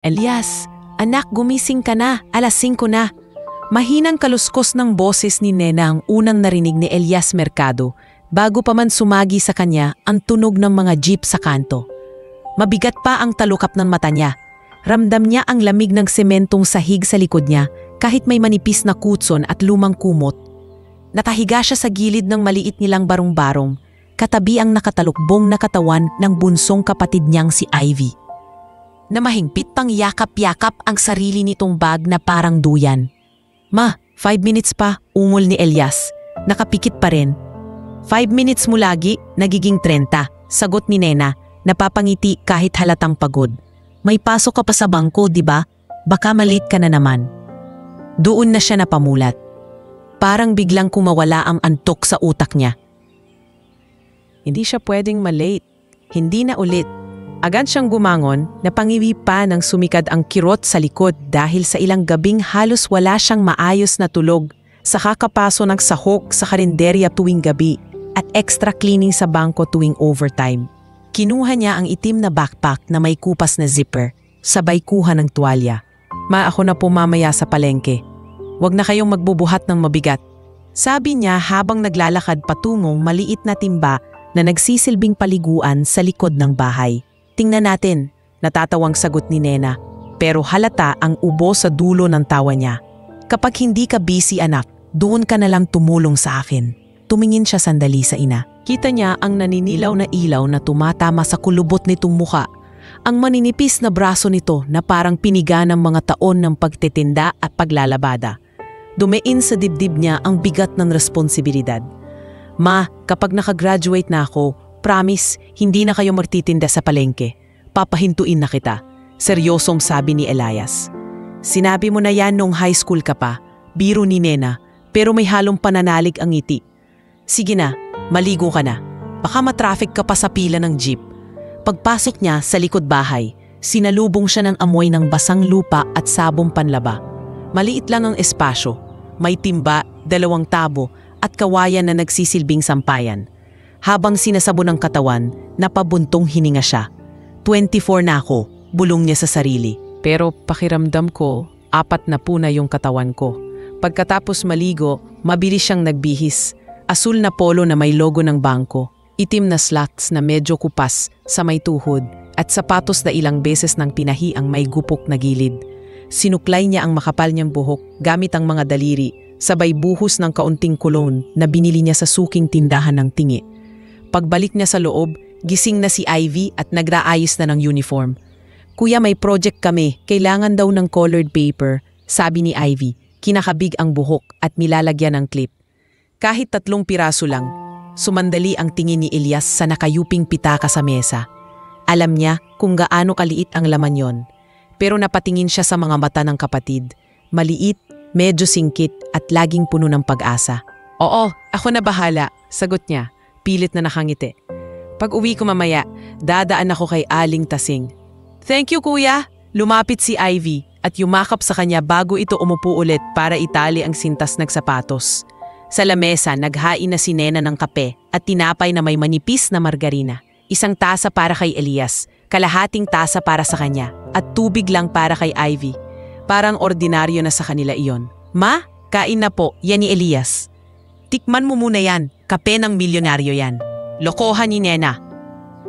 Elias, anak, gumising ka na, 5:00 na. Mahinang kaluskos ng boses ni Nena ang unang narinig ni Elias Mercado bago pa man sumagi sa kanya ang tunog ng mga jeep sa kanto. Mabigat pa ang talukap ng mata niya. Ramdam niya ang lamig ng sementong sahig sa likod niya kahit may manipis na kutson at lumang kumot. Nakahiga siya sa gilid ng maliit nilang barong-barong, katabi ang nakatalukbong na katawan ng bunsong kapatid niyang si Ivy. Na mahigpit pang yakap-yakap ang sarili nitong bag na parang duyan. Ma, 5 minutes pa, ungol ni Elias. Nakapikit pa rin. 5 minutes mo lagi, nagiging 30, sagot ni Nena, napapangiti kahit halatang pagod. May pasok ka pa sa bangko, di ba? Baka malate ka na naman. Doon na siya napamulat. Parang biglang kumawala ang antok sa utak niya. Hindi siya pwedeng malate. Hindi na ulit. Agad siyang gumangon, napangiwi pa nang sumikad ang kirot sa likod dahil sa ilang gabing halos wala siyang maayos na tulog sa kakapaso ng sahok sa karinderya tuwing gabi at extra cleaning sa bangko tuwing overtime. Kinuha niya ang itim na backpack na may kupas na zipper, sabay kuha ng tuwalya. Ma, ako na po mamaya sa palengke. Huwag na kayong magbubuhat ng mabigat. Sabi niya habang naglalakad patungong maliit na timba na nagsisilbing paliguan sa likod ng bahay. Tingnan natin, natatawang sagot ni Nena, pero halata ang ubo sa dulo ng tawa niya. Kapag hindi ka busy anak, doon ka na lang tumulong sa akin. Tumingin siya sandali sa ina. Kita niya ang naninilaw na ilaw na tumatama sa kulubot nitong muka. Ang maninipis na braso nito na parang piniga ng mga taon ng pagtitinda at paglalabada. Dumain sa dibdib niya ang bigat ng responsibilidad. Ma, kapag nakagraduate na ako, promise, hindi na kayo magtitinda sa palengke. Papahintuin na kita. Seryosong sabi ni Elias. Sinabi mo na yan nung high school ka pa. Biro ni Nena, pero may halong pananalig ang ngiti. Sige na, maligo ka na. Baka matraffic ka pa sa pila ng jeep. Pagpasok niya sa likod bahay, sinalubong siya ng amoy ng basang lupa at sabong panlaba. Maliit lang ang espasyo. May timba, 2 tabo at kawayan na nagsisilbing sampayan. Habang sinasabon ang katawan, napabuntong hininga siya. 24 na ako, bulong niya sa sarili. Pero pakiramdam ko, 4 na po na yung katawan ko. Pagkatapos maligo, mabilis siyang nagbihis. Asul na polo na may logo ng bangko, itim na slacks na medyo kupas sa may tuhod at sapatos na ilang beses nang pinahi ang may gupok na gilid. Sinuklay niya ang makapal niyang buhok gamit ang mga daliri, sabay buhos ng kaunting kulon na binili niya sa suking tindahan ng tingi. Pagbalik niya sa loob, gising na si Ivy at nagraayos na ng uniform. Kuya, may project kami, kailangan daw ng colored paper, sabi ni Ivy, kinakabig ang buhok at nilalagyan ng clip. Kahit 3 piraso lang, sumandali ang tingin ni Elias sa nakayuping pitaka sa mesa. Alam niya kung gaano kaliit ang laman yon, pero napatingin siya sa mga mata ng kapatid. Maliit, medyo singkit at laging puno ng pag-asa. Oo, ako na bahala, sagot niya. Pilit na nakangiti. Pag uwi ko mamaya, dadaan ako kay Aling Tasing. Thank you kuya! Lumapit si Ivy at yumakap sa kanya bago ito umupo ulit para itali ang sintas ng sapatos. Sa lamesa, naghain na si Nena ng kape at tinapay na may manipis na margarina. 1 tasa para kay Elias, kalahating tasa para sa kanya at tubig lang para kay Ivy. Parang ordinaryo na sa kanila iyon. Ma, kain na po, yan ni Elias. Tikman mo muna yan. Kape ng milyonaryo yan. Lokohan ni Nena.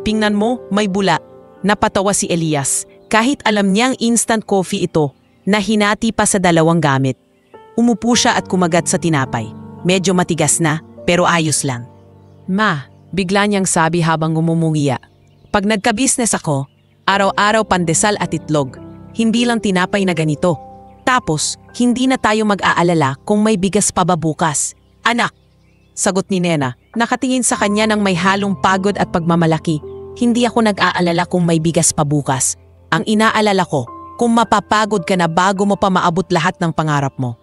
Tingnan mo, may bula. Napatawa si Elias kahit alam niyang instant coffee ito na hinati pa sa 2 gamit. Umupo siya at kumagat sa tinapay. Medyo matigas na pero ayos lang. Ma, bigla niyang sabi habang umumungiya. Pag nagka-business ako, araw-araw pandesal at itlog. Hindi lang tinapay na ganito. Tapos, hindi na tayo mag-aalala kung may bigas pa ba bukas. Anak! Sagot ni Nena, nakatingin sa kanya ng may halong pagod at pagmamalaki. Hindi ako nag-aalala kung may bigas pa bukas. Ang inaalala ko, kung mapapagod ka na bago mo pa maabot lahat ng pangarap mo.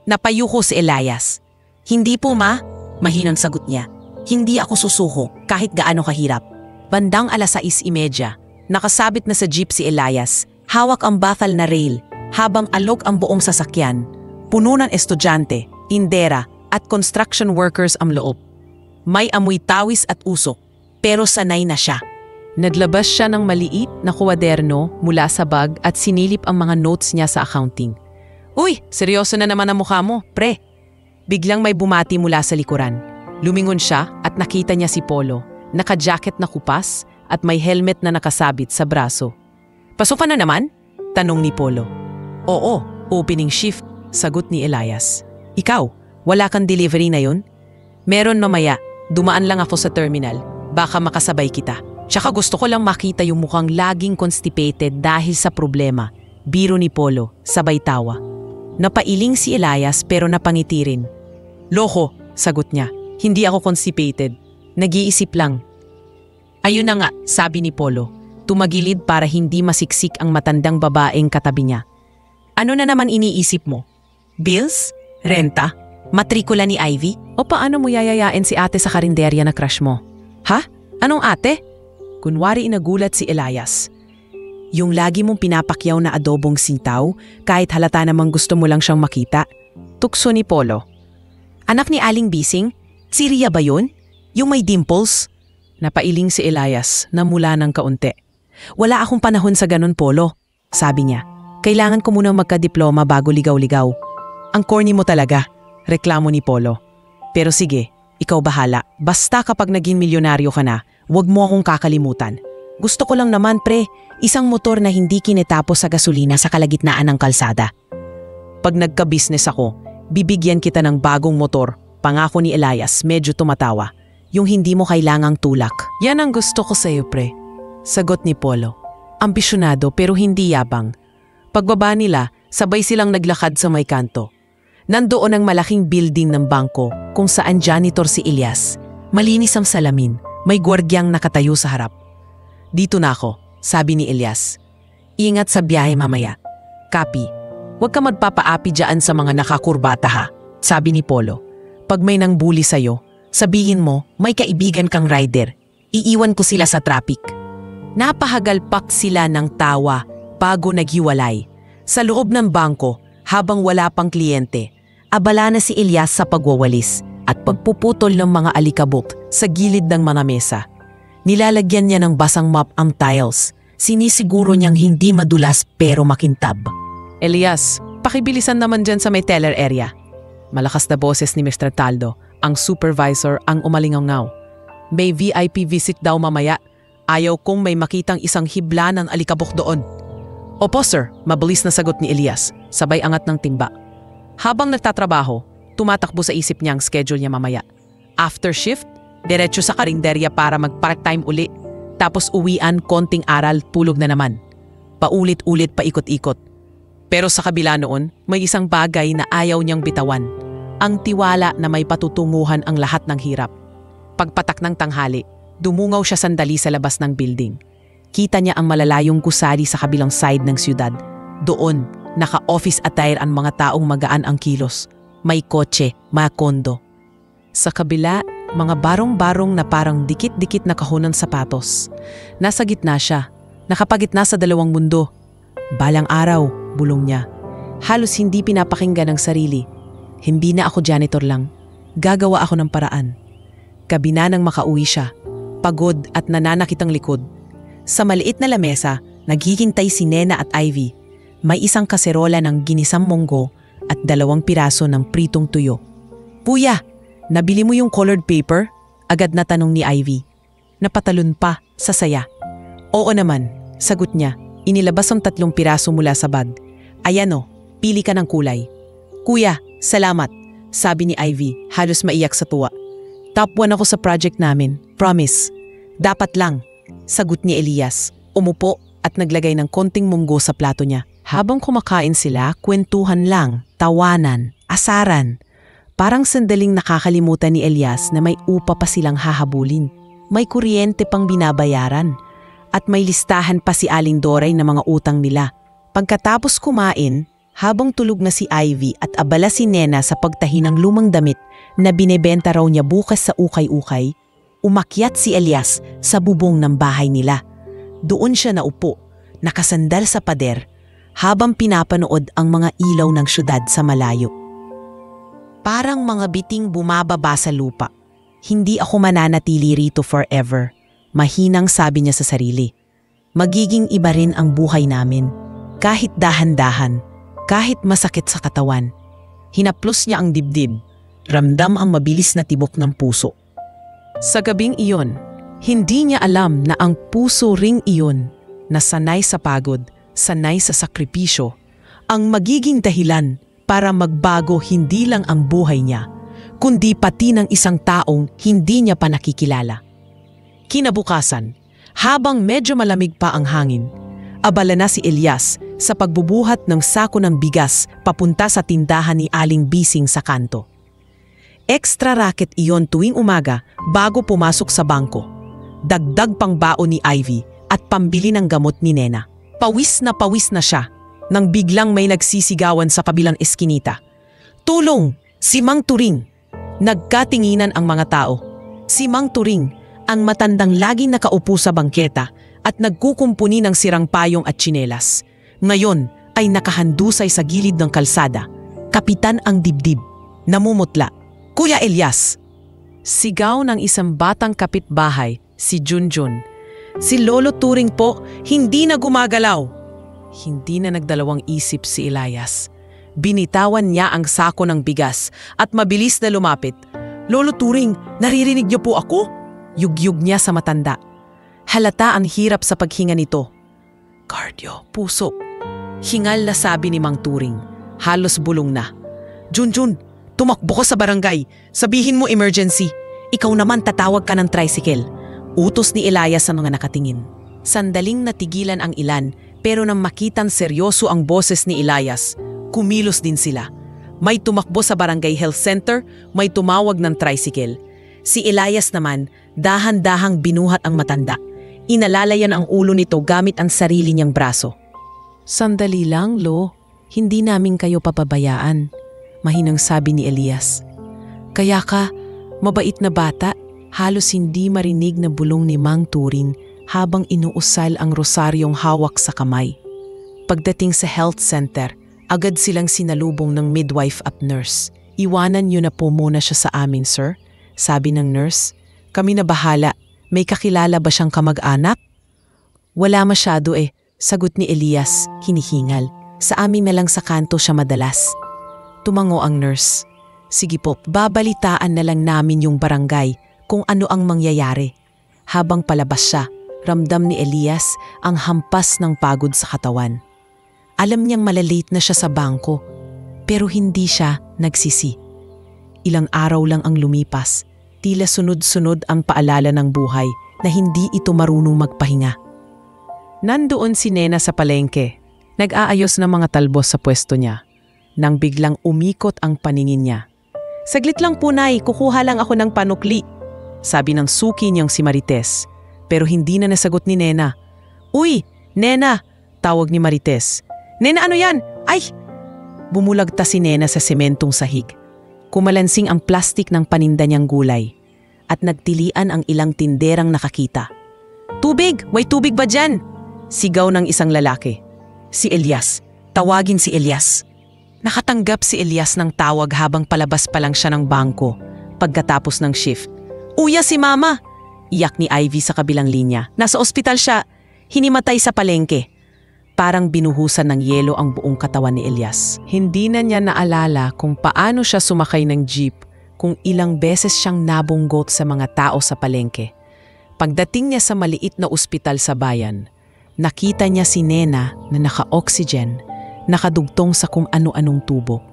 Napayuko si Elias. Hindi po ma, mahinang sagot niya. Hindi ako susuko kahit gaano kahirap. Bandang 6:30, nakasabit na sa jeep si Elias. Hawak ang bathal na rail habang alog ang buong sasakyan. Puno ng estudyante, tindera, at construction workers ang loob. May amoy tawis at usok, pero sanay na siya. Naglabas siya ng maliit na kwaderno mula sa bag at sinilip ang mga notes niya sa accounting. Uy, seryoso na naman ang mukha mo, pre. Biglang may bumati mula sa likuran. Lumingon siya at nakita niya si Polo, naka-jacket na kupas at may helmet na nakasabit sa braso. Pasok ka na naman? Tanong ni Polo. Oo, opening shift, sagot ni Elias. Ikaw, wala kang delivery na yun? Meron mamaya, dumaan lang ako sa terminal, baka makasabay kita. Tsaka gusto ko lang makita yung mukhang laging constipated dahil sa problema. Biro ni Polo, sabay tawa. Napailing si Elias pero napangiti rin. Loko, sagot niya. Hindi ako constipated. Nag-iisip lang. Ayun na nga, sabi ni Polo. Tumagilid para hindi masiksik ang matandang babaeng katabi niya. Ano na naman iniisip mo? Bills? Renta? Matrikula ni Ivy? O paano mo yayayain si ate sa karinderya na crush mo? Ha? Anong ate? Kunwari inagulat si Elias. Yung lagi mong pinapakyaw na adobong sintaw, kahit halata namang gusto mo lang siyang makita. Tukso ni Polo. Anak ni Aling Bising? Si Ria ba yun? Yung may dimples? Napailing si Elias na mula ng kaunti. Wala akong panahon sa ganun, Polo. Sabi niya, kailangan ko munang magka-diploma bago ligaw-ligaw. Ang corny mo talaga, reklamo ni Polo. Pero sige, ikaw bahala. Basta kapag naging milyonaryo ka na, huwag mo akong kakalimutan. Gusto ko lang naman, pre, isang motor na hindi kinetapos sa gasolina sa kalagitnaan ng kalsada. Pag nagka-business ako, bibigyan kita ng bagong motor, pangako ni Elias, medyo tumatawa. Yung hindi mo kailangang tulak. Yan ang gusto ko sa'yo, pre. Sagot ni Polo. Ambisyonado pero hindi yabang. Pagbaba nila, sabay silang naglakad sa may kanto. Nandoon ang malaking building ng bangko kung saan janitor si Elias. Malinis ang salamin, may gwardyang nakatayo sa harap. Dito na ako, sabi ni Elias. Ingat sa biyahe mamaya. Kapi, huwag ka magpapaapi dyan sa mga nakakurbata ha, sabi ni Polo. Pag may nang bully sa'yo, sabihin mo may kaibigan kang rider. Iiwan ko sila sa traffic. Napahagalpak sila ng tawa bago naghiwalay. Sa loob ng bangko, habang wala pang kliyente, abala na si Elias sa pagwawalis at pagpuputol ng mga alikabok sa gilid ng mga mesa. Nilalagyan niya ng basang mop ang tiles. Sinisiguro niyang hindi madulas pero makintab. Elias, pakibilisan naman dyan sa may teller area. Malakas na boses ni Mr. Taldo, ang supervisor ang umalingaw-ngaw. May VIP visit daw mamaya. Ayaw kong may makitang isang hibla ng alikabok doon. Opo sir, mabilis na sagot ni Elias, sabay angat ng timba. Habang nagtatrabaho, tumatakbo sa isip niya ang schedule niya mamaya. After shift, diretso sa karinderya para mag-part-time uli. Tapos uwian, konting aral, tulog na naman. Paulit-ulit paikot-ikot. Pero sa kabila noon, may isang bagay na ayaw niyang bitawan. Ang tiwala na may patutunguhan ang lahat ng hirap. Pagpatak ng tanghali, dumungaw siya sandali sa labas ng building. Kita niya ang malalayong gusali sa kabilang side ng siyudad. Doon, naka-office attire ang mga taong magaan ang kilos. May kotse, mga kondo. Sa kabila, mga barong-barong na parang dikit-dikit na kahon ng sapatos. Nasa gitna siya, nakapagitna sa dalawang mundo. Balang araw, bulong niya. Halos hindi pinapakinggan ang sarili. Hindi na ako janitor lang. Gagawa ako ng paraan. Gabi na nang makauwi siya. Pagod at nananakit ang likod. Sa maliit na lamesa, naghihintay si Nena at Ivy. May isang kaserola ng ginisang monggo at 2 piraso ng pritong tuyo. Kuya, nabili mo yung colored paper? Agad na tanong ni Ivy. Napatalon pa sa saya. Oo naman, sagot niya. Inilabas ang 3 piraso mula sa bag. Ayan o, pili ka ng kulay. Kuya, salamat, sabi ni Ivy, halos maiyak sa tuwa. Top 1 ako sa project namin, promise. Dapat lang, sagot ni Elias. Umupo at naglagay ng konting munggo sa plato niya. Habang kumakain sila, kwentuhan lang, tawanan, asaran. Parang sandaling nakakalimutan ni Elias na may upa pa silang hahabulin. May kuryente pang binabayaran. At may listahan pa si Aling Doray na mga utang nila. Pagkatapos kumain, habang tulog na si Ivy at abala si Nena sa pagtahi ng lumang damit na binebenta raw niya bukas sa ukay-ukay, umakyat si Elias sa bubong ng bahay nila. Doon siya naupo, nakasandal sa pader, habang pinapanood ang mga ilaw ng syudad sa malayo. Parang mga biting bumababa sa lupa. Hindi ako mananatili rito forever. Mahinang sabi niya sa sarili. Magiging iba rin ang buhay namin. Kahit dahan-dahan, kahit masakit sa katawan. Hinaplos niya ang dibdib. Ramdam ang mabilis na tibok ng puso. Sa gabing iyon, hindi niya alam na ang puso ring iyon na sanay sa pagod, sanay sa sakripisyo, ang magiging dahilan para magbago hindi lang ang buhay niya, kundi pati ng isang taong hindi niya pa nakikilala. Kinabukasan, habang medyo malamig pa ang hangin, abala na si Elias sa pagbubuhat ng sako ng bigas papunta sa tindahan ni Aling Bising sa kanto. Extra racket iyon tuwing umaga bago pumasok sa bangko. Dagdag pang baon ni Ivy at pambili ng gamot ni Nena. Pawis na siya nang biglang may nagsisigawan sa kabilang eskinita. Tulong! Si Mang Turing! Nagkatinginan ang mga tao. Si Mang Turing, ang matandang laging nakaupo sa bangketa at nagkukumpuni ng sirang payong at tsinelas. Ngayon ay nakahandusay sa gilid ng kalsada. Kapitan ang dibdib. Namumutla. Kuya Elias! Sigaw ng isang batang kapitbahay, si Junjun. Si Lolo Turing po, hindi na gumagalaw. Hindi na nagdalawang isip si Elias. Binitawan niya ang sako ng bigas at mabilis na lumapit. Lolo Turing, naririnig niyo po ako? Yugyug niya sa matanda. Halata ang hirap sa paghinga nito. Cardio, puso. Hingal na sabi ni Mang Turing. Halos bulong na. Junjun, tumakbo ko sa barangay. Sabihin mo emergency. Ikaw naman tatawag ka ng tricycle. Utos ni Elias sa mga nakatingin. Sandaling natigilan ang ilan pero nang makitang seryoso ang boses ni Elias, kumilos din sila. May tumakbo sa barangay health center, may tumawag ng tricycle. Si Elias naman, dahan-dahang binuhat ang matanda. Inalalayan ang ulo nito gamit ang sarili niyang braso. Sandali lang, Lo. Hindi namin kayo papabayaan, mahinang sabi ni Elias. Kaya ka, mabait na bata, halos hindi marinig na bulong ni Mang Turing habang inuusal ang rosaryong hawak sa kamay. Pagdating sa health center, agad silang sinalubong ng midwife at nurse. Iwanan niyo na po muna siya sa amin, sir. Sabi ng nurse, kami na bahala. May kakilala ba siyang kamag-anak? Wala masyado sagot ni Elias, hinihingal. Sa amin na lang sa kanto siya madalas. Tumango ang nurse. Sige po, babalitaan na lang namin yung barangay kung ano ang mangyayari. Habang palabas siya, ramdam ni Elias ang hampas ng pagod sa katawan. Alam niyang malalate na siya sa bangko, pero hindi siya nagsisi. Ilang araw lang ang lumipas. Tila sunod-sunod ang paalala ng buhay na hindi ito marunong magpahinga. Nandoon si Nena sa palengke. Nag-aayos ng mga talbos sa pwesto niya. Nang biglang umikot ang paningin niya. Saglit lang po, Nay, kukuha lang ako ng panukli. Sabi ng suki niyang si Marites. Pero hindi na nasagot ni Nena. Uy, Nena! Tawag ni Marites. Nena, ano yan? Ay! Bumulagta si Nena sa sementong sahig. Kumalansing ang plastik ng paninda niyang gulay at nagtilian ang ilang tinderang nakakita. Tubig! May tubig ba dyan? Sigaw ng isang lalaki. Si Elias. Tawagin si Elias. Nakatanggap si Elias ng tawag habang palabas pa lang siya ng bangko pagkatapos ng shift. Uya si Mama! Iyak ni Ivy sa kabilang linya. Nasa ospital siya. Hinimatay sa palengke. Parang binuhusan ng yelo ang buong katawan ni Elias. Hindi na niya naalala kung paano siya sumakay ng jeep, kung ilang beses siyang nabunggot sa mga tao sa palengke. Pagdating niya sa maliit na ospital sa bayan, nakita niya si Nena na naka-oxygen, nakadugtong sa kung ano-anong tubo.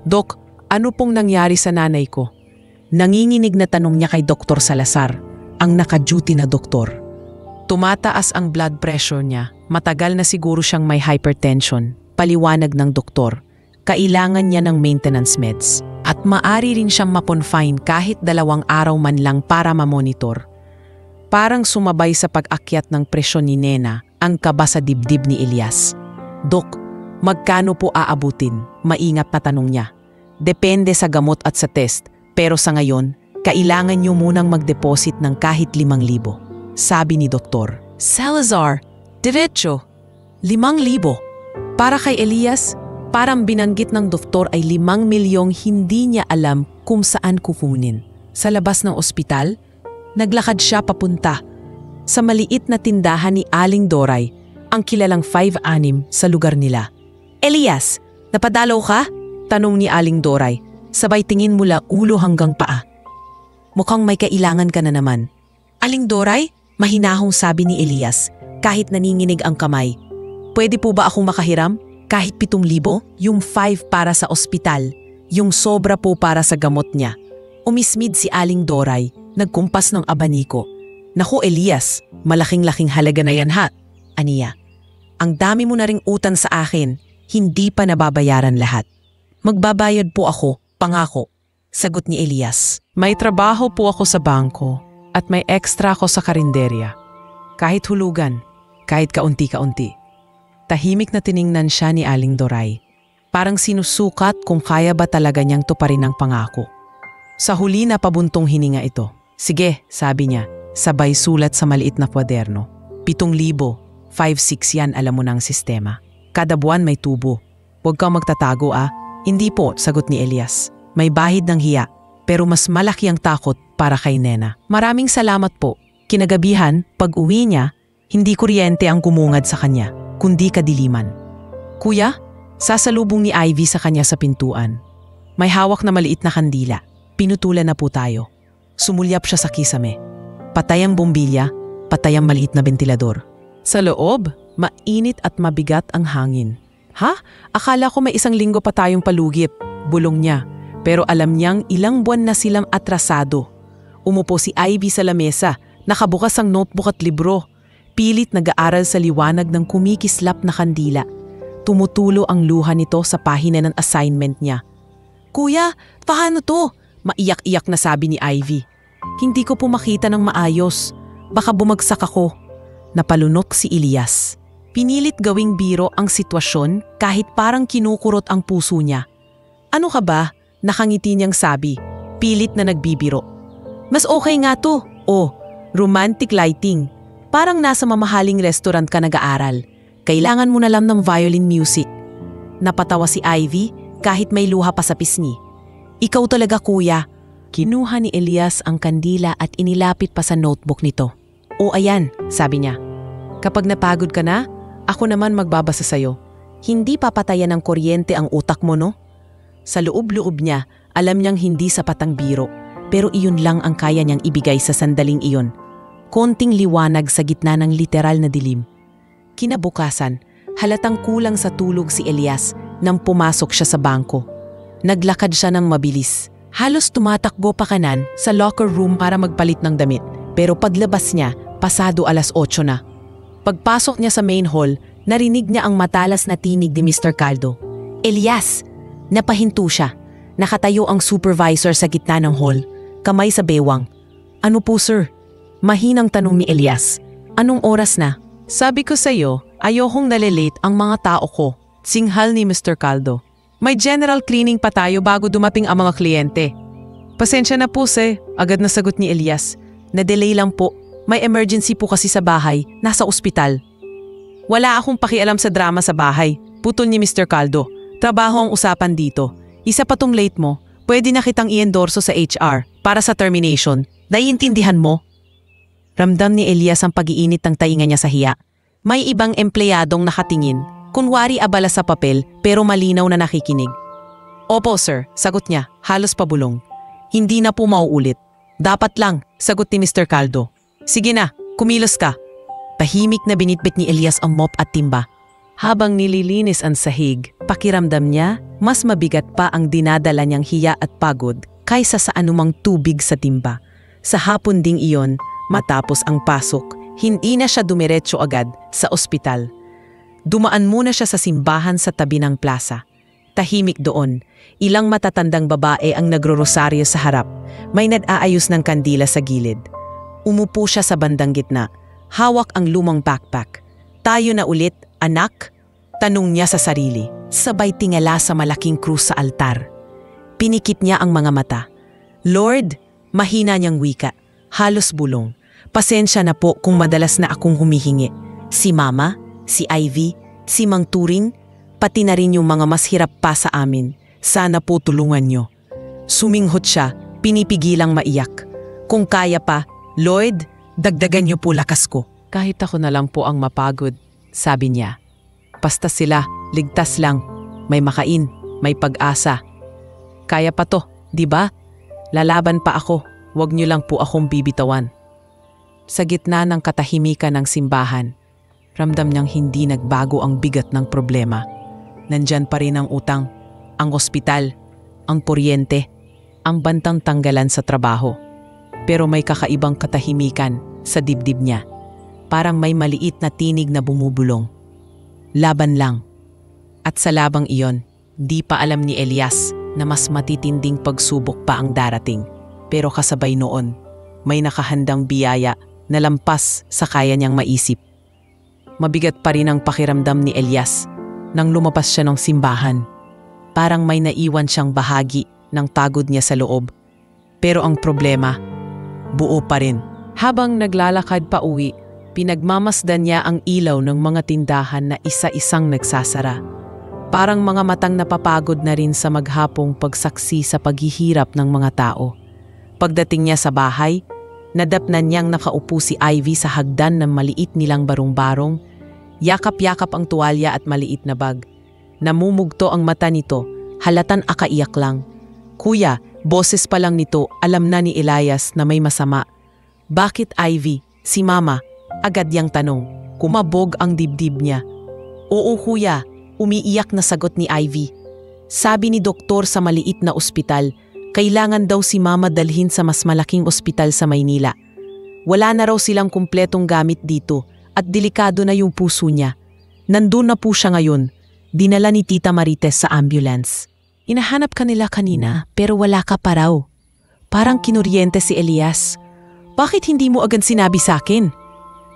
Dok, ano pong nangyari sa nanay ko? Nanginginig na tanong niya kay Dr. Salazar, ang naka-duty na doktor. Tumataas ang blood pressure niya. Matagal na siguro siyang may hypertension. Paliwanag ng doktor. Kailangan niya ng maintenance meds. At maari rin siyang makonfine kahit 2 araw man lang para mamonitor. Parang sumabay sa pag-akyat ng presyon ni Nena ang kaba sa dibdib ni Elias. Dok, magkano po aabutin? Maingat na tanong niya. Depende sa gamot at sa test. Pero sa ngayon, kailangan niyo munang mag-deposit ng kahit 5,000. Sabi ni Doktor. Salazar, diretso, 5,000. Para kay Elias, parang binanggit ng doktor ay 5 milyong hindi niya alam kung saan kukunin. Sa labas ng ospital, naglakad siya papunta. sa maliit na tindahan ni Aling Doray, ang kilalang 5'6" sa lugar nila. "Elias, napadalaw ka?" tanong ni Aling Doray, sabay tingin mula ulo hanggang paa. "Mukhang may kailangan ka na naman." "Aling Doray?" mahinahong sabi ni Elias, kahit naninginig ang kamay. "Pwede po ba akong makahiram? Kahit 7,000? Yung 5 para sa ospital, yung sobra po para sa gamot niya." Umismid si Aling Doray, nagkumpas ng abaniko. "Naku Elias, malaking-laking halaga na yan ha." Aniya, "Ang dami mo na ring utang sa akin, hindi pa nababayaran lahat." "Magbabayad po ako, pangako," sagot ni Elias. "May trabaho po ako sa bangko at may extra ako sa karinderya. Kahit hulugan, kahit kaunti-kaunti." Tahimik na tiningnan siya ni Aling Doray. Parang sinusukat kung kaya ba talaga niyang tuparin ang pangako. Sa huli na pabuntong hininga ito. "Sige," sabi niya, sabay sulat sa maliit na kwaderno. 7,000, 5-6 yan, alam mo ng sistema. Kada buwan may tubo. "Huwag kang magtatago ah." "Hindi po," sagot ni Elias. "May bahid ng hiya, pero mas malaki ang takot para kay Nena." "Maraming salamat po." Kinagabihan, pag uwi niya, hindi kuryente ang kumungad sa kanya, kundi kadiliman. "Kuya?" sasalubong ni Ivy sa kanya sa pintuan. May hawak na maliit na kandila. "Pinutulan na po tayo." Sumulyap siya sa kisame. Patay ang bombilya, patay ang maliit na bentilador. Sa loob, mainit at mabigat ang hangin. "Ha? Akala ko may 1 linggo pa tayong palugit," bulong niya. Pero alam niyang ilang buwan na silang atrasado. Umupo si Ivy sa lamesa, nakabukas ang notebook at libro. Pilit nag-aaral sa liwanag ng kumikislap na kandila. Tumutulo ang luha nito sa pahina ng assignment niya. "Kuya, paano to?" maiyak-iyak na sabi ni Ivy. "Hindi ko po makita ng maayos. Baka bumagsak ako." Napalunok si Elias. Pinilit gawing biro ang sitwasyon kahit parang kinukurot ang puso niya. "Ano ka ba?" nakangiti niyang sabi, pilit na nagbibiro. "Mas okay nga to. Oh, romantic lighting. Parang nasa mamahaling restaurant ka nag-aaral. Kailangan mo na lang ng violin music." Napatawa si Ivy kahit may luha pa sa pisngi. "Ikaw talaga kuya." Kinuha ni Elias ang kandila at inilapit pa sa notebook nito. "O ayan," sabi niya. "Kapag napagod ka na, ako naman magbabasa sa'yo. Hindi papatayan ng kuryente ang utak mo, no?" Sa loob-loob niya, alam niyang hindi sapat ang biro, pero iyon lang ang kaya niyang ibigay sa sandaling iyon. Konting liwanag sa gitna ng literal na dilim. Kinabukasan, halatang kulang sa tulog si Elias nang pumasok siya sa bangko. Naglakad siya ng mabilis. Halos tumatakbo pa kanan sa locker room para magpalit ng damit, pero paglabas niya, pasado 8:00 na. Pagpasok niya sa main hall, narinig niya ang matalas na tinig ni Mr. Caldo. "Elias!" Napahinto siya. Nakatayo ang supervisor sa gitna ng hall, kamay sa bewang. "Ano po sir?" Mahinang tanong ni Elias. "Anong oras na?" "Sabi ko sa'yo, ayokong nalilate ang mga tao ko." Singhal ni Mr. Caldo. "May general cleaning pa tayo bago dumating ang mga kliyente." "Pasensya na po agad na sagot ni Elias. "Na-delay lang po. May emergency po kasi sa bahay, nasa ospital." "Wala akong pakialam sa drama sa bahay," putol ni Mr. Caldo. "Trabaho ang usapan dito. Isa pa tong late mo, pwede na kitang i-endorso sa HR para sa termination. Naiintindihan mo?" Ramdam ni Elias ang pag-iinit ng tainga niya sa hiya. May ibang empleyadong nakatingin, kunwari abala sa papel pero malinaw na nakikinig. "Opo sir," sagot niya, halos pabulong. "Hindi na po mauulit." "Dapat lang," sagot ni Mr. Caldo. "Sige na, kumilos ka." Tahimik na binitbit ni Elias ang mop at timba. Habang nililinis ang sahig, pakiramdam niya mas mabigat pa ang dinadala niyang hiya at pagod kaysa sa anumang tubig sa timba. Sa hapon ding iyon, matapos ang pasok, hindi na siya dumiretso agad sa ospital. Dumaan muna siya sa simbahan sa tabi ng plaza. Tahimik doon, ilang matatandang babae ang nagro-rosaryo sa harap. May nag-aayos ng kandila sa gilid. Umupo siya sa bandang gitna, hawak ang lumang backpack. "Tayo na ulit, anak?" tanong niya sa sarili, sabay tingala sa malaking krus sa altar. Pinikit niya ang mga mata. "Lord," mahina niyang wika, halos bulong. "Pasensya na po kung madalas na akong humihingi. Si Mama, si Ivy, si Mang Turing, pati na rin yung mga mas hirap pa sa amin. Sana po tulungan niyo." Suminghot siya, pinipigilang maiyak. "Kung kaya pa, Lloyd, Dagdagan niyo po lakas ko. Kahit ako na lang po ang mapagod, sabi niya. Basta sila, ligtas lang. May makain, may pag-asa. Kaya pa to, di ba? Lalaban pa ako, wag niyo lang po akong bibitawan. Sa gitna ng katahimikan ng simbahan, ramdam niyang hindi nagbago ang bigat ng problema. Nandyan pa rin ang utang, ang ospital, ang kuryente, ang bantang tanggalan sa trabaho. Pero may kakaibang katahimikan sa dibdib niya. Parang may maliit na tinig na bumubulong. Laban lang. At sa labang iyon, di pa alam ni Elias na mas matitinding pagsubok pa ang darating. Pero kasabay noon, may nakahandang biyaya na lampas sa kaya niyang maisip. Mabigat pa rin ang pakiramdam ni Elias nang lumabas siya ng simbahan. Parang may naiwan siyang bahagi ng pagod niya sa loob. Pero ang problema, buo pa rin. Habang naglalakad pa uwi, pinagmamasdan niya ang ilaw ng mga tindahan na isa-isang nagsasara. Parang mga matang napapagod na rin sa maghapong pagsaksi sa paghihirap ng mga tao. Pagdating niya sa bahay, nadapnan niyang nakaupo si Ivy sa hagdan ng maliit nilang barong-barong. Yakap-yakap ang tuwalya at maliit na bag. Namumugto ang mata nito, halatan akaiyak lang. Kuya, boses pa lang nito, alam na ni Elias na may masama. Bakit Ivy? Si Mama? Agad yang tanong. Kumabog ang dibdib niya. Oo kuya, umiiyak na sagot ni Ivy. Sabi ni doktor sa maliit na ospital, kailangan daw si Mama dalhin sa mas malaking ospital sa Maynila. Wala na raw silang kumpletong gamit dito at delikado na yung puso niya. Nandun na po siya ngayon. Dinala ni Tita Marites sa ambulance. Inahanap ka nila kanina pero wala ka pa raw. Parang kinuryente si Elias. Bakit hindi mo agad sinabi sa akin?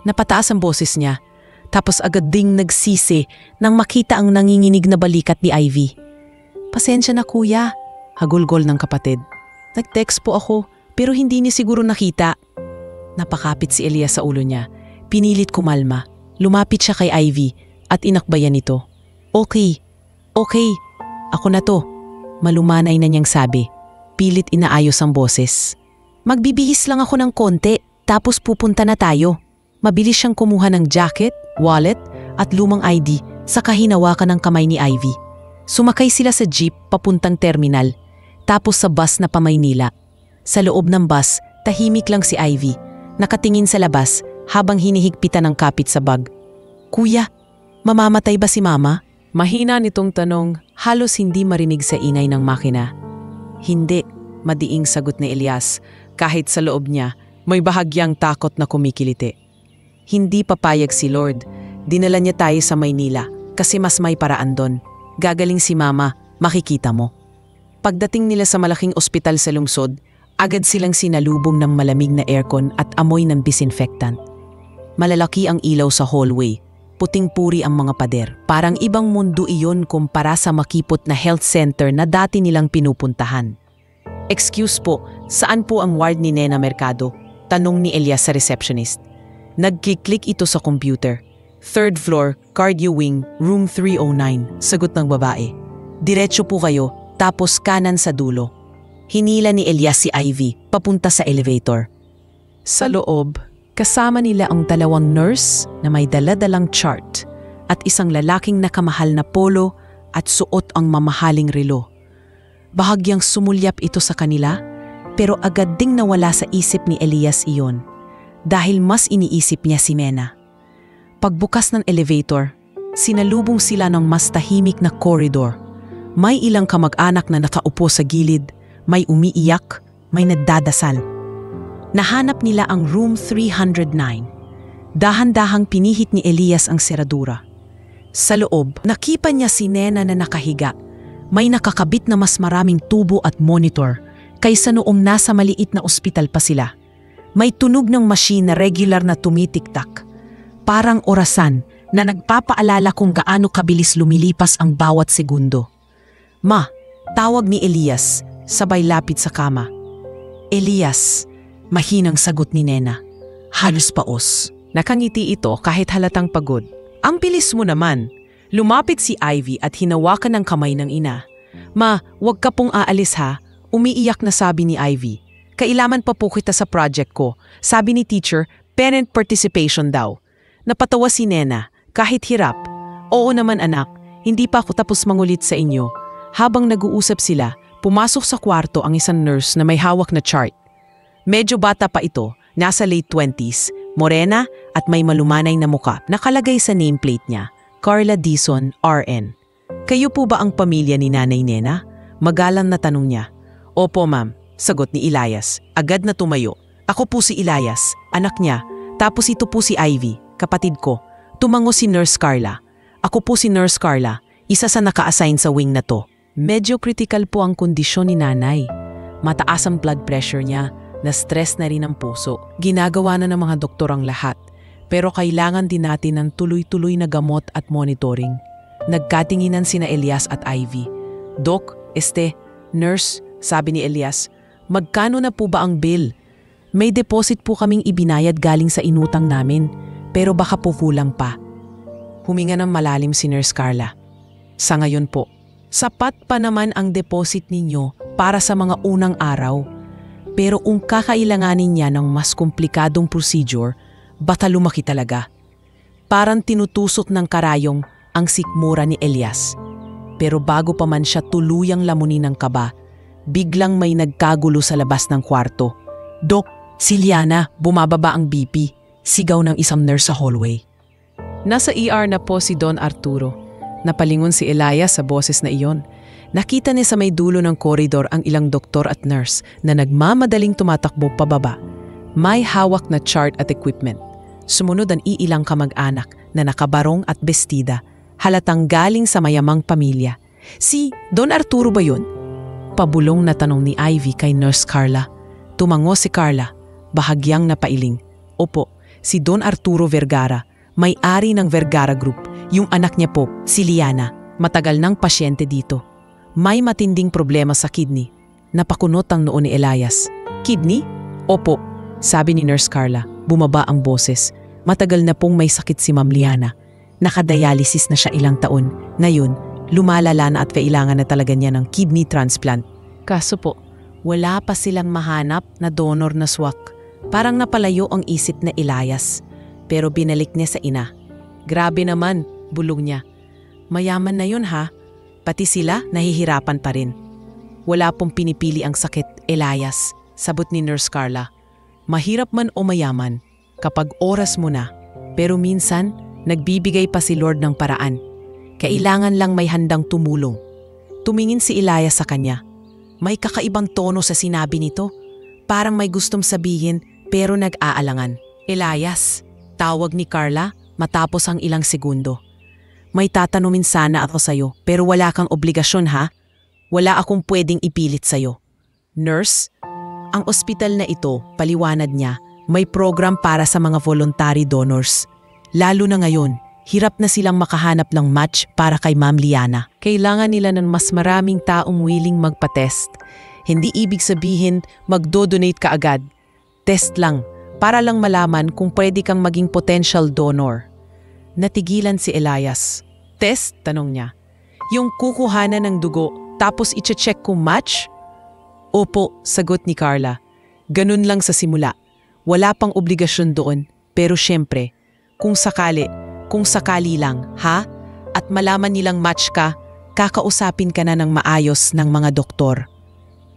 Napataas ang boses niya. Tapos agad ding nagsisi nang makita ang nanginginig na balikat ni Ivy. Pasensya na kuya, hagulgol ng kapatid. Nag-text po ako pero hindi niya siguro nakita. Napakapit si Elias sa ulo niya. Pinilit kumalma. Lumapit siya kay Ivy at inakbayan ito. Okay, ako na to. Malumanay na niyang sabi. Pilit inaayos ang boses. Magbibihis lang ako ng konti tapos pupunta na tayo. Mabilis siyang kumuha ng jacket, wallet at lumang ID saka hinawakan ng kamay ni Ivy. Sumakay sila sa jeep papuntang terminal tapos sa bus na pa Maynila. Sa loob ng bus, tahimik lang si Ivy. Nakatingin sa labas habang hinihigpitan ng kapit sa bag. Kuya, mamamatay ba si Mama? Mahina nitong tanong, halos hindi marinig sa ingay ng makina. Hindi, madiing sagot ni Elias. Kahit sa loob niya, may bahagyang takot na kumikiliti. Hindi papayag si Lord. Dinala niya tayo sa Maynila kasi mas may paraan doon. Gagaling si Mama, makikita mo. Pagdating nila sa malaking ospital sa lungsod, agad silang sinalubong ng malamig na aircon at amoy ng disinfectant. Malalaki ang ilaw sa hallway. Puting-puri ang mga pader. Parang ibang mundo iyon kumpara sa makipot na health center na dati nilang pinupuntahan. Excuse po, saan po ang ward ni Nena Mercado? Tanong ni Elias sa receptionist. Nagkiklik ito sa computer. 3rd floor, cardio wing, room 309, sagot ng babae. Diretso po kayo, tapos kanan sa dulo. Hinila ni Elias si Ivy, papunta sa elevator. Sa loob, kasama nila ang dalawang nurse na may daladalang chart at isang lalaking nakamahal na polo at suot ang mamahaling relo. Bahagyang sumulyap ito sa kanila pero agad ding nawala sa isip ni Elias iyon dahil mas iniisip niya si Mena. Pagbukas ng elevator, sinalubong sila ng mas tahimik na corridor. May ilang kamag-anak na nakaupo sa gilid, may umiiyak, may nagdadasal. Nahanap nila ang room 309. Dahan-dahang pinihit ni Elias ang seradura. Sa loob, nakita niya si Nena na nakahiga. May nakakabit na mas maraming tubo at monitor kaysa noong nasa maliit na ospital pa sila. May tunog ng machine na regular na tumitiktak. Parang orasan na nagpapaalala kung gaano kabilis lumilipas ang bawat segundo. Ma, tawag ni Elias, sabay lapit sa kama. Elias, mahinang sagot ni Nena. Halos paos. Nakangiti ito kahit halatang pagod. Ang bilis mo naman. Lumapit si Ivy at hinawakan ng kamay ng ina. Ma, wag ka pong aalis ha. Umiiyak na sabi ni Ivy. Kailangan pa po kita sa project ko. Sabi ni teacher, Parent participation daw. Napatawa si Nena, kahit hirap. Oo naman anak, hindi pa ako tapos mangulit sa inyo. Habang nag-uusap sila, pumasok sa kwarto ang isang nurse na may hawak na chart. Medyo bata pa ito, nasa late 20s, morena at may malumanay na muka. Nakalagay sa nameplate niya, Carla Dizon, RN. Kayo po ba ang pamilya ni Nanay Nena? Magalang na tanong niya. Opo ma'am, sagot ni Elias. Agad na tumayo. Ako po si Elias, anak niya. Tapos ito po si Ivy, kapatid ko. Tumango si Nurse Carla. Ako po si Nurse Carla, isa sa naka-assign sa wing na to. Medyo critical po ang kondisyon ni nanay. Mataas ang blood pressure niya, na-stress na rin ang puso. Ginagawa na ng mga doktor ang lahat. Pero kailangan din natin ng tuloy-tuloy na gamot at monitoring. Nagkatinginan sina Elias at Ivy. Doc, nurse, sabi ni Elias, magkano na po ba ang bill? May deposit po kaming ibinayad galing sa inutang namin, pero baka po kulang pa. Huminga ng malalim si Nurse Carla. Sa ngayon po, sapat pa naman ang deposit ninyo para sa mga unang araw. Pero kung kakailanganin niya ng mas komplikadong procedure, baka lumaki talaga. Parang tinutusok ng karayong ang sikmura ni Elias. Pero bago pa man siya tuluyang lamunin ng kaba, biglang may nagkagulo sa labas ng kwarto. Dok, si Liana, bumababa ang BP. Sigaw ng isang nurse sa hallway. Nasa ER na po si Don Arturo. Napalingon si Elias sa boses na iyon. Nakita niya sa may dulo ng koridor ang ilang doktor at nurse na nagmamadaling tumatakbo pababa. May hawak na chart at equipment. Sumunod ang iilang kamag-anak na nakabarong at bestida. Halatang galing sa mayamang pamilya. Si Don Arturo ba yun? Pabulong na tanong ni Ivy kay Nurse Carla. Tumango si Carla, bahagyang napailing. Opo, si Don Arturo Vergara, may-ari ng Vergara Group, yung anak niya po, si Liana, matagal ng pasyente dito. May matinding problema sa kidney. Napakunot ang noo ni Elias. Kidney? Opo, sabi ni Nurse Carla, bumaba ang boses. Matagal na pong may sakit si Ma'am Liana. Nakadialysis na siya ilang taon. Ngayon, lumalala na at kailangan na talaga niya ng kidney transplant. Kaso po, wala pa silang mahanap na donor na swak. Parang napalayo ang isip na Elias. Pero binalik niya sa ina. Grabe naman, bulong niya. Mayaman na yun ha. Pati sila nahihirapan pa rin. Wala pong pinipili ang sakit, Elias, sabot ni Nurse Carla. Mahirap man o mayaman, kapag oras mo na. Pero minsan, nagbibigay pa si Lord ng paraan. Kailangan lang may handang tumulong. Tumingin si Elias sa kanya. May kakaibang tono sa sinabi nito. Parang may gustong sabihin pero nag-aalangan. Elias, tawag ni Carla matapos ang ilang segundo. May tatanumin sana ako sa'yo pero wala kang obligasyon ha. Wala akong pwedeng ipilit sa'yo. Nurse, ang ospital na ito, paliwanag niya, may program para sa mga voluntary donors. Lalo na ngayon, hirap na silang makahanap ng match para kay Ma'am Liana. Kailangan nila ng mas maraming taong willing magpa-test. Hindi ibig sabihin magdo-donate ka agad. Test lang, para lang malaman kung pwede kang maging potential donor. Natigilan si Elias. Test? Tanong niya. Yung kukuhanan ng dugo tapos iche-check kung match? Opo, sagot ni Carla. Ganun lang sa simula. Wala pang obligasyon doon. Pero syempre, kung sakali lang, ha? At malaman nilang match ka, kakausapin ka na ng maayos ng mga doktor.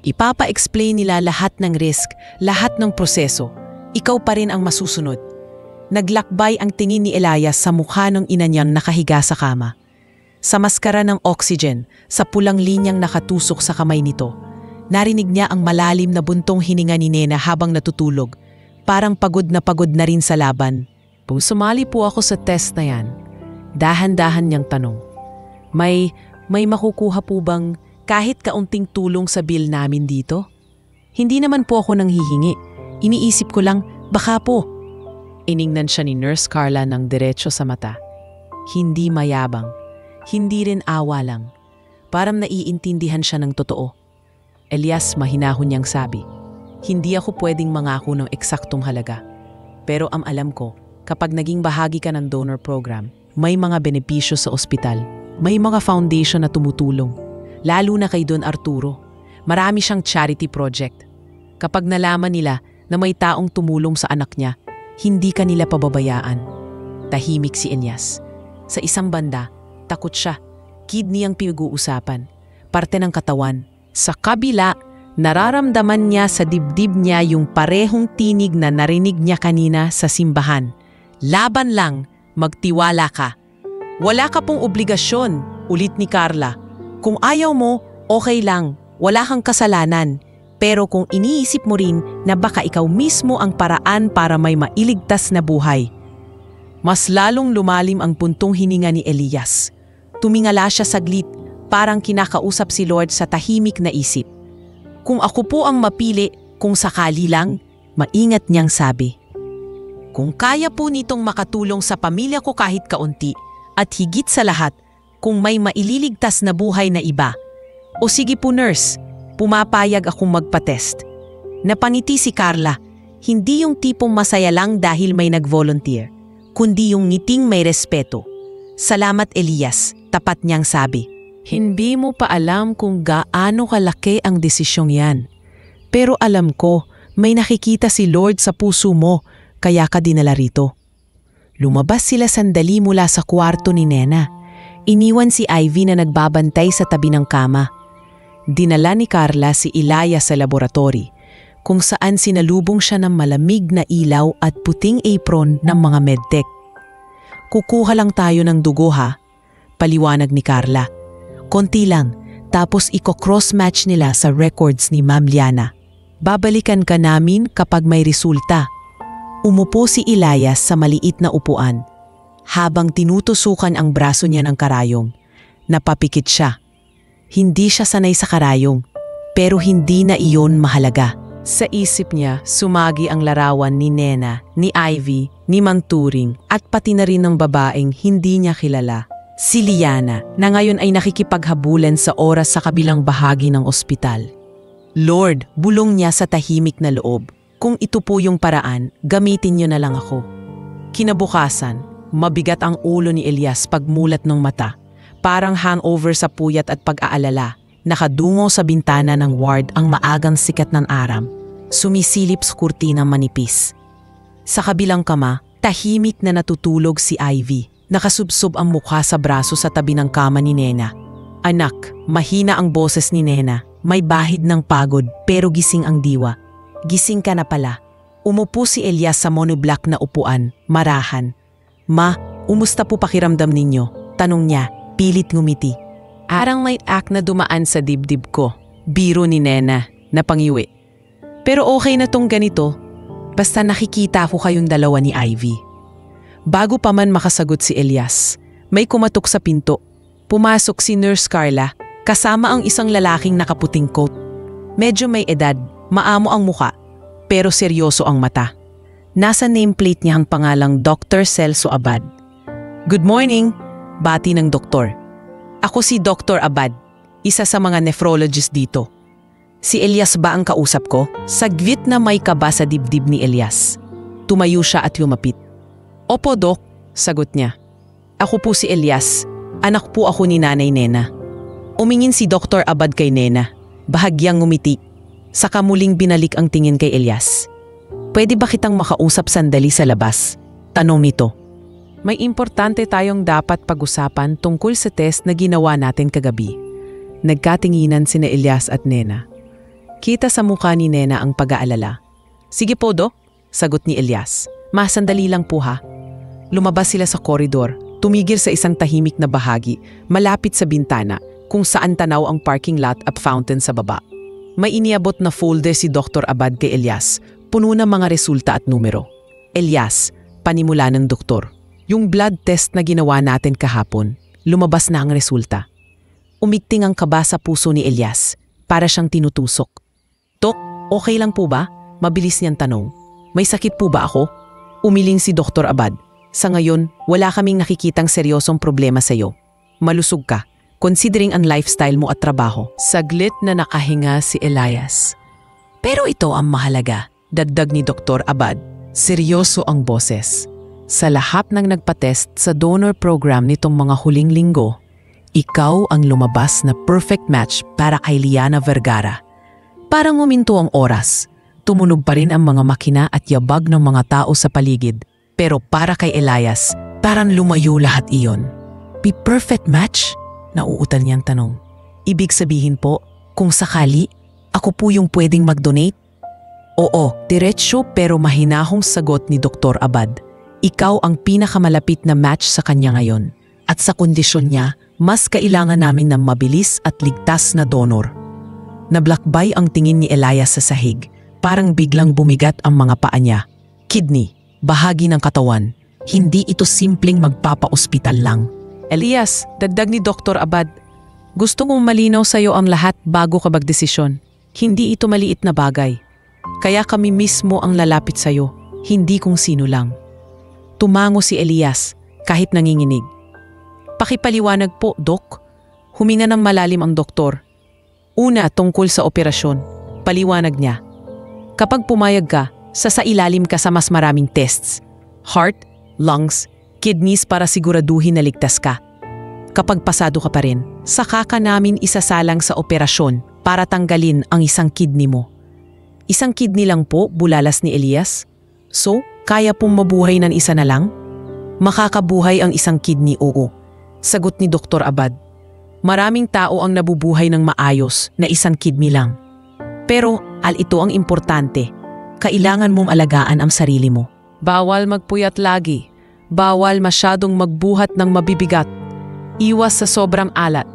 Ipapa-explain nila lahat ng risk, lahat ng proseso. Ikaw pa rin ang masusunod. Naglakbay ang tingin ni Elias sa mukha ng ina niyang nakahiga sa kama. Sa maskara ng oxygen, sa pulang linyang nakatusok sa kamay nito, narinig niya ang malalim na buntong hininga ni Nena habang natutulog. Parang pagod na rin sa laban. Kung sumali po ako sa test na yan, dahan-dahan niyang tanong. May makukuha po bang kahit kaunting tulong sa bill namin dito? Hindi naman po ako nanghihingi. Iniisip ko lang, baka po. Iningnan siya ni Nurse Carla ng diretso sa mata. Hindi mayabang, hindi rin awa lang. Parang naiintindihan siya ng totoo. Elias, mahinahon niyang sabi, hindi ako pwedeng mangako ng eksaktong halaga. Pero alam ko, kapag naging bahagi ka ng donor program, may mga benepisyo sa ospital. May mga foundation na tumutulong. Lalo na kay Don Arturo. Marami siyang charity project. Kapag nalaman nila na may taong tumulong sa anak niya, Hindi ka nila pababayaan. Tahimik si Elias. Sa isang banda, takot siya. Kidney ang pinag-uusapan. Parte ng katawan. Sa kabila, nararamdaman niya sa dibdib niya yung parehong tinig na narinig niya kanina sa simbahan. Laban lang, magtiwala ka. Wala ka pong obligasyon, ulit ni Carla. Kung ayaw mo, okay lang, wala kang kasalanan. Pero kung iniisip mo rin na baka ikaw mismo ang paraan para may mailigtas na buhay. Mas lalong lumalim ang puntong hininga ni Elias. Tumingala siya saglit, parang kinakausap si Lord sa tahimik na isip. Kung ako po ang mapili, kung sakali lang, maingat niyang sabi. Kung kaya po nitong makatulong sa pamilya ko kahit kaunti, at higit sa lahat, kung may maililigtas na buhay na iba. O sige po nurse, pumapayag akong magpa-test. Napangiti si Carla, hindi yung tipong masaya lang dahil may nag-volunteer, kundi yung ngiting may respeto. Salamat Elias, tapat niyang sabi. Hindi mo pa alam kung gaano kalaki ang desisyong yan. Pero alam ko, may nakikita si Lord sa puso mo, kaya ka dinala rito. Lumabas sila sandali mula sa kwarto ni Nena. Iniwan si Ivy na nagbabantay sa tabi ng kama. Dinala ni Carla si Elias sa laboratory, kung saan sinalubong siya ng malamig na ilaw at puting apron ng mga medtech. Kukuha lang tayo ng dugo ha, paliwanag ni Carla. Konti lang, tapos iko-cross-match nila sa records ni Ma'am Liana. Babalikan ka namin kapag may resulta. Umupo si Elias sa maliit na upuan. Habang tinutusukan ang braso niya ng karayong, napapikit siya. Hindi siya sanay sa karayong, pero hindi na iyon mahalaga. Sa isip niya, sumagi ang larawan ni Nena, ni Ivy, ni Mang Turing, at pati na rin ng babaeng hindi niya kilala. Si Liana, na ngayon ay nakikipaghabulan sa oras sa kabilang bahagi ng ospital. Lord, bulong niya sa tahimik na loob. Kung ito po yung paraan, gamitin niyo na lang ako. Kinabukasan, mabigat ang ulo ni Elias pagmulat ng mata. Parang hangover sa puyat at pag-aalala. Nakadungo sa bintana ng ward ang maagang sikat ng aram. Sumisilip sa kurtinang manipis. Sa kabilang kama, tahimik na natutulog si Ivy. Nakasubsob ang mukha sa braso sa tabi ng kama ni Nena. Anak, mahina ang boses ni Nena. May bahid ng pagod pero gising ang diwa. Gising ka na pala. Umupo si Elias sa monoblock na upuan, marahan. Ma, umusta po pakiramdam ninyo? Tanong niya. Pilit ngumiti. Arang may act na dumaan sa dibdib ko. Biro ni Nena, napangiwi. Pero okay na tong ganito. Basta nakikita ko kayong dalawa ni Ivy. Bago pa man makasagot si Elias, may kumatok sa pinto. Pumasok si Nurse Carla, kasama ang isang lalaking nakaputing coat. Medyo may edad, maamo ang muka, pero seryoso ang mata. Nasa nameplate niya ang pangalang Dr. Celso Abad. Good morning! Bati ng doktor. Ako si Dr. Abad, isa sa mga nephrologist dito. Si Elias ba ang kausap ko? Saglit na may kaba sa dibdib ni Elias. Tumayo siya at lumapit. Opo, Dok, sagot niya. Ako po si Elias. Anak po ako ni Nanay Nena. Umingin si Dr. Abad kay Nena. Bahagyang ngumiti. Saka muling binalik ang tingin kay Elias. Pwede ba kitang makausap sandali sa labas? Tanong nito. May importante tayong dapat pag-usapan tungkol sa test na ginawa natin kagabi. Nagkatinginan sina Elias at Nena. Kita sa mukha ni Nena ang pag-aalala. Sige po, Dok, sagot ni Elias. Sandali lang po ha. Lumabas sila sa koridor, tumigil sa isang tahimik na bahagi, malapit sa bintana, kung saan tanaw ang parking lot at fountain sa baba. May iniabot na folder si Dr. Abad kay Elias, puno ng mga resulta at numero. Elias, panimula ng doktor. Yung blood test na ginawa natin kahapon, lumabas na ang resulta. Umigting ang kaba sa puso ni Elias, para siyang tinutusok. Dok, okay lang po ba? Mabilis niyang tanong. May sakit po ba ako? Umiling si Dr. Abad. Sa ngayon, wala kaming nakikitang seryosong problema sa iyo. Malusog ka, considering ang lifestyle mo at trabaho. Saglit na nakahinga si Elias. Pero ito ang mahalaga, dagdag ni Dr. Abad. Seryoso ang boses. Sa lahat ng nagpatest sa donor program nitong mga huling linggo, ikaw ang lumabas na perfect match para kay Liana Vergara. Parang uminto ang oras. Tumunog pa rin ang mga makina at yabag ng mga tao sa paligid. Pero para kay Elias, parang lumayo lahat iyon. Be perfect match? Nauutal niyang tanong. Ibig sabihin po, kung sakali, ako po yung pwedeng mag-donate? Oo, diretsyo pero mahinahong sagot ni Dr. Abad. Ikaw ang pinakamalapit na match sa kanya ngayon. At sa kondisyon niya, mas kailangan namin ng mabilis at ligtas na donor. Nablakbay ang tingin ni Elias sa sahig. Parang biglang bumigat ang mga paa niya. Kidney, bahagi ng katawan. Hindi ito simpleng magpapa-ospital lang. Elias, dagdag ni Dr. Abad, gusto kong malinaw sa iyo ang lahat bago ka magdesisyon. Hindi ito maliit na bagay. Kaya kami mismo ang lalapit sa iyo, hindi kung sino lang. Tumango si Elias kahit nanginginig. Pakipaliwanag po, Dok. Huminga ng malalim ang doktor. Una, tungkol sa operasyon. Paliwanag niya. Kapag pumayag ka, sasailalim ka sa mas maraming tests. Heart, lungs, kidneys para siguraduhin na ligtas ka. Kapag pasado ka pa rin, saka ka namin isasalang sa operasyon para tanggalin ang isang kidney mo. Isang kidney lang po, bulalas ni Elias. So, kaya pong mabuhay ng isa na lang? Makakabuhay ang isang kidney, oo. Sagot ni Dr. Abad. Maraming tao ang nabubuhay ng maayos na isang kidney lang. Pero, ito ang importante. Kailangan mong alagaan ang sarili mo. Bawal magpuyat lagi. Bawal masyadong magbuhat ng mabibigat. Iwas sa sobrang alat.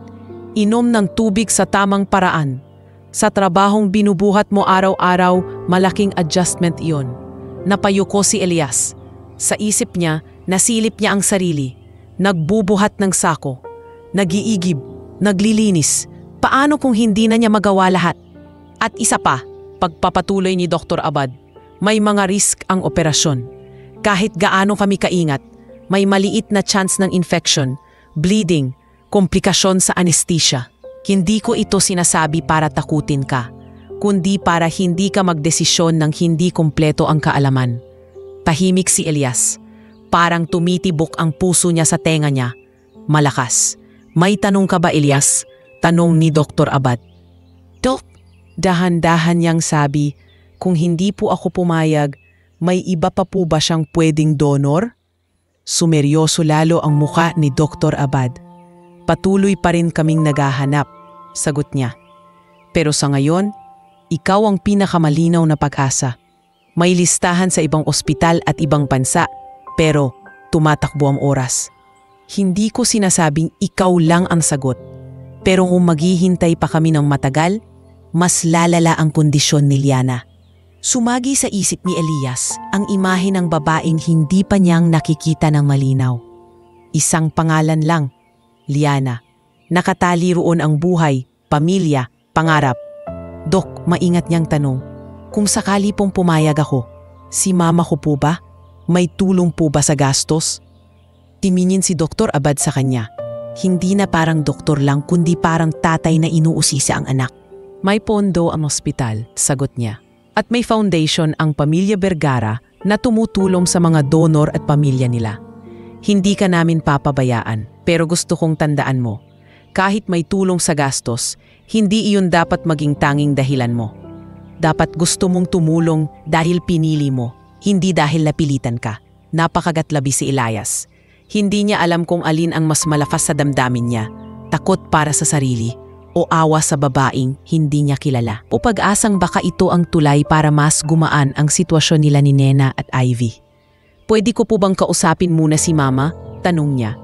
Inom ng tubig sa tamang paraan. Sa trabahong binubuhat mo araw-araw, malaking adjustment iyon. Napayuko si Elias. Sa isip niya, nasilip niya ang sarili. Nagbubuhat ng sako. Nagiigib. Naglilinis. Paano kung hindi na niya magawa lahat? At isa pa, pagpapatuloy ni Dr. Abad, may mga risk ang operasyon. Kahit gaano kami kaingat, may maliit na chance ng infection, bleeding, komplikasyon sa anesthesia. Hindi ko ito sinasabi para takutin ka, kundi para hindi ka magdesisyon ng hindi kumpleto ang kaalaman. Tahimik si Elias. Parang tumitibok ang puso niya sa tenga niya. Malakas. May tanong ka ba, Elias? Tanong ni Dr. Abad. Dok, dahan-dahan niyang sabi, kung hindi po ako pumayag, may iba pa po ba siyang pwedeng donor? Sumeryoso lalo ang muka ni Dr. Abad. Patuloy pa rin kaming naghahanap, sagot niya. Pero sa ngayon, ikaw ang pinakamalinaw na pag-asa. May listahan sa ibang ospital at ibang bansa, pero tumatakbo ang oras. Hindi ko sinasabing ikaw lang ang sagot. Pero kung maghihintay pa kami ng matagal, mas lalala ang kondisyon ni Liana. Sumagi sa isip ni Elias ang imahe ng babaeng hindi pa niyang nakikita ng malinaw. Isang pangalan lang, Liana. Nakatali roon ang buhay, pamilya, pangarap. Dok, maingat niyang tanong, kung sakali pong pumayag ako, si mama ko po ba? May tulong po ba sa gastos? Timingin si Dr. Abad sa kanya. Hindi na parang doktor lang kundi parang tatay na inuusisa ang anak. May pondo ang ospital, sagot niya. At may foundation ang Pamilya Vergara na tumutulong sa mga donor at pamilya nila. Hindi ka namin papabayaan, pero gusto kong tandaan mo, kahit may tulong sa gastos, hindi iyon dapat maging tanging dahilan mo. Dapat gusto mong tumulong dahil pinili mo, hindi dahil napilitan ka. Napakagatlabi si Elias. Hindi niya alam kung alin ang mas malakas sa damdamin niya, takot para sa sarili o awa sa babaeng hindi niya kilala. O pag-asang baka ito ang tulay para mas gumaan ang sitwasyon nila ni Nena at Ivy. Pwede ko po bang kausapin muna si Mama? Tanong niya.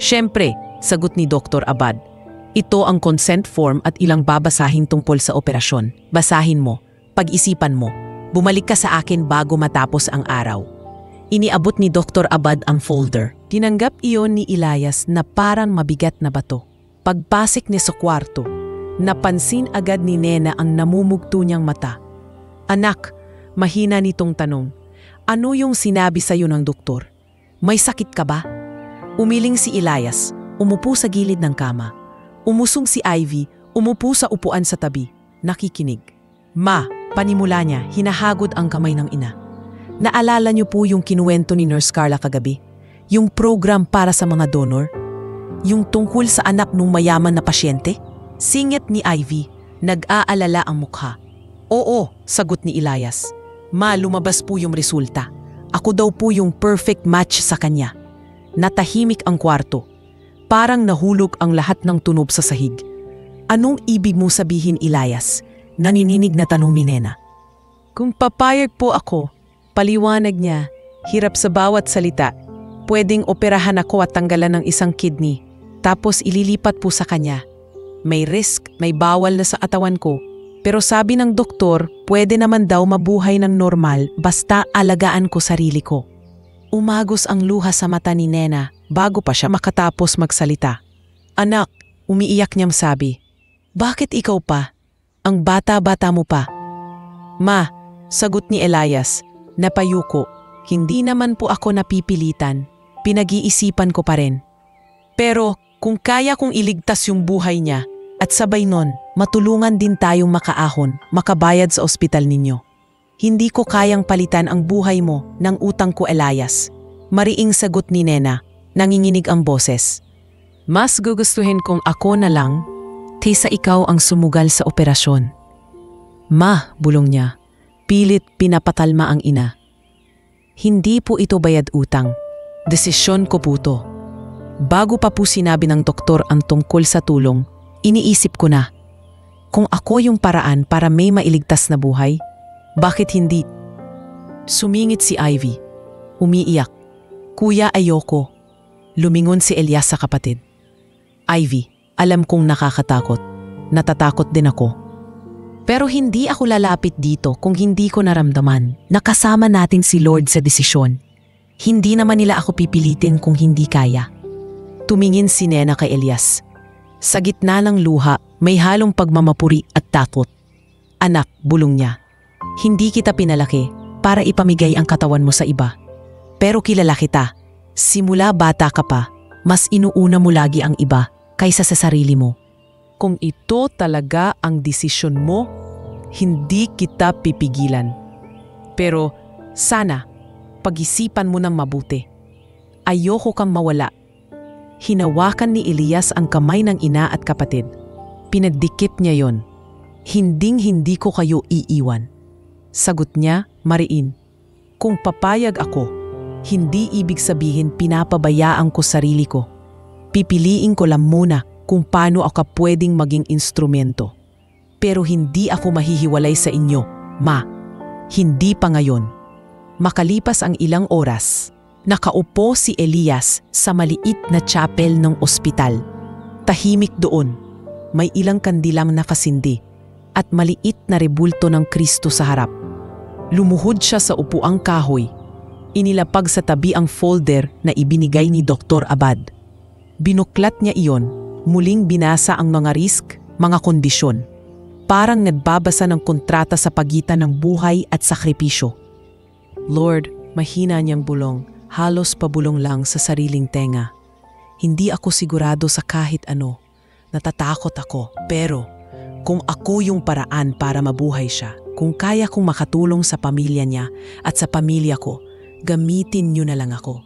Siyempre, sagot ni Dr. Abad. Ito ang consent form at ilang babasahin tungkol sa operasyon. Basahin mo, pag-isipan mo, bumalik ka sa akin bago matapos ang araw. Iniabot ni Dr. Abad ang folder. Tinanggap iyon ni Elias na parang mabigat na bato. Pagpasok niya sa kwarto, napansin agad ni Nena ang namumugto niyang mata. Anak, mahina nitong tanong. Ano yung sinabi sa'yo ng doktor? May sakit ka ba? Umiling si Elias, umupo sa gilid ng kama. Umusong si Ivy, umupo sa upuan sa tabi, nakikinig. Ma, panimula niya, hinahagod ang kamay ng ina. Naalala niyo po yung kinuwento ni Nurse Carla kagabi? Yung program para sa mga donor? Yung tungkol sa anak ng mayaman na pasyente? Singit ni Ivy, nag-aalala ang mukha. Oo, sagot ni Elias. Ma, lumabas po yung resulta. Ako daw po yung perfect match sa kanya. Natahimik ang kwarto. Parang nahulog ang lahat ng tunog sa sahig. Anong ibig mo sabihin, Elias? Nanininig na tanong ni Nena. Kung papayag po ako, paliwanag niya, hirap sa bawat salita. Pwedeng operahan ako at tanggalan ng isang kidney, tapos ililipat po sa kanya. May risk, may bawal na sa atawan ko. Pero sabi ng doktor, pwede naman daw mabuhay ng normal basta alagaan ko sarili ko. Umagos ang luha sa mata ni Nena bago pa siya makatapos magsalita. Anak, umiiyak niyang sabi. Bakit ikaw pa? Ang bata-bata mo pa. Ma, sagot ni Elias, napayuko. Hindi naman po ako napipilitan. Pinag-iisipan ko pa rin. Pero kung kaya kong iligtas yung buhay niya, at sabay nun, matulungan din tayong makaahon, makabayad sa ospital ninyo. Hindi ko kayang palitan ang buhay mo ng utang ko, Elias. Mariing sagot ni Nena, nanginginig ang boses. Mas gugustuhin kong ako na lang, kaysa ikaw ang sumugal sa operasyon. Ma, bulong niya, pilit pinapatalma ang ina. Hindi po ito bayad utang. Desisyon ko po to. Bago pa po sinabi ng doktor ang tungkol sa tulong, iniisip ko na, kung ako yung paraan para may mailigtas na buhay, bakit hindi? Sumingit si Ivy. Umiiyak. Kuya, ayoko. Lumingon si Elias sa kapatid. Ivy, alam kong nakakatakot. Natatakot din ako. Pero hindi ako lalapit dito kung hindi ko naramdaman na kasama natin si Lord sa desisyon. Hindi naman nila ako pipilitin kung hindi kaya. Tumingin si Nena kay Elias. Sa gitna ng luha, may halong pagmamapuri at takot. Anak, bulong niya. Hindi kita pinalaki para ipamigay ang katawan mo sa iba. Pero kilala kita. Simula bata ka pa, mas inuuna mo lagi ang iba kaysa sa sarili mo. Kung ito talaga ang desisyon mo, hindi kita pipigilan. Pero sana, pag-isipan mo ng mabuti. Ayoko kang mawala. Hinawakan ni Elias ang kamay ng ina at kapatid. Pinagdikit niya yon. Hinding-hindi ko kayo iiwan. Sagot niya, mariin. Kung papayag ako, hindi ibig sabihin pinapabayaan ko sarili ko. Pipiliin ko lang muna kung paano ako pwedeng maging instrumento. Pero hindi ako mahihiwalay sa inyo, Ma. Hindi pa ngayon. Makalipas ang ilang oras, nakaupo si Elias sa maliit na chapel ng ospital. Tahimik doon, may ilang kandilang nakasindi at maliit na rebulto ng Kristo sa harap. Lumuhod siya sa upuang kahoy. Inilapag sa tabi ang folder na ibinigay ni Dr. Abad. Binuklat niya iyon, muling binasa ang mga risk, mga kondisyon. Parang nagbabasa ng kontrata sa pagitan ng buhay at sakripisyo. Lord, mahina niyang bulong, halos pabulong lang sa sariling tenga. Hindi ako sigurado sa kahit ano. Natatakot ako, pero kung ako yung paraan para mabuhay siya, kung kaya kong makatulong sa pamilya niya at sa pamilya ko, gamitin niyo na lang ako.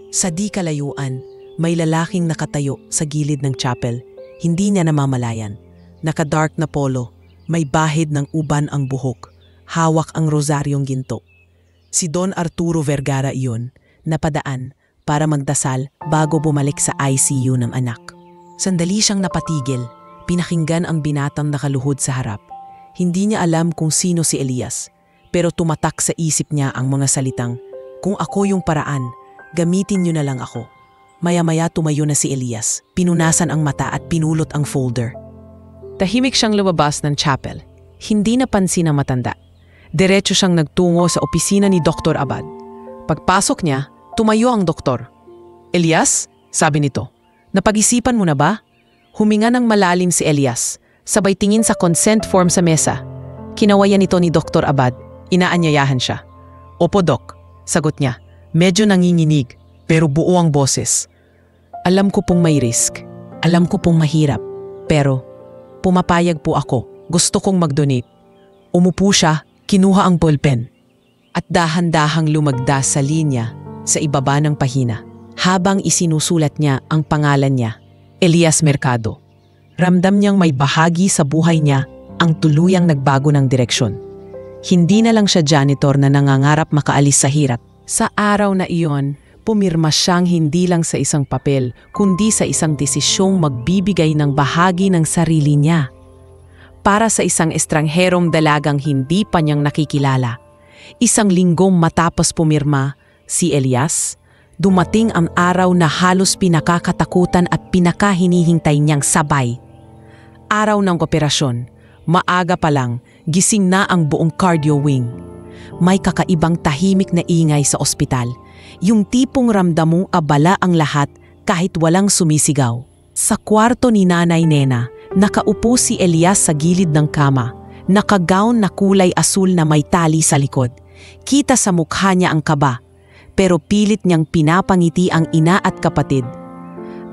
Sa di kalayuan, may lalaking nakatayo sa gilid ng chapel. Hindi niya namamalayan. Naka-dark na polo, may bahid ng uban ang buhok, hawak ang rosaryong ginto. Si Don Arturo Vergara iyon, napadaan para magdasal bago bumalik sa ICU ng anak. Sandali siyang napatigil, pinakinggan ang binatang nakaluhod sa harap. Hindi niya alam kung sino si Elias, pero tumatak sa isip niya ang mga salitang, kung ako yung paraan, gamitin niyo na lang ako. Maya-maya tumayo na si Elias, pinunasan ang mata at pinulot ang folder. Tahimik siyang lumabas ng chapel. Hindi napansin ang matanda. Diretso siyang nagtungo sa opisina ni Dr. Abad. Pagpasok niya, tumayo ang doktor. Elias, sabi nito, napag-isipan mo na ba? Huminga ng malalim si Elias, sabay tingin sa consent form sa mesa. Kinawayan ito ni Dr. Abad, inaanyayahan siya. Opo, Doc, sagot niya. Medyo nanginginig, pero buo ang boses. Alam ko pong may risk. Alam ko pong mahirap. Pero, pumapayag po ako. Gusto kong mag-donate. Umupo siya, kinuha ang ballpen. At dahan-dahang lumagda sa linya sa ibaba ng pahina. Habang isinusulat niya ang pangalan niya, Elias Mercado. Ramdam niyang may bahagi sa buhay niya ang tuluyang nagbago ng direksyon. Hindi na lang siya janitor na nangangarap makaalis sa hirap. Sa araw na iyon, pumirma siyang hindi lang sa isang papel, kundi sa isang desisyong magbibigay ng bahagi ng sarili niya para sa isang estrangherong dalagang hindi pa niyang nakikilala. Isang linggong matapos pumirma, si Elias, dumating ang araw na halos pinakakatakutan at pinakahinihintay niyang sabay. Araw ng operasyon, maaga pa lang, gising na ang buong cardio wing. May kakaibang tahimik na ingay sa ospital, yung tipong ramdam mong abala ang lahat kahit walang sumisigaw. Sa kwarto ni Nanay Nena, nakaupo si Elias sa gilid ng kama, nakagown na kulay asul na may tali sa likod. Kita sa mukha niya ang kaba, pero pilit niyang pinapangiti ang ina at kapatid.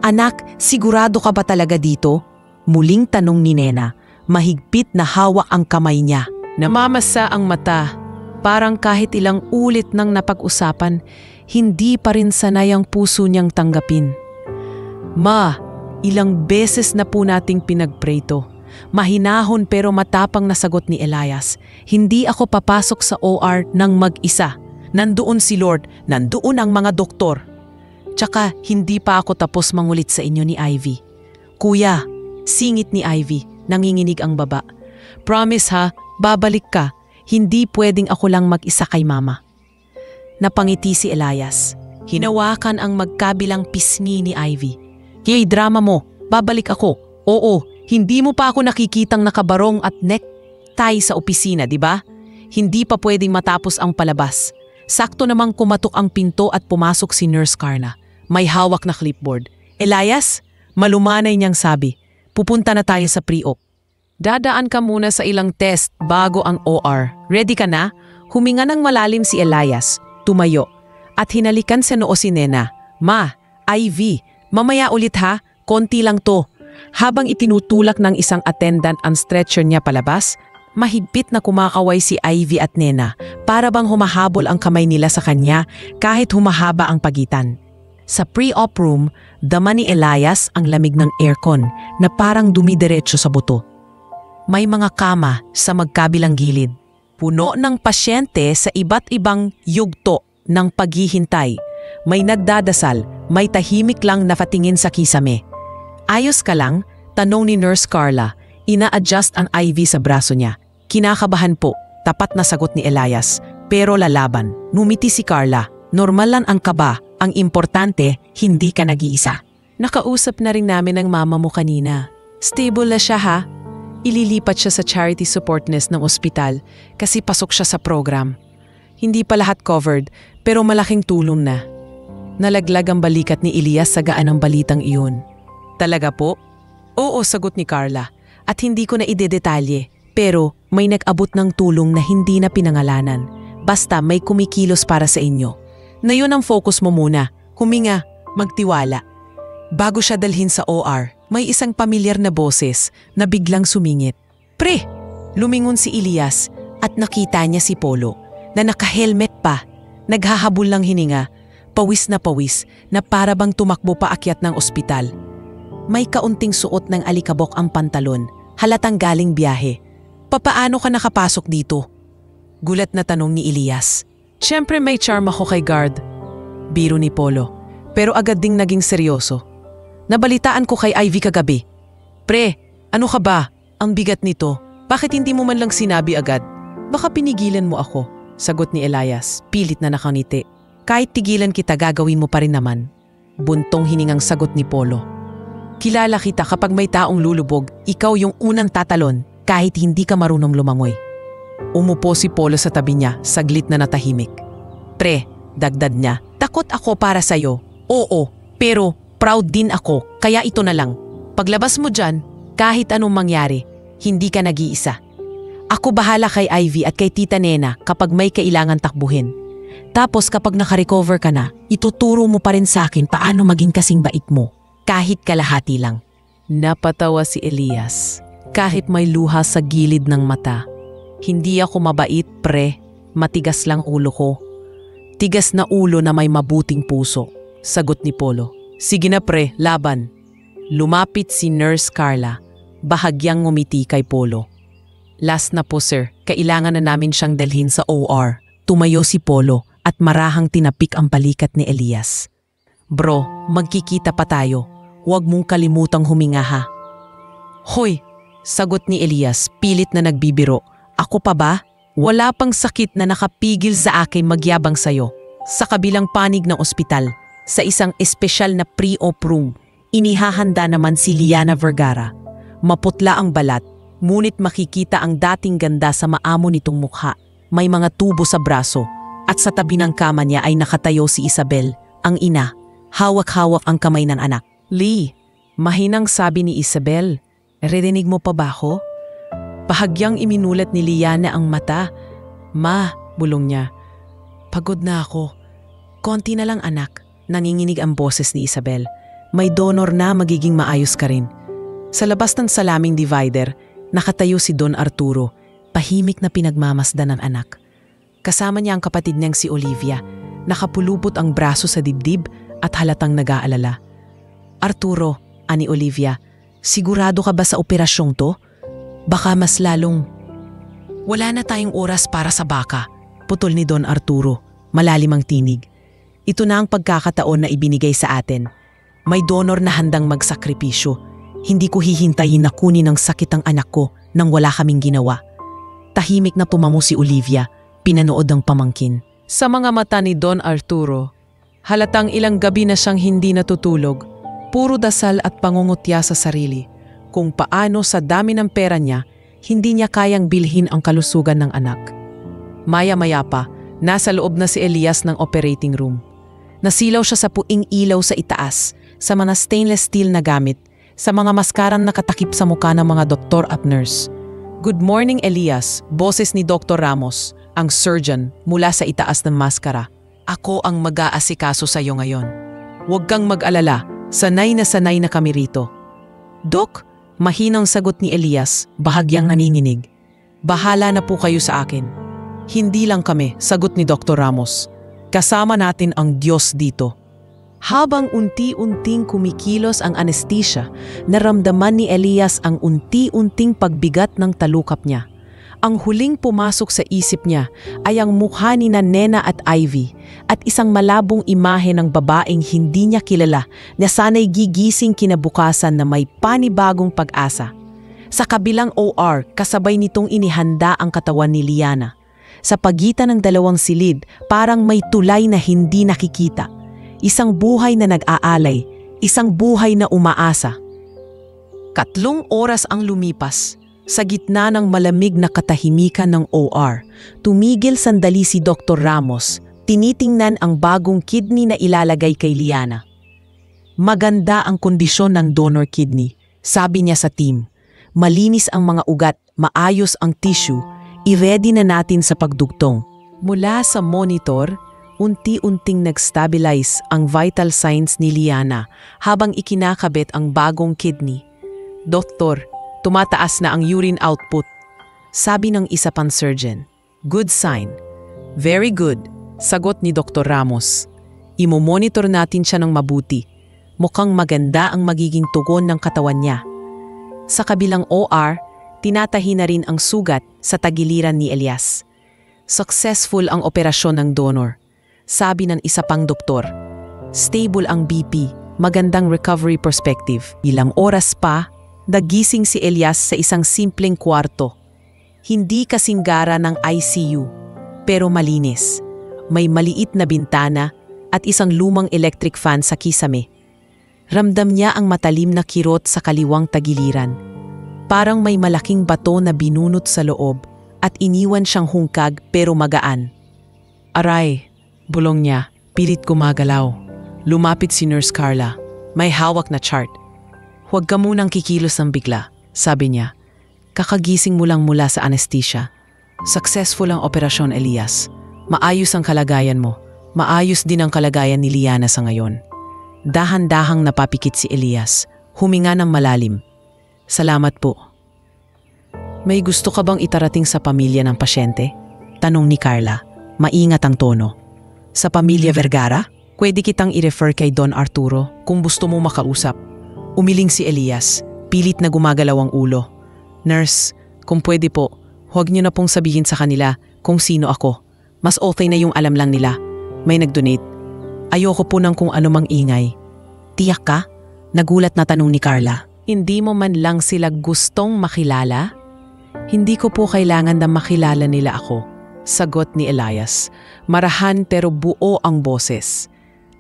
"Anak, sigurado ka ba talaga dito?" Muling tanong ni Nena, mahigpit na hawak ang kamay niya. Namamasa ang mata, parang kahit ilang ulit nang napag-usapan, hindi pa rin sanay ang puso niyang tanggapin. "Ma, ilang beses na po nating pinag-pray to." Mahinahon pero matapang na sagot ni Elias. "Hindi ako papasok sa OR nang mag-isa. Nandoon si Lord, nandoon ang mga doktor. Tsaka hindi pa ako tapos mangulit sa inyo ni Ivy." "Kuya," singit ni Ivy, nanginginig ang baba. "Promise ha, babalik ka. Hindi pwedeng ako lang mag-isa kay mama." Napangiti si Elias. Hinawakan ang magkabilang pisngi ni Ivy. "Kaya drama mo, babalik ako. Oo, hindi mo pa ako nakikitang nakabarong at necktie sa opisina, di ba? Hindi pa pwedeng matapos ang palabas." Sakto namang kumatok ang pinto at pumasok si Nurse Carla. May hawak na clipboard. "Elias," malumanay niyang sabi, "pupunta na tayo sa pre-op. Dadaan ka muna sa ilang test bago ang OR. Ready ka na?" Huminga ng malalim si Elias, tumayo, at hinalikan sa noo si Nena. "Ma, Ivy, mamaya ulit ha, konti lang to." Habang itinutulak ng isang attendant ang stretcher niya palabas, mahigpit na kumakaway si Ivy at Nena para bang humahabol ang kamay nila sa kanya kahit humahaba ang pagitan. Sa pre-op room, dama ni Elias ang lamig ng aircon na parang dumidiretso sa buto. May mga kama sa magkabilang gilid, puno ng pasyente sa iba't ibang yugto ng paghihintay. May nagdadasal, may tahimik lang na patingin sa kisame. "Ayos ka lang?" tanong ni Nurse Carla. Ina-adjust ang IV sa braso niya. "Kinakabahan po," tapat na sagot ni Elias. "Pero lalaban." Numiti si Carla. "Normal lang ang kaba. Ang importante, hindi ka nag-iisa." "Nakausap na rin namin ang mama mo kanina. Stable na siya ha. Ililipat siya sa charity support nest ng ospital kasi pasok siya sa program. Hindi pa lahat covered pero malaking tulong na." Nalaglag ang balikat ni Elias sa gaan ng balitang iyon. "Talaga po?" "Oo," sagot ni Carla. "At hindi ko na idedetalye. Pero may nag-abot ng tulong na hindi na pinangalanan. Basta may kumikilos para sa inyo. Na yun ang focus mo muna. Huminga, magtiwala." Bago siya dalhin sa OR, may isang pamilyar na boses na biglang sumingit. "Pre!" Lumingon si Elias at nakita niya si Polo na naka-helmet pa, naghahabol ng hininga, pawis na para bang tumakbo paakyat ng ospital. May kaunting suot ng alikabok ang pantalon, halatang galing biyahe. "Papaano ka nakapasok dito?" Gulat na tanong ni Elias. "Siyempre may charm ako kay guard." Biro ni Polo, pero agad ding naging seryoso. "Nabalitaan ko kay Ivy kagabi." "Pre, ano ka ba? Ang bigat nito. Bakit hindi mo man lang sinabi agad?" "Baka pinigilan mo ako," sagot ni Elias, pilit na nakangiti. "Kahit tigilan kita, gagawin mo pa rin naman." Buntong hiningang sagot ni Polo. "Kilala kita, kapag may taong lulubog, ikaw yung unang tatalon kahit hindi ka marunong lumangoy." Umupo si Polo sa tabi niya, saglit na natahimik. "Pre," dagdag niya, "takot ako para sa'yo. Oo, pero proud din ako, kaya ito na lang. Paglabas mo dyan, kahit anong mangyari, hindi ka nag-iisa. Ako bahala kay Ivy at kay Tita Nena kapag may kailangan takbuhin. Tapos kapag nakarecover ka na, ituturo mo pa rin sa akin paano maging kasing bait mo. Kahit kalahati lang." Napatawa si Elias, kahit may luha sa gilid ng mata. "Hindi ako mabait, pre. Matigas lang ulo ko." "Tigas na ulo na may mabuting puso," sagot ni Polo. "Sige na pre, laban." Lumapit si Nurse Carla, bahagyang ngumiti kay Polo. Last na po sir, kailangan na namin siyang dalhin sa OR. Tumayo si Polo at marahang tinapik ang balikat ni Elias. Bro, magkikita pa tayo. Huwag mong kalimutang huminga ha. Hoy, sagot ni Elias, pilit na nagbibiro. Ako pa ba? Wala pang sakit na nakapigil sa akin magyabang sayo. Sa kabilang panig ng ospital, sa isang espesyal na pre-op room, inihahanda naman si Liana Vergara. Maputla ang balat, ngunit makikita ang dating ganda sa maamo nitong mukha. May mga tubo sa braso, at sa tabi ng kama niya ay nakatayo si Isabel, ang ina. Hawak-hawak ang kamay ng anak. Lee, mahinang sabi ni Isabel, "Ririnig mo pa ba ako?" Bahagyang iminulat ni Liana ang mata. "Ma," bulong niya, "pagod na ako." "Konti na lang anak." Nanginginig ang boses ni Isabel. "May donor na, magiging maayos ka rin." Sa labas ng salaming divider, nakatayo si Don Arturo, pahimik na pinagmamasdan ng anak. Kasama niya ang kapatid niyang si Olivia, nakapulupot ang braso sa dibdib at halatang nag-aalala. "Arturo," ani Olivia, "sigurado ka ba sa operasyong to? Baka mas lalong..." "Wala na tayong oras para sa baka," putol ni Don Arturo, malalim ang tinig. "Ito na ang pagkakataon na ibinigay sa atin. May donor na handang magsakripisyo. Hindi ko hihintayin na kunin ang sakit ang anak ko nang wala kaming ginawa." Tahimik na tumamo si Olivia, pinanood ang pamangkin. Sa mga mata ni Don Arturo, halatang ilang gabi na siyang hindi natutulog, puro dasal at pangungutya sa sarili, kung paano sa dami ng pera niya, hindi niya kayang bilhin ang kalusugan ng anak. Maya-maya pa, nasa loob na si Elias ng operating room. Nasilaw siya sa puing ilaw sa itaas, sa mga stainless steel na gamit, sa mga maskarang nakatakip sa mukha ng mga doktor at nurse. "Good morning, Elias," boses ni Dr. Ramos, ang surgeon, mula sa itaas ng maskara. "Ako ang mag-aasikaso sa iyo ngayon. Huwag kang mag-alala, sanay na kami rito." "Dok," mahinang sagot ni Elias, bahagyang nanginginig. "Bahala na po kayo sa akin." "Hindi lang kami," sagot ni Dr. Ramos. "Kasama natin ang Diyos dito." Habang unti-unting kumikilos ang anesthesia, naramdaman ni Elias ang unti-unting pagbigat ng talukap niya. Ang huling pumasok sa isip niya ay ang mukha ni Nena at Ivy at isang malabong imahe ng babaeng hindi niya kilala na sana'y gigising kinabukasan na may panibagong pag-asa. Sa kabilang OR, kasabay nitong inihanda ang katawan ni Liana. Sa pagitan ng dalawang silid, parang may tulay na hindi nakikita. Isang buhay na nag-aalay, isang buhay na umaasa. 3 oras ang lumipas. Sa gitna ng malamig na katahimikan ng OR, tumigil sandali si Dr. Ramos, tinitingnan ang bagong kidney na ilalagay kay Liana. "Maganda ang kondisyon ng donor kidney," sabi niya sa team. "Malinis ang mga ugat, maayos ang tissue, i-ready na natin sa pagdugtong." Mula sa monitor, unti-unting nag-stabilize ang vital signs ni Liana habang ikinakabit ang bagong kidney. "Doktor, tumataas na ang urine output," sabi ng isa pang surgeon. "Good sign." "Very good," sagot ni Dr. Ramos. "Imo-monitor natin siya ng mabuti. Mukhang maganda ang magiging tugon ng katawan niya." Sa kabilang OR, tinatahi na rin ang sugat sa tagiliran ni Elias. Successful ang operasyon ng donor, sabi ng isa pang doktor. Stable ang BP, magandang recovery perspective. Ilang oras pa, nagising si Elias sa isang simpleng kwarto. Hindi kasing gara ng ICU, pero malinis. May maliit na bintana at isang lumang electric fan sa kisame. Ramdam niya ang matalim na kirot sa kaliwang tagiliran. Parang may malaking bato na binunot sa loob at iniwan siyang hungkag pero magaan. "Aray," bulong niya, pilit gumagalaw. Lumapit si Nurse Carla. May hawak na chart. "Huwag ka munang kikilos ng bigla," sabi niya. "Kakagising mo lang mula sa anesthesia. Successful ang operasyon, Elias. Maayos ang kalagayan mo. Maayos din ang kalagayan ni Liana sa ngayon." Dahan-dahang napapikit si Elias. Huminga ng malalim. "Salamat po." "May gusto ka bang itarating sa pamilya ng pasyente?" tanong ni Carla. Maingat ang tono. "Sa pamilya Vergara? Pwede kitang i-refer kay Don Arturo kung gusto mo makausap." Umiling si Elias. Pilit na gumagalaw ang ulo. "Nurse, kung pwede po, Huwag niyo na pong sabihin sa kanila kung sino ako. Mas okay na yung alam lang nila. May nag-donate. Ayoko po ng kung anumang ingay. Tiyak ka? Nagulat na tanong ni Carla. Hindi mo man lang sila gustong makilala? Hindi ko po kailangan na makilala nila ako. Sagot ni Elias. Marahan pero buo ang boses.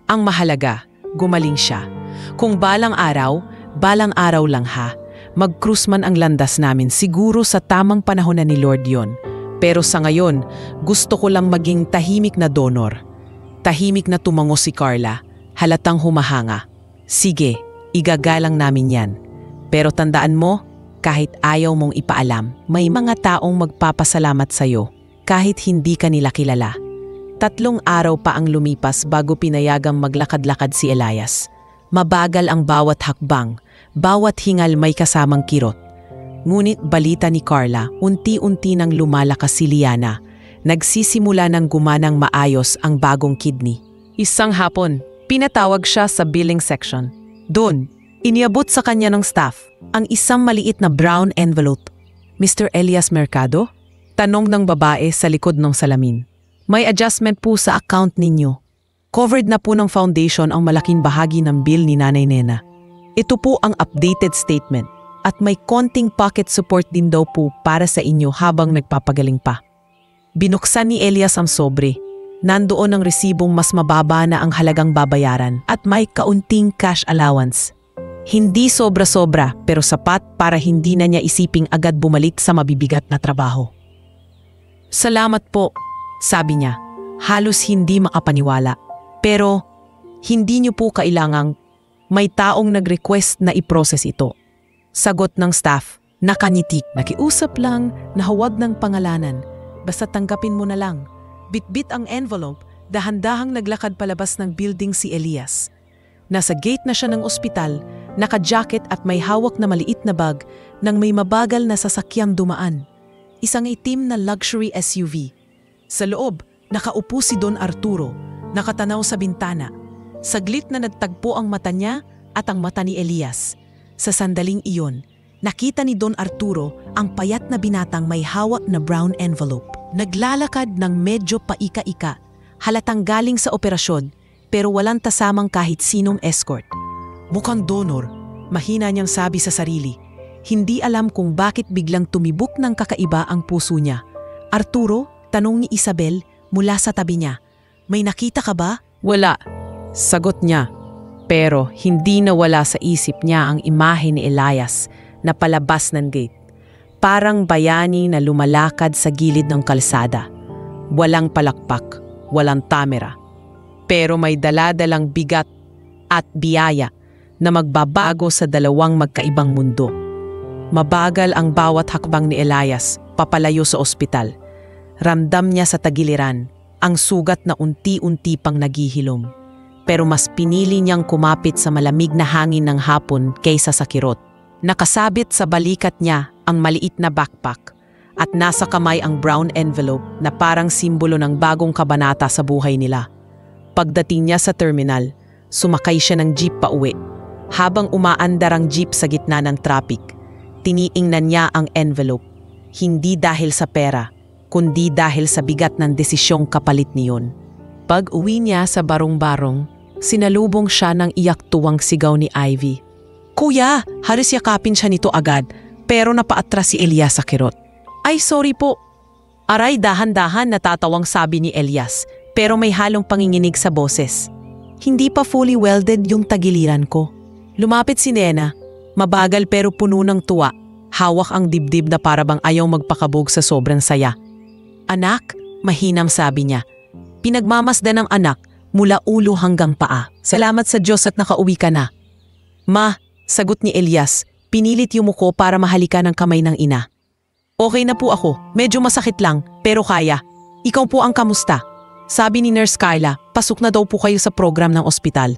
Ang mahalaga, gumaling siya. Kung balang araw lang ha. Mag-cruise man ang landas namin, siguro sa tamang panahon na ni Lord yon. Pero sa ngayon, gusto ko lang maging tahimik na donor. Tahimik na tumango si Carla, halatang humahanga. Sige, igagalang namin yan. Pero tandaan mo, kahit ayaw mong ipaalam, may mga taong magpapasalamat sa'yo kahit hindi ka nila kilala. 3 araw pa ang lumipas bago pinayagang maglakad-lakad si Elias. Mabagal ang bawat hakbang, bawat hingal may kasamang kirot. Ngunit balita ni Carla, unti-unti nang lumalakas si Liana. Nagsisimula ng gumanang maayos ang bagong kidney. Isang hapon, pinatawag siya sa billing section. Doon, iniabot sa kanya ng staff ang isang maliit na brown envelope. Mr. Elias Mercado? Tanong ng babae sa likod ng salamin. May adjustment po sa account ninyo. Covered na po ng foundation ang malaking bahagi ng bill ni Nanay Nena. Ito po ang updated statement at may konting pocket support din daw po para sa inyo habang nagpapagaling pa. Binuksan ni Elias ang sobre. Nandoon ang resibong mas mababa na ang halagang babayaran at may kaunting cash allowance. Hindi sobra-sobra pero sapat para hindi na niya isiping agad bumalik sa mabibigat na trabaho. Salamat po, sabi niya. Halos hindi makapaniwala. Pero hindi niyo po kailangang may taong nag-request na i-process ito. Sagot ng staff, nakangiti. Nakiusap lang na huwag ng pangalanan. Basta tanggapin mo na lang. Bitbit ang envelope, dahan-dahang naglakad palabas ng building si Elias. Nasa gate na siya ng ospital, naka-jacket at may hawak na maliit na bag nang may mabagal na sasakyang dumaan. Isang itim na luxury SUV. Sa loob, nakaupo si Don Arturo, nakatanaw sa bintana. Saglit na nagtagpo ang mata niya at ang mata ni Elias. Sa sandaling iyon, nakita ni Don Arturo ang payat na binatang may hawak na brown envelope. Naglalakad ng medyo paika-ika, halatang galing sa operasyon pero walang tasamang kahit sinong escort. Mukhang donor, mahina niyang sabi sa sarili. Hindi alam kung bakit biglang tumibok ng kakaiba ang puso niya. Arturo, tanong ni Isabel mula sa tabi niya. May nakita ka ba? Wala, sagot niya. Pero hindi nawala sa isip niya ang imahe ni Elias na palabas ng gate. Parang bayani na lumalakad sa gilid ng kalsada. Walang palakpak, walang kamera. Pero may daladalang bigat at biyaya na magbabago sa dalawang magkaibang mundo. Mabagal ang bawat hakbang ni Elias papalayo sa ospital. Ramdam niya sa tagiliran ang sugat na unti-unti pang naghihilom. Pero mas pinili niyang kumapit sa malamig na hangin ng hapon kaysa sa kirot. Nakasabit sa balikat niya ang maliit na backpack at nasa kamay ang brown envelope na parang simbolo ng bagong kabanata sa buhay nila. Pagdating niya sa terminal, sumakay siya ng jeep pauwi. Habang umaandar ang jeep sa gitna ng traffic, tiniingnan niya ang envelope. Hindi dahil sa pera, kundi dahil sa bigat ng desisyong kapalit niyon. Pag-uwi niya sa barong-barong, sinalubong siya ng iyak-tuwang sigaw ni Ivy. Kuya, halos yakapin siya nito agad, pero napaatras si Elias sa kirot. Ay, sorry po. Aray, dahan-dahan natatawang sabi ni Elias, pero may halong panginginig sa boses. Hindi pa fully welded yung tagiliran ko. Lumapit si Nena, mabagal pero puno ng tuwa. Hawak ang dibdib na parabang ayaw magpakabog sa sobrang saya. Anak, mahinam sabi niya. Pinagmamasdan ng anak mula ulo hanggang paa. Salamat sa Diyos at nakauwi ka na. Ma, sagot ni Elias, pinilit yumuko para mahalikan ang kamay ng ina. Okay na po ako, medyo masakit lang, pero kaya. Ikaw po ang kamusta? Sabi ni Nurse Carla, pasok na daw po kayo sa program ng ospital.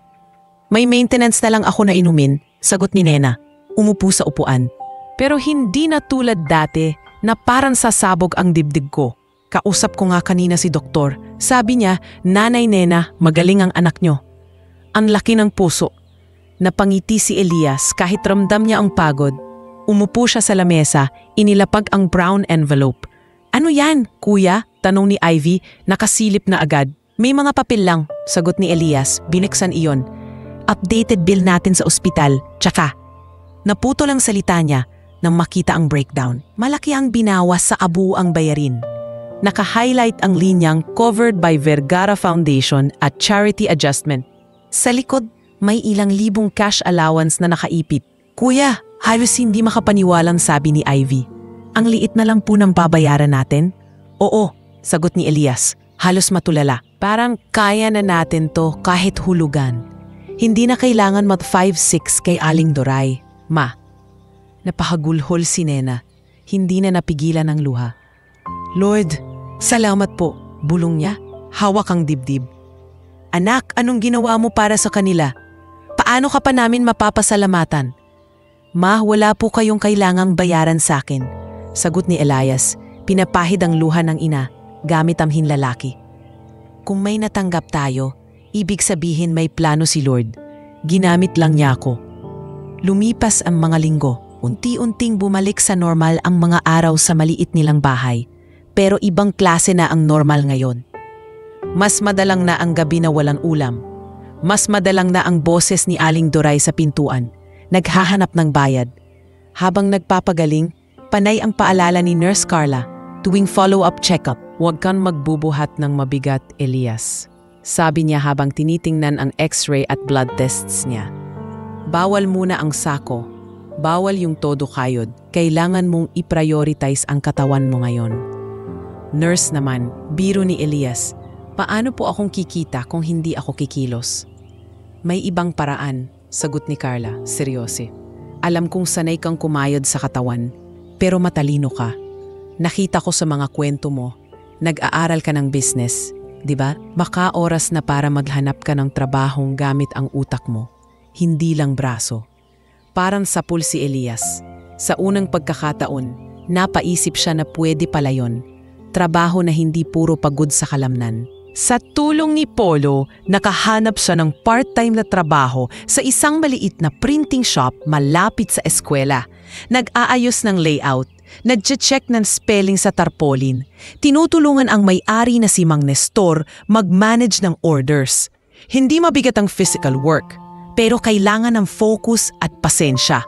May maintenance na lang ako na inumin, sagot ni Nena. Umupo sa upuan. Pero hindi na tulad dati na parang sasabog ang dibdib ko. Kausap ko nga kanina si doktor. Sabi niya, Nanay Nena, magaling ang anak niyo. Ang laki ng puso. Napangiti si Elias kahit ramdam niya ang pagod. Umupo siya sa lamesa, inilapag ang brown envelope. Ano yan, kuya? Tanong ni Ivy, nakasilip na agad. May mga papel lang, sagot ni Elias, binuksan iyon. Updated bill natin sa ospital, tsaka. Naputo lang salita niya nang makita ang breakdown. Malaki ang binawas sa abuang bayarin. Naka-highlight ang linyang covered by Vergara Foundation at Charity Adjustment. Sa likod, may ilang libong cash allowance na nakaipit. Kuya, halos hindi makapaniwalang sabi ni Ivy. Ang liit na lang po ng babayaran natin? Oo, sagot ni Elias, halos matulala. Parang kaya na natin to kahit hulugan. Hindi na kailangan mag-5-6 kay Aling Doray. Ma, napahagulhol si Nena. Hindi na napigilan ang luha. Lord, salamat po, bulong niya. Hawak ang dibdib. Anak, anong ginawa mo para sa kanila? Paano ka pa namin mapapasalamatan? Ma, wala po kayong kailangang bayaran sa akin, sagot ni Elias. Pinapahid ang luha ng ina gamit ang hinlalaki. Kung may natanggap tayo, ibig sabihin may plano si Lord. Ginamit lang niya ako. Lumipas ang mga linggo. Unti-unting bumalik sa normal ang mga araw sa maliit nilang bahay. Pero ibang klase na ang normal ngayon. Mas madalang na ang gabi na walang ulam. Mas madalang na ang boses ni Aling Doray sa pintuan. Naghahanap ng bayad. Habang nagpapagaling, panay ang paalala ni Nurse Carla tuwing follow-up check-up. Huwag kang magbubuhat ng mabigat, Elias. Sabi niya habang tinitingnan ang x-ray at blood tests niya. Bawal muna ang sako. Bawal yung todo kayod. Kailangan mong i-prioritize ang katawan mo ngayon. Nurse naman, biro ni Elias. Paano po akong kikita kung hindi ako kikilos? May ibang paraan, sagot ni Carla, seryosi. Alam kong sanay kang kumayod sa katawan, pero matalino ka. Nakita ko sa mga kwento mo, nag-aaral ka ng business, di ba? Baka oras na para maghanap ka ng trabahong gamit ang utak mo, hindi lang braso. Parang sapul si Elias. Sa unang pagkakataon, napaisip siya na pwede pala yun. Trabaho na hindi puro pagod sa kalamnan. Sa tulong ni Polo, nakahanap siya ng part-time na trabaho sa isang maliit na printing shop malapit sa eskwela. Nag-aayos ng layout, nag-check ng spelling sa tarpaulin. Tinutulungan ang may-ari na si Mang Nestor mag-manage ng orders. Hindi mabigat ang physical work, pero kailangan ng focus at pasensya.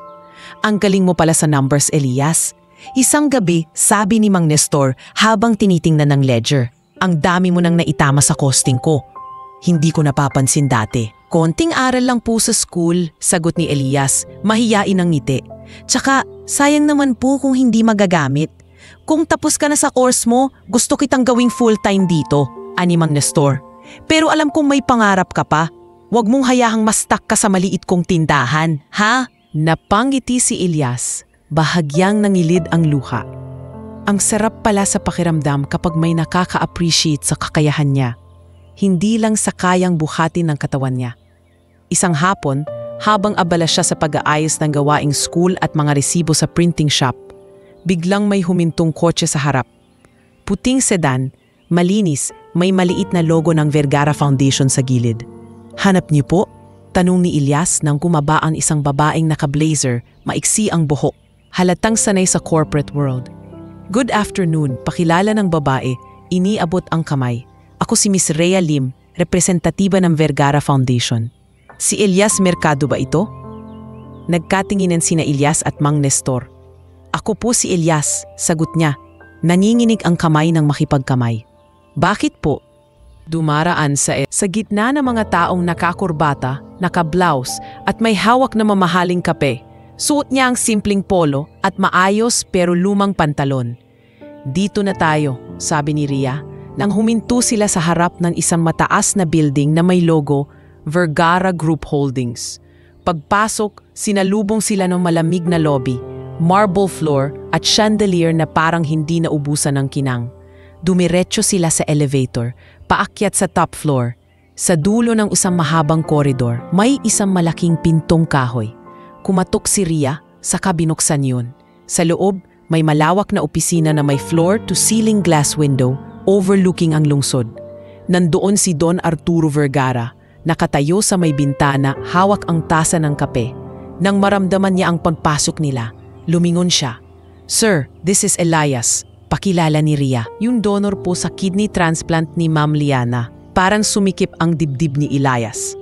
Ang galing mo pala sa numbers, Elias. Isang gabi, sabi ni Mang Nestor habang tinitingnan ng ledger. Ang dami mo nang naitama sa costing ko. Hindi ko napapansin dati. Konting aral lang po sa school, sagot ni Elias, mahiyain ang ngiti. Tsaka, sayang naman po kung hindi magagamit. Kung tapos ka na sa course mo, gusto kitang gawing full-time dito, ani Mang Nestor. Pero alam kong may pangarap ka pa. Huwag mong hayahang ma-stuck ka sa maliit kong tindahan, ha? Napangiti si Elias, bahagyang nangilid ang luha. Ang sarap pala sa pakiramdam kapag may nakaka-appreciate sa kakayahan niya. Hindi lang sa kayang buhatin ng katawan niya. Isang hapon, habang abala siya sa pag-aayos ng gawaing school at mga resibo sa printing shop, biglang may humintong kotse sa harap. Puting sedan, malinis, may maliit na logo ng Vergara Foundation sa gilid. Hanap niyo po? Tanong ni Elias nang gumaba ang isang babaeng naka-blazer, maiksi ang buhok, halatang sanay sa corporate world. Good afternoon, pakilala ng babae, iniabot ang kamay. Ako si Miss Rhea Lim, representatiba ng Vergara Foundation. Si Elias Mercado ba ito? Nagkatinginan sina Elias at Mang Nestor. Ako po si Elias, sagot niya. Nanginginig ang kamay ng makipagkamay. Bakit po? Dumaraan sa gitna ng mga taong nakakurbata, naka-blouse at may hawak na mamahaling kape. Suot niya ang simpleng polo at maayos pero lumang pantalon. Dito na tayo, sabi ni Rhea, nang huminto sila sa harap ng isang mataas na building na may logo, Vergara Group Holdings. Pagpasok, sinalubong sila ng malamig na lobby, marble floor at chandelier na parang hindi naubusan ng kinang. Dumiretso sila sa elevator, paakyat sa top floor. Sa dulo ng isang mahabang koridor, may isang malaking pintong kahoy. Kumatok si Rhea, saka binuksan yun. Sa loob, may malawak na opisina na may floor-to-ceiling glass window overlooking ang lungsod. Nandoon si Don Arturo Vergara, nakatayo sa may bintana, hawak ang tasa ng kape. Nang maramdaman niya ang pagpasok nila, lumingon siya. Sir, this is Elias. Pakilala ni Rhea, yung donor po sa kidney transplant ni Ma'am Liana. Parang sumikip ang dibdib ni Elias.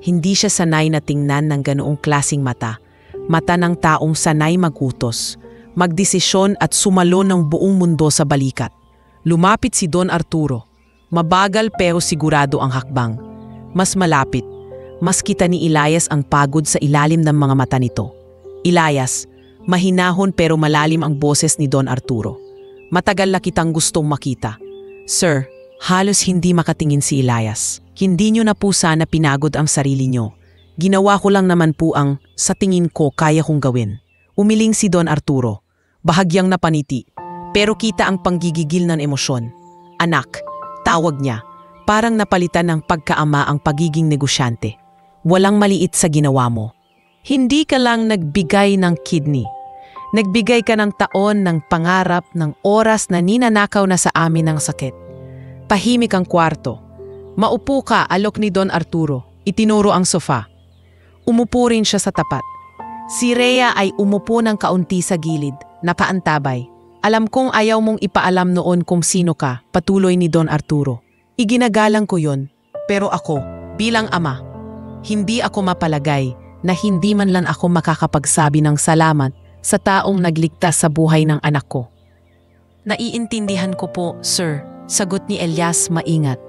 Hindi siya sanay na tingnan ng ganoong klasing mata. Mata ng taong sanay magutos, magdesisyon at sumalo ng buong mundo sa balikat. Lumapit si Don Arturo. Mabagal pero sigurado ang hakbang. Mas malapit. Mas kita ni Elias ang pagod sa ilalim ng mga mata nito. Elias, mahinahon pero malalim ang boses ni Don Arturo. Matagal na kitang gustong makita. Sir, halos hindi makatingin si Elias. Hindi niyo na po sana pinagod ang sarili niyo. Ginawa ko lang naman po ang, sa tingin ko, kaya kong gawin. Umiling si Don Arturo. Bahagyang napaniti. Pero kita ang panggigigil ng emosyon. Anak, tawag niya. Parang napalitan ng pagkaama ang pagiging negosyante. Walang maliit sa ginawa mo. Hindi ka lang nagbigay ng kidney. Nagbigay ka ng taon, ng pangarap, ng oras na ninanakaw na sa amin ng sakit. Pahimik ang kwarto. Maupo ka, alok ni Don Arturo. Itinuro ang sofa. Umupo rin siya sa tapat. Si Rhea ay umupo ng kaunti sa gilid, nakaantabay. Alam kong ayaw mong ipaalam noon kung sino ka, patuloy ni Don Arturo. Iginagalang ko yon, pero ako, bilang ama, hindi ako mapalagay na hindi man lang ako makakapagsabi ng salamat sa taong nagligtas sa buhay ng anak ko. Naiintindihan ko po, sir, sagot ni Elias maingat.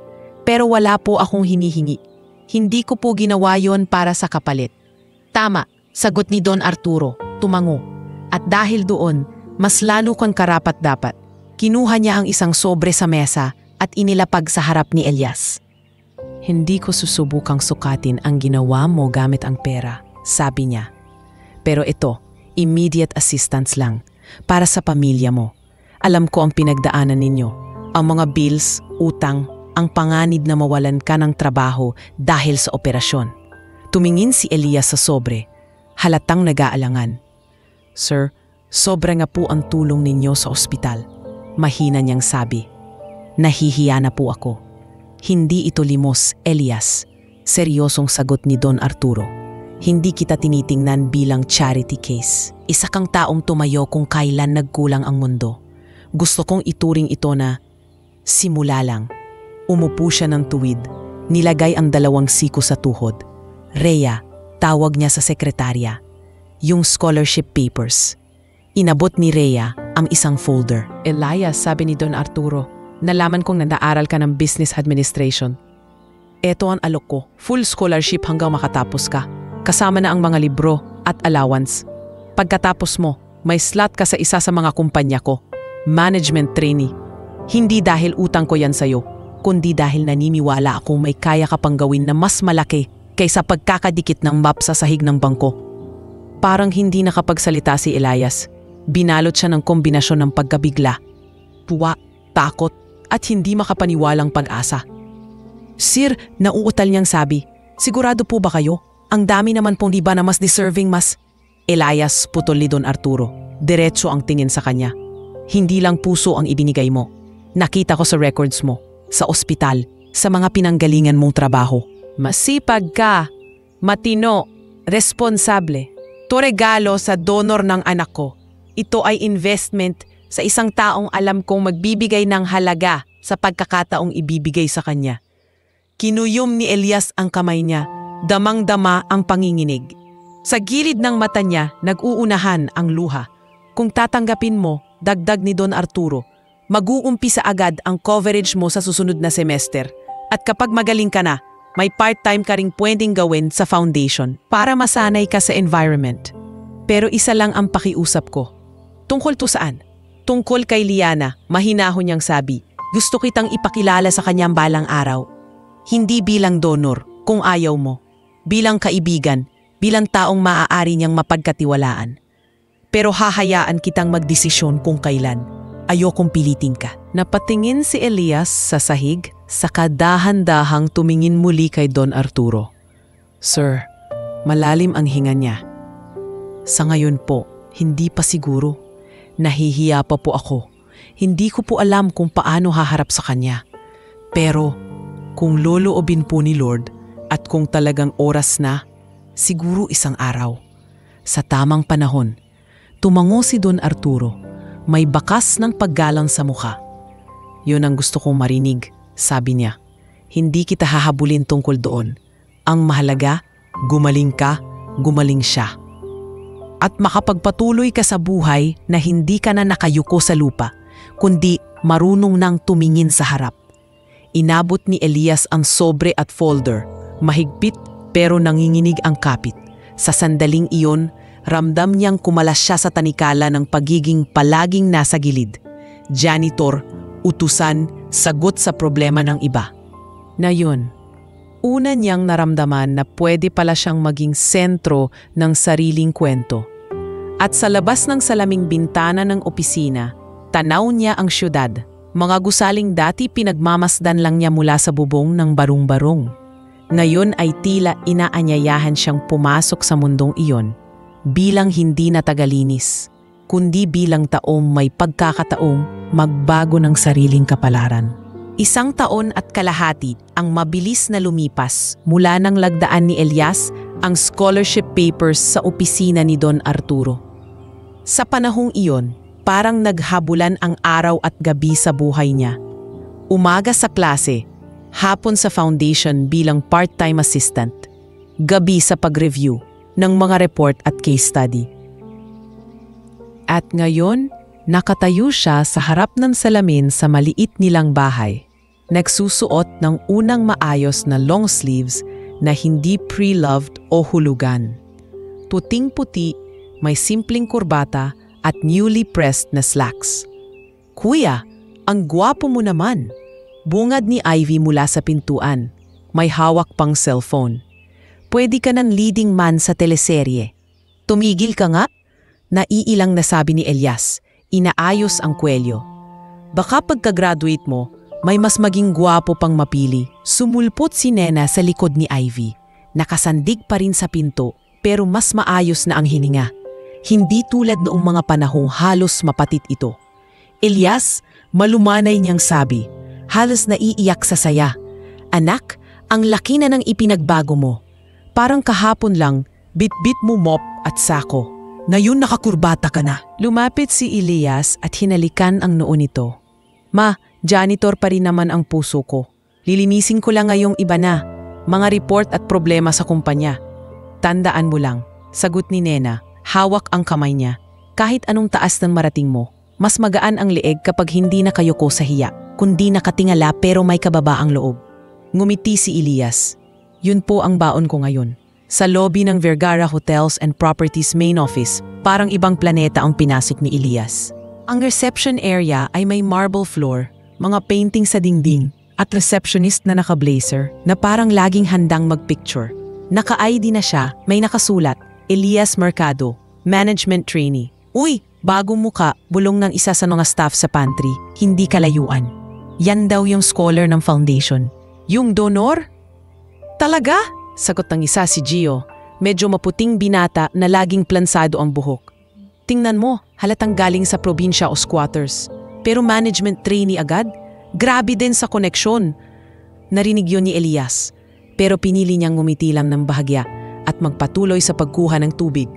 Pero wala po akong hinihingi. Hindi ko po ginawa yon para sa kapalit. Tama, sagot ni Don Arturo, tumango. At dahil doon, mas lalo kang karapat-dapat. Kinuha niya ang isang sobre sa mesa at inilapag sa harap ni Elias. Hindi ko susubukang sukatin ang ginawa mo gamit ang pera, sabi niya. Pero ito, immediate assistance lang, para sa pamilya mo. Alam ko ang pinagdaanan ninyo, ang mga bills, utang, ang panganib na mawalan ka ng trabaho dahil sa operasyon. Tumingin si Elias sa sobre, halatang nag-aalangan. Sir, sobra nga po ang tulong ninyo sa ospital. Mahina niyang sabi. Nahihiya na po ako. Hindi ito limos, Elias. Seryosong sagot ni Don Arturo. Hindi kita tinitingnan bilang charity case. Isa kang taong tumayo kung kailan nagkulang ang mundo. Gusto kong ituring ito na simula lang. Umupo siya ng tuwid. Nilagay ang 2 siko sa tuhod. Rhea, tawag niya sa sekretarya. Yung scholarship papers. Inabot ni Rhea ang isang folder. Elias, sabi ni Don Arturo, nalaman kong nag-aaral ka ng business administration. Eto ang alok ko, full scholarship hanggang makatapos ka. Kasama na ang mga libro at allowance. Pagkatapos mo, may slot ka sa isa sa mga kumpanya ko. Management trainee. Hindi dahil utang ko yan sa'yo, kundi dahil naniniwala akong may kaya ka pang gawin na mas malaki kaysa pagkakadikit ng map sa sahig ng bangko. Parang hindi nakapagsalita si Elias. Binalot siya ng kombinasyon ng pagkabigla, tuwa, takot, at hindi makapaniwalang pag-asa. Sir, nauutal niyang sabi, sigurado po ba kayo? Ang dami naman pong diba na mas deserving mas... Elias, putol ni Don Arturo. Diretso ang tingin sa kanya. Hindi lang puso ang ibinigay mo. Nakita ko sa records mo, sa ospital, sa mga pinanggalingan mong trabaho. Masipag ka, matino, responsable. To regalo sa donor ng anak ko. Ito ay investment sa isang taong alam kong magbibigay ng halaga sa pagkakataong ibibigay sa kanya. Kinuyom ni Elias ang kamay niya, damang-dama ang panginginig. Sa gilid ng mata niya, nag-uunahan ang luha. Kung tatanggapin mo, dagdag ni Don Arturo, mag-uumpisa agad ang coverage mo sa susunod na semester. At kapag magaling ka na, may part-time ka ring pwedeng gawin sa foundation para masanay ka sa environment. Pero isa lang ang pakiusap ko. Tungkol to saan? Tungkol kay Liana, mahinahon niyang sabi. Gusto kitang ipakilala sa kanyang balang araw. Hindi bilang donor, kung ayaw mo. Bilang kaibigan, bilang taong maaari niyang mapagkatiwalaan. Pero hahayaan kitang magdesisyon kung kailan. Ayokong pilitin ka. Napatingin si Elias sa sahig, saka dahan-dahang tumingin muli kay Don Arturo. Sir, malalim ang hinga niya. Sa ngayon po, hindi pa siguro. Nahihiya pa po ako. Hindi ko po alam kung paano haharap sa kanya. Pero kung loloobin po ni Lord at kung talagang oras na, siguro isang araw. Sa tamang panahon, tumango si Don Arturo. may bakas ng paggalang sa mukha. "Yun ang gusto kong marinig," sabi niya. "Hindi kita hahabulin tungkol doon. Ang mahalaga, gumaling ka, gumaling siya. At makapagpatuloy ka sa buhay na hindi ka na nakayuko sa lupa, kundi marunong nang tumingin sa harap." Inabot ni Elias ang sobre at folder. Mahigpit pero nanginginig ang kapit. Sa sandaling iyon, ramdam niyang kumalas siya sa tanikala ng pagiging palaging nasa gilid. Janitor, utusan, sagot sa problema ng iba. Na yun, una niyang naramdaman na pwede pala siyang maging sentro ng sariling kwento. At sa labas ng salaming bintana ng opisina, tanaw niya ang syudad. Mga gusaling dati pinagmamasdan lang niya mula sa bubong ng barong-barong. Ngayon ay tila inaanyayahan siyang pumasok sa mundong iyon bilang hindi na tagalinis, kundi bilang taong may pagkakataong magbago ng sariling kapalaran. 1 taon at kalahati ang mabilis na lumipas mula nang lagdaan ni Elias ang scholarship papers sa opisina ni Don Arturo. Sa panahong iyon, parang naghabulan ang araw at gabi sa buhay niya. Umaga sa klase, hapon sa foundation bilang part-time assistant, gabi sa pag-review ng mga report at case study. At ngayon, nakatayo siya sa harap ng salamin sa maliit nilang bahay. Nagsusuot ng unang maayos na long sleeves na hindi pre-loved o hulugan. Puting-puti, may simpleng kurbata at newly pressed na slacks. "Kuya, ang gwapo mo naman!" Bungad ni Ivy mula sa pintuan. May hawak pang cellphone. "Pwede ka ng leading man sa teleserye." "Tumigil ka nga?" Naiilang nasabi ni Elias. Inaayos ang kwelyo. "Baka pagka-graduate mo, may mas maging gwapo pang mapili." Sumulpot si Nena sa likod ni Ivy. Nakasandig pa rin sa pinto, pero mas maayos na ang hininga. Hindi tulad noong mga panahong halos mapatit ito. "Elias," malumanay niyang sabi, halos naiiyak sa saya. "Anak, ang laki na ng ipinagbago mo. Parang kahapon lang, bit-bit mo mop at sako. Ngayon nakakurbata ka na." Lumapit si Elias at hinalikan ang noo nito. "Ma, janitor pa rin naman ang puso ko. Lilinisin ko lang ngayong iba na, mga report at problema sa kumpanya." "Tandaan mo lang," sagot ni Nena, hawak ang kamay niya. "Kahit anong taas ng marating mo, mas magaan ang leeg kapag hindi na kayoko sa hiya, kundi nakatingala pero may kababaang loob." Ngumiti si Elias. "Yun po ang baon ko ngayon." Sa lobby ng Vergara Hotels and Properties main office, parang ibang planeta ang pinasok ni Elias. Ang reception area ay may marble floor, mga painting sa dingding, at receptionist na naka-blazer na parang laging handang magpicture. Naka-ID na siya, may nakasulat, "Elias Mercado, Management Trainee." "Uy, bagong muka," bulong ng isa sa mga staff sa pantry, hindi kalayuan. Yan daw yung scholar ng foundation. "Yung donor?" "Talaga?" sagot ng isa, si Gio. Medyo maputing binata na laging plansado ang buhok. "Tingnan mo, halatang galing sa probinsya o squatters. Pero management trainee agad? Grabe din sa koneksyon." Narinig yun ni Elias, pero pinili niyang ngumiti lang ng bahagya at magpatuloy sa pagkuha ng tubig.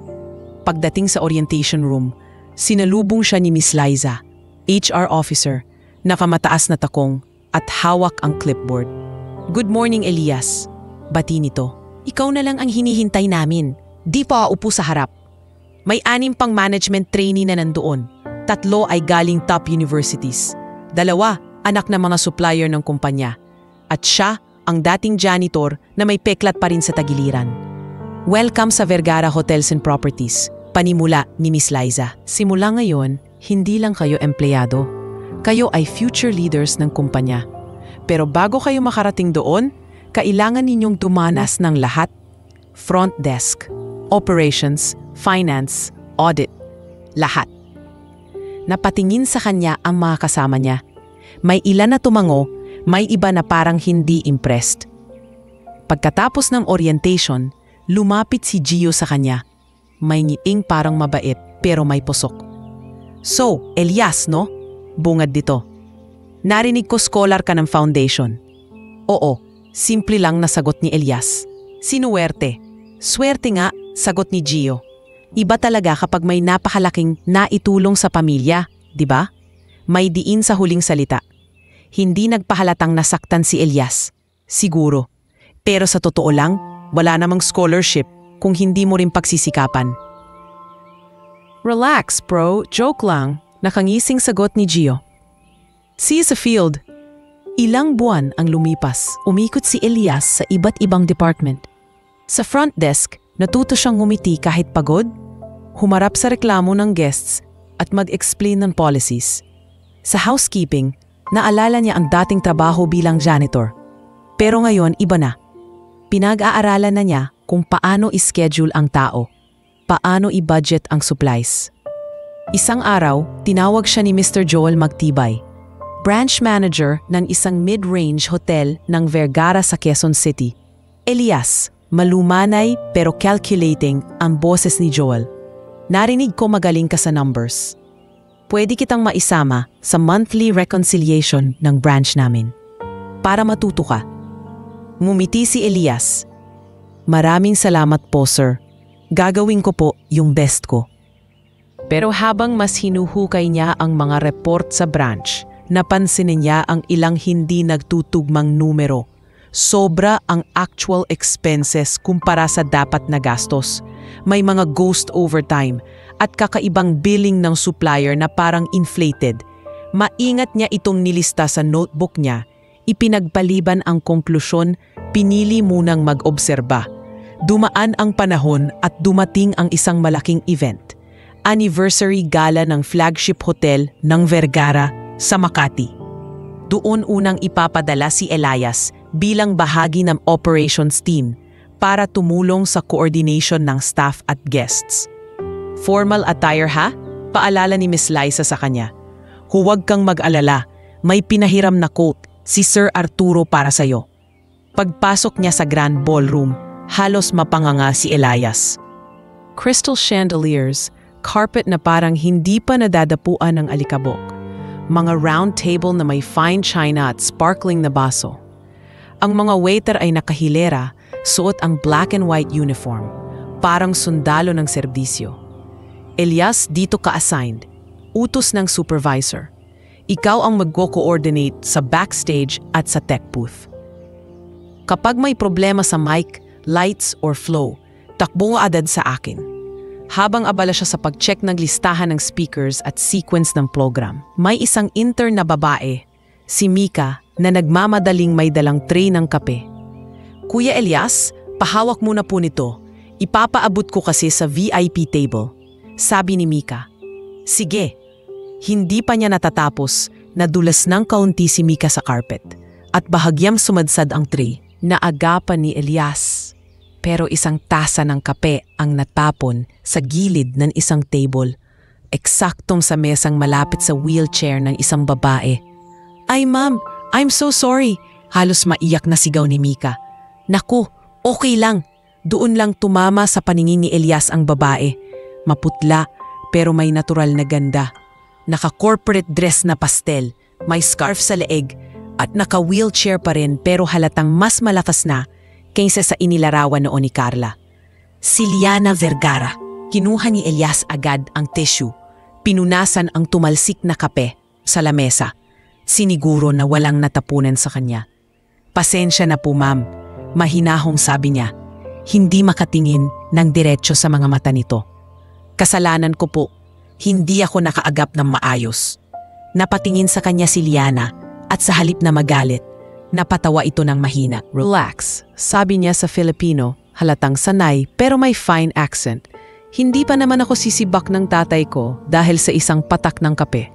Pagdating sa orientation room, sinalubong siya ni Miss Liza, HR officer, nakamataas na takong at hawak ang clipboard. "Good morning, Elias." Bati nito. "Ikaw na lang ang hinihintay namin. Di pa upo sa harap." May 6 pang management trainee na nandoon. 3 ay galing top universities. 2, anak ng mga supplier ng kumpanya. At siya, ang dating janitor na may peklat pa rin sa tagiliran. "Welcome sa Vergara Hotels and Properties," panimula ni Miss Liza. "Simula ngayon, hindi lang kayo empleyado. Kayo ay future leaders ng kumpanya. Pero bago kayo makarating doon, kailangan ninyong dumanas ng lahat. Front desk, operations, finance, audit, lahat." Napatingin sa kanya ang mga kasama niya. May ilan na tumango, may iba na parang hindi impressed. Pagkatapos ng orientation, lumapit si Gio sa kanya. May ngiting parang mabait pero may pusok. "So, Elias, no?" bungad dito. "Narinig ko scholar ka ng foundation." "Oo." Simple lang na sagot ni Elias. "Sinuwerte." "Swerte nga," sagot ni Gio. "Iba talaga kapag may napakalaking naitulong sa pamilya." di ba? May diin sa huling salita. Hindi nagpahalatang nasaktan si Elias. Siguro. Pero sa totoo lang, wala namang scholarship kung hindi mo rin pagsisikapan. Relax, bro. Joke lang. Nakangising sagot ni Gio. See you sa field. Ilang buwan ang lumipas, umikot si Elias sa iba't ibang department. Sa front desk, natuto siyang ngumiti kahit pagod, humarap sa reklamo ng guests at mag-explain ng policies. Sa housekeeping, naalala niya ang dating trabaho bilang janitor. Pero ngayon iba na. Pinag-aaralan na niya kung paano i-schedule ang tao, paano i-budget ang supplies. Isang araw, tinawag siya ni Mr. Joel Magtibay, branch manager ng isang mid-range hotel ng Vergara sa Quezon City. Elias, malumanay pero calculating ang boses ni Joel. Narinig ko magaling ka sa numbers. Pwede kitang maisama sa monthly reconciliation ng branch namin. Para matuto ka. Ngumiti si Elias. Maraming salamat po, sir. Gagawin ko po yung best ko. Pero habang mas hinuhukay niya ang mga report sa branch, napansinin niya ang ilang hindi nagtutugmang numero. Sobra ang actual expenses kumpara sa dapat na gastos. May mga ghost overtime at kakaibang billing ng supplier na parang inflated. Maingat niya itong nilista sa notebook niya. Ipinagpaliban ang konklusyon, pinili munang mag-obserba. Dumaan ang panahon at dumating ang isang malaking event. Anniversary gala ng flagship hotel ng Vergara sa Makati. Doon unang ipapadala si Elias bilang bahagi ng operations team para tumulong sa coordination ng staff at guests. Formal attire ha? Paalala ni Miss Liza sa kanya. Huwag kang mag-alala, may pinahiram na coat si Sir Arturo para sa'yo. Pagpasok niya sa grand ballroom, halos mapanganga si Elias. Crystal chandeliers, carpet na parang hindi pa nadadapuan ng alikabok. Mga round table na may fine china at sparkling na baso. Ang mga waiter ay nakahilera, suot ang black and white uniform, parang sundalo ng serbisyo. Elias, dito ka-assigned, utos ng supervisor. Ikaw ang mag-coordinate sa backstage at sa tech booth. Kapag may problema sa mic, lights or flow, takbo agad sa akin. Habang abala siya sa pag-check ng listahan ng speakers at sequence ng program, may isang intern na babae, si Mika, na nagmamadaling may dalang tray ng kape. Kuya Elias, pahawak muna po nito. Ipapaabot ko kasi sa VIP table. Sabi ni Mika. Sige. Hindi pa niya natatapos, nadulas ng kaunti si Mika sa carpet at bahagyang sumadsad ang tray na agapan ni Elias. Pero isang tasa ng kape ang natapon sa gilid ng isang table, eksaktong sa mesang malapit sa wheelchair ng isang babae. Ay ma'am, I'm so sorry. Halos maiyak na sigaw ni Mika. Naku, okay lang. Doon lang tumama sa paningin ni Elias ang babae. Maputla pero may natural na ganda. Naka-corporate dress na pastel, may scarf sa leeg at naka-wheelchair pa rin pero halatang mas malakas na kaysa sa inilarawan noon ni Carla. Si Liana Vergara. Kinuha ni Elias agad ang tissue. Pinunasan ang tumalsik na kape sa lamesa. Siniguro na walang natapunan sa kanya. Pasensya na po ma'am, mahinahong sabi niya. Hindi makatingin ng diretso sa mga mata nito. Kasalanan ko po, hindi ako nakaagap ng maayos. Napatingin sa kanya si Liana at sa halip na magalit, napatawa ito ng mahina. Relax, sabi niya sa Filipino, halatang sanay pero may fine accent. Hindi pa naman ako sisibak ng tatay ko dahil sa isang patak ng kape.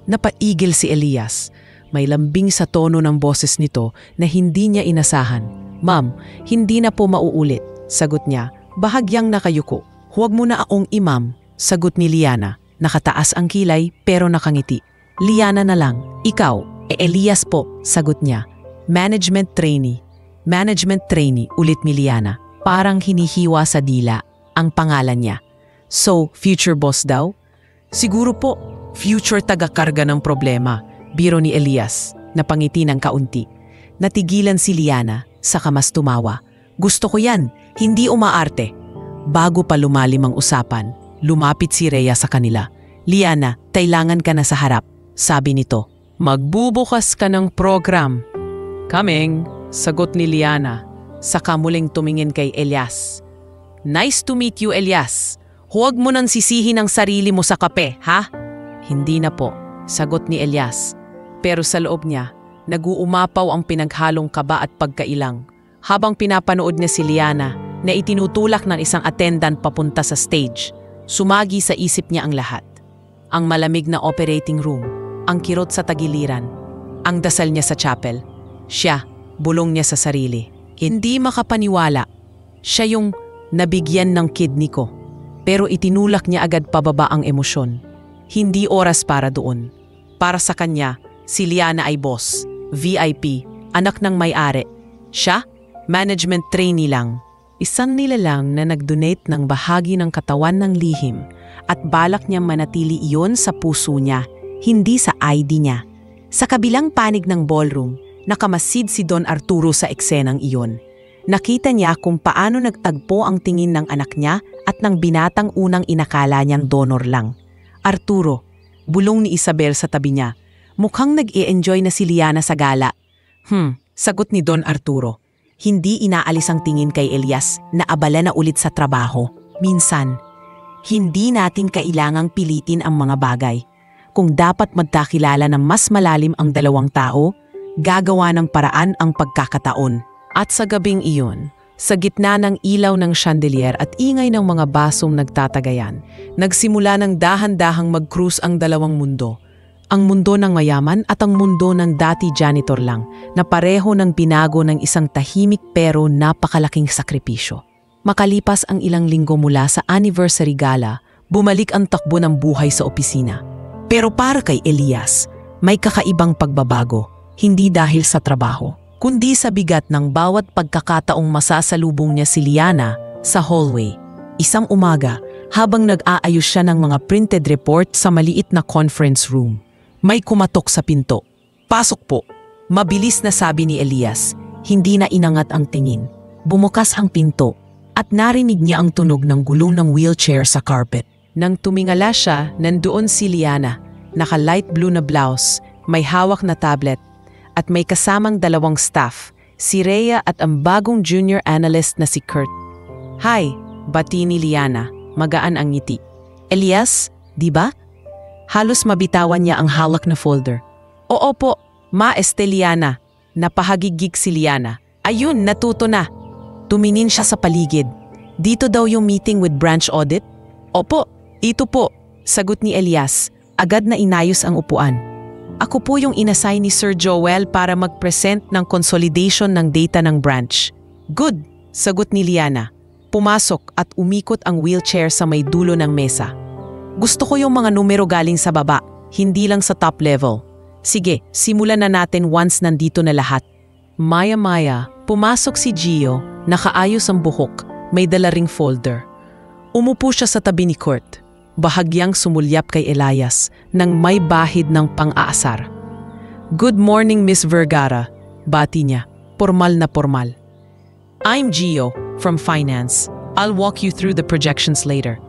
Napaigil si Elias. May lambing sa tono ng boses nito na hindi niya inasahan. Ma'am, hindi na po mauulit, sagot niya, bahagyang nakayuko. Huwag mo na akong imam, sagot ni Liana. Nakataas ang kilay pero nakangiti. Liana na lang, ikaw, Elias po, sagot niya. Management trainee. Management trainee, ulit ni Liana. Parang hinihiwa sa dila ang pangalan niya. So, future boss daw? Siguro po, future taga-karga ng problema, biro ni Elias, napangiti ng kaunti. Natigilan si Liana, saka mas tumawa. Gusto ko yan, hindi umaarte. Bago pa lumalim ang usapan, lumapit si Rhea sa kanila. Liana, kailangan ka na sa harap, sabi nito. Magbubukas ka ng program. Coming, sagot ni Liana. Saka muling tumingin kay Elias. Nice to meet you, Elias. Huwag mo nang sisihin ang sarili mo sa kape, ha? Hindi na po, sagot ni Elias. Pero sa loob niya, nag-uumapaw ang pinaghalong kaba at pagkailang. Habang pinapanood niya si Liana na itinutulak ng isang attendant papunta sa stage, sumagi sa isip niya ang lahat. Ang malamig na operating room, ang kirot sa tagiliran, ang dasal niya sa chapel. Siya, bulong niya sa sarili. Hindi makapaniwala. Siya yung nabigyan ng kidney ko. Pero itinulak niya agad pababa ang emosyon. Hindi oras para doon. Para sa kanya, si Liana ay boss, VIP, anak ng may-ari. Siya, management trainee lang. Isang nilalang na nag-donate ng bahagi ng katawan ng lihim at balak niya manatili iyon sa puso niya, hindi sa ID niya. Sa kabilang panig ng ballroom, nakamasid si Don Arturo sa eksenang iyon. Nakita niya kung paano nagtagpo ang tingin ng anak niya at ng binatang unang inakala niyang donor lang. Arturo, bulong ni Isabel sa tabi niya. Mukhang nag-i-enjoy na si Liana sa gala. Sagot ni Don Arturo. Hindi inaalis ang tingin kay Elias na abala na ulit sa trabaho. Minsan, hindi natin kailangang pilitin ang mga bagay. Kung dapat magkakilala ng mas malalim ang dalawang tao, gagawa ng paraan ang pagkakataon. At sa gabing iyon, sa gitna ng ilaw ng chandelier at ingay ng mga basong nagtatagayan, nagsimula ng dahan-dahang mag-cruise ang dalawang mundo. Ang mundo ng mayaman at ang mundo ng dati janitor lang na pareho ng binago ng isang tahimik pero napakalaking sakripisyo. Makalipas ang ilang linggo mula sa anniversary gala, bumalik ang takbo ng buhay sa opisina. Pero para kay Elias, may kakaibang pagbabago, hindi dahil sa trabaho, kundi sa bigat ng bawat pagkakataong masasalubong niya si Liana sa hallway. Isang umaga, habang nag-aayos siya ng mga printed report sa maliit na conference room, may kumatok sa pinto. Pasok po. Mabilis na sabi ni Elias, hindi na inangat ang tingin. Bumukas ang pinto at narinig niya ang tunog ng gulong ng wheelchair sa carpet. Nang tumingala siya, nandoon si Liana, naka-light blue na blouse, may hawak na tablet, at may kasamang dalawang staff, si Rhea at ang bagong junior analyst na si Kurt. Hi, bati ni Liana, magaan ang ngiti. Elias, di ba? Halos mabitawan niya ang hawak na folder. Oo po, Ma Liana. Napahagigig si Liana. Ayun, natuto na. Tumingin siya sa paligid. Dito daw yung meeting with branch audit? Opo, ito po, sagot ni Elias. Agad na inayos ang upuan. Ako po yung inassign ni Sir Joel para mag-present ng consolidation ng data ng branch. Good, sagot ni Liana. Pumasok at umikot ang wheelchair sa may dulo ng mesa. Gusto ko yung mga numero galing sa baba, hindi lang sa top level. Sige, simulan na natin once nandito na lahat. Maya-maya, pumasok si Gio, nakaayos ang buhok, may dala ring folder. Umupo siya sa tabi ni Kurt, bahagyang sumulyap kay Elias nang may bahid ng pang-aasar. Good morning, Miss Vergara, bati niya, pormal na pormal. I'm Gio, from Finance. I'll walk you through the projections later.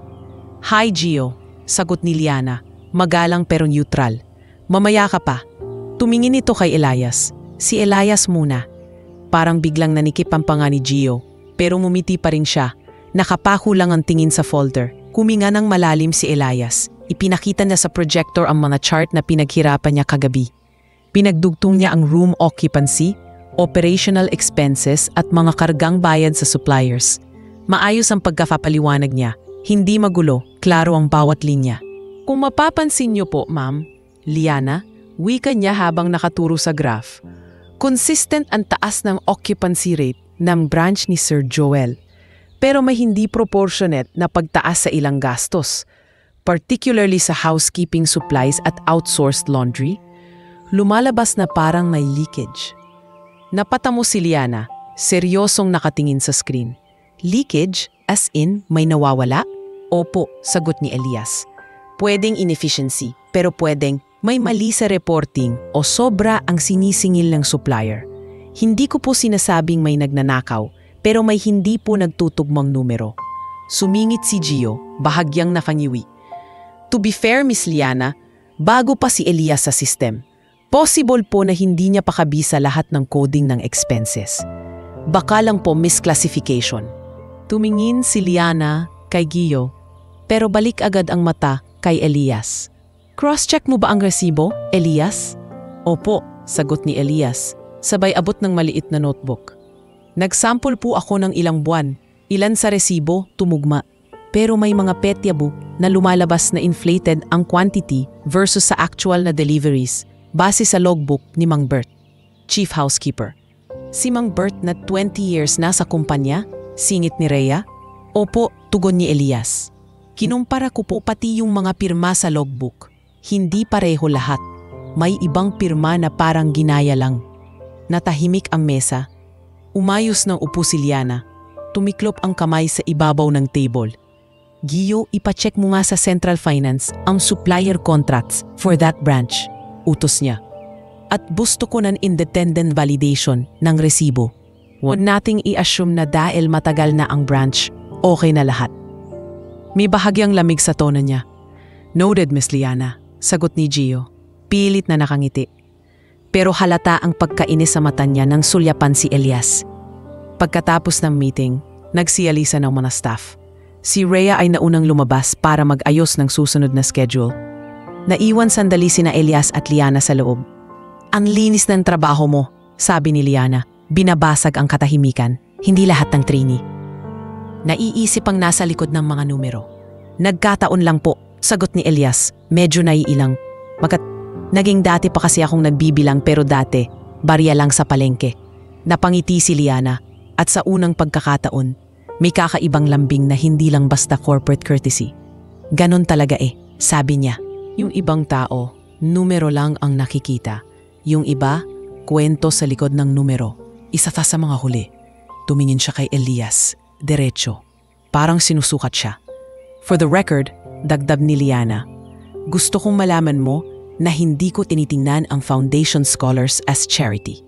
Hi, Gio. Sagot ni Liana, magalang pero neutral. Mamaya ka pa. Tumingin ito kay Elias. Si Elias muna. Parang biglang nanikip ang panga ni Gio, pero ngumiti pa rin siya. Nakapako lang ang tingin sa folder. Kuminga ng malalim si Elias. Ipinakita niya sa projector ang mga chart na pinaghirapan niya kagabi. Pinagdugtong niya ang room occupancy, operational expenses at mga kargang bayad sa suppliers. Maayos ang pagkapaliwanag niya. Hindi magulo, klaro ang bawat linya. Kung mapapansin niyo po, ma'am, Liana, wika niya habang nakaturo sa graph. Consistent ang taas ng occupancy rate ng branch ni Sir Joel. Pero may hindi proportionate na pagtaas sa ilang gastos, particularly sa housekeeping supplies at outsourced laundry. Lumalabas na parang may leakage. Napatamo si Liana, seryosong nakatingin sa screen. Leakage? As in, may nawawala? Opo, sagot ni Elias. Pwedeng inefficiency, pero pwedeng may mali sa reporting o sobra ang sinisingil ng supplier. Hindi ko po sinasabing may nagnanakaw, pero may hindi po nagtutugmang numero. Sumingit si Gio, bahagyang nakangiwi. To be fair, Miss Liana, bago pa si Elias sa system, possible po na hindi niya pakabisa lahat ng coding ng expenses. Baka lang po misclassification. Tumingin si Liana kay Gio, pero balik agad ang mata kay Elias. Cross-check mo ba ang resibo, Elias? Opo, sagot ni Elias, sabay abot ng maliit na notebook. Nagsample po ako ng ilang buwan, ilan sa resibo, tumugma. Pero may mga petyabu na lumalabas na inflated ang quantity versus sa actual na deliveries base sa logbook ni Mang Bert, Chief Housekeeper. Si Mang Bert na 20 years na sa kumpanya, singit ni Rhea? Opo, tugon ni Elias. Kinumpara ko po pati yung mga pirma sa logbook. Hindi pareho lahat. May ibang pirma na parang ginaya lang. Natahimik ang mesa. Umayos ng upo si Liana. Tumiklop ang kamay sa ibabaw ng table. Gio, ipacheck mo nga sa Central Finance ang supplier contracts for that branch. Utos niya. At gusto ko ng independent validation ng resibo. Huwag nating i-assume na dahil matagal na ang branch, okay na lahat. May bahagyang lamig sa tono niya. Noted, Miss Liana, sagot ni Gio. Pilit na nakangiti. Pero halata ang pagkainis sa mata niya nang sulyapan si Elias. Pagkatapos ng meeting, nagsialisa ng mga staff. Si Rhea ay naunang lumabas para mag-ayos ng susunod na schedule. Naiwan sandali sina Elias at Liana sa loob. Ang linis ng trabaho mo, sabi ni Liana. Binabasag ang katahimikan, hindi lahat ng trainee. Naiisip ang nasa likod ng mga numero. Nagkataon lang po, sagot ni Elias, medyo naiilang. Naging dati pa kasi akong nagbibilang pero dati, barya lang sa palengke. Napangiti si Liana at sa unang pagkakataon, may kakaibang lambing na hindi lang basta corporate courtesy. Ganon talaga sabi niya. Yung ibang tao, numero lang ang nakikita. Yung iba, kwento sa likod ng numero. Isa sa mga huli. Tumingin siya kay Elias, diretso. Parang sinusukat siya. For the record, dagdag ni Liana, gusto kong malaman mo na hindi ko tinitingnan ang Foundation Scholars as charity.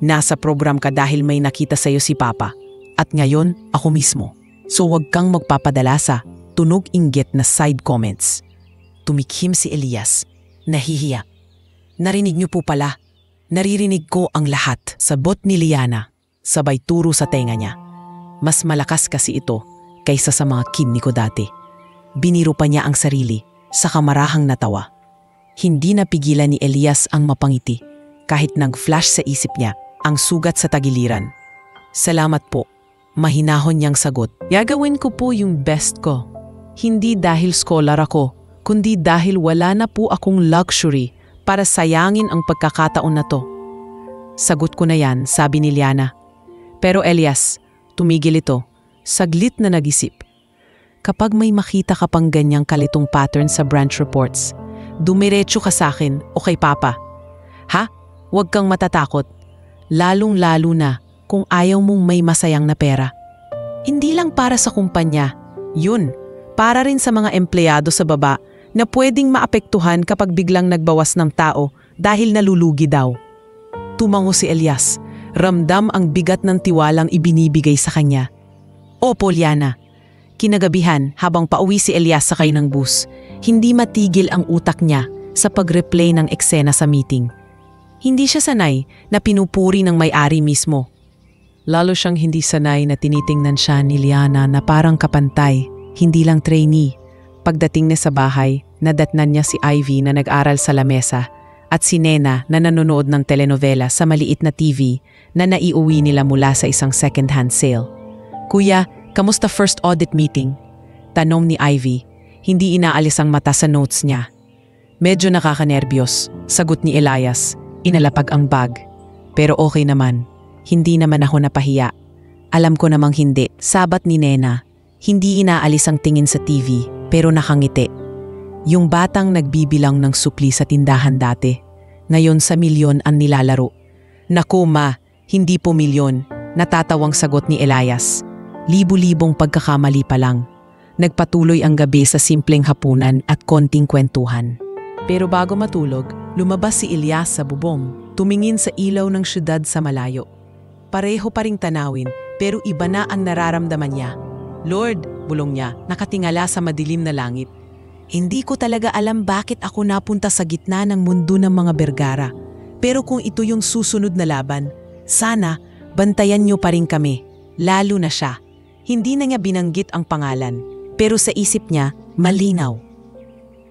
Nasa program ka dahil may nakita sa'yo si Papa. At ngayon, ako mismo. So huwag kang magpapadala sa tunog-inggit na side comments. Tumikhim si Elias. Nahihiya. Narinig niyo po pala. Naririnig ko ang lahat. Sabot ni Liana. Sabay turo sa tenga niya. Mas malakas kasi ito kaysa sa mga kidney ko dati. Biniro pa niya ang sarili sa kamarahang natawa. Hindi napigilan ni Elias ang mapangiti kahit nag-flash sa isip niya ang sugat sa tagiliran. Salamat po. Mahinahon niyang sagot. Gagawin ko po yung best ko. Hindi dahil scholar ako, kundi dahil wala na po akong luxury para sayangin ang pagkakataon na to. Sagot ko na yan, sabi ni Liana. Pero Elias, tumigil ito. Saglit na nag-isip. Kapag may makita ka pang ganyang kalitong pattern sa branch reports, dumiretso ka sa akin o kay Papa. Ha? Huwag kang matatakot. Lalong-lalo na kung ayaw mong may masayang na pera. Hindi lang para sa kumpanya. Yun, para rin sa mga empleyado sa baba na pwedeng maapektuhan kapag biglang nagbawas ng tao dahil nalulugi daw. Tumango si Elias. Ramdam ang bigat ng tiwalang ibinibigay sa kanya. Opo, Liana. Kinagabihan habang pauwi si Elias sakay ng bus, hindi matigil ang utak niya sa pag-replay ng eksena sa meeting. Hindi siya sanay na pinupuri ng may-ari mismo. Lalo siyang hindi sanay na tinitingnan siya ni Liana na parang kapantay, hindi lang trainee. Pagdating niya sa bahay, nadatnan niya si Ivy na nag-aral sa lamesa at si Nena na nanonood ng telenovela sa maliit na TV na naiuwi nila mula sa isang second-hand sale. Kuya, kamusta first audit meeting? Tanong ni Ivy, hindi inaalis ang mata sa notes niya. Medyo nakakanerbiyos, sagot ni Elias, inalapag ang bag. Pero okay naman. Hindi naman ako napahiya. Alam ko namang hindi. Sabat ni Nena. Hindi inaalis ang tingin sa TV, pero nakangiti. Yung batang nagbibilang ng supli sa tindahan dati. Ngayon sa milyon ang nilalaro. Naku ma, hindi po milyon. Natatawang sagot ni Elias. Libu-libong pagkakamali pa lang. Nagpatuloy ang gabi sa simpleng hapunan at konting kwentuhan. Pero bago matulog, lumabas si Elias sa bubong. Tumingin sa ilaw ng syudad sa malayo. Pareho pa ring tanawin, pero iba na ang nararamdaman niya. Lord, bulong niya, nakatingala sa madilim na langit. Hindi ko talaga alam bakit ako napunta sa gitna ng mundo ng mga Bergara. Pero kung ito yung susunod na laban, sana bantayan niyo pa rin kami, lalo na siya. Hindi na niya binanggit ang pangalan, pero sa isip niya, malinaw.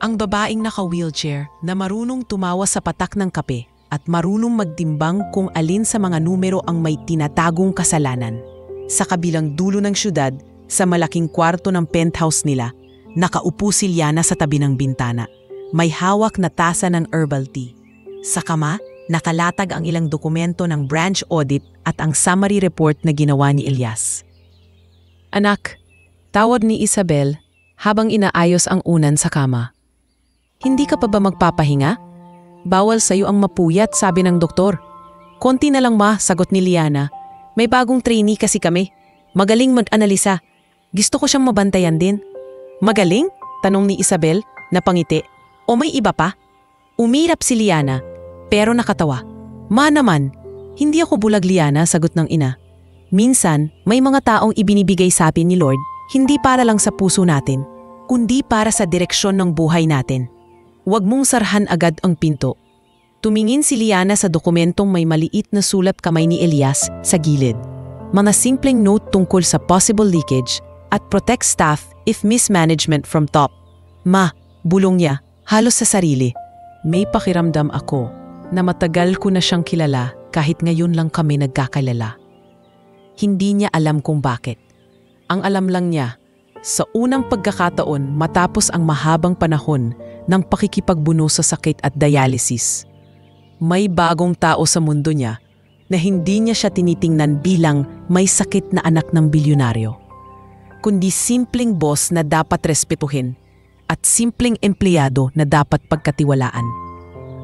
Ang babaeng naka-wheelchair na marunong tumawa sa patak ng kape at marunong magtimbang kung alin sa mga numero ang may tinatagong kasalanan. Sa kabilang dulo ng syudad, sa malaking kwarto ng penthouse nila, nakaupo si Liana sa tabi ng bintana. May hawak na tasa ng herbal tea. Sa kama, nakalatag ang ilang dokumento ng branch audit at ang summary report na ginawa ni Elias. Anak, tawag ni Isabel habang inaayos ang unan sa kama. Hindi ka pa ba magpapahinga? Bawal sa'yo ang mapuyat, sabi ng doktor. Konti na lang ma, sagot ni Liana. May bagong trainee kasi kami. Magaling mag-analisa. Gusto ko siyang mabantayan din. Magaling? Tanong ni Isabel, napangiti. O may iba pa? Umirap si Liana, pero nakatawa. Ma naman, hindi ako bulag Liana, sagot ng ina. Minsan, may mga taong ibinibigay sa atin ni Lord, hindi para lang sa puso natin, kundi para sa direksyon ng buhay natin. Huwag mong sarhan agad ang pinto. Tumingin si Liana sa dokumentong may maliit na sulat kamay ni Elias sa gilid. Mga simpleng note tungkol sa possible leakage at protect staff if mismanagement from top. Ma, bulong niya, halos sa sarili. May pakiramdam ako na matagal ko na siyang kilala kahit ngayon lang kami nagkakalala. Hindi niya alam kung bakit. Ang alam lang niya, sa unang pagkakataon matapos ang mahabang panahon ng pakikipagbuno sa sakit at dialysis, may bagong tao sa mundo niya na hindi niya siya tinitingnan bilang may sakit na anak ng bilyonaryo, kundi simpleng boss na dapat respetuhin at simpleng empleyado na dapat pagkatiwalaan.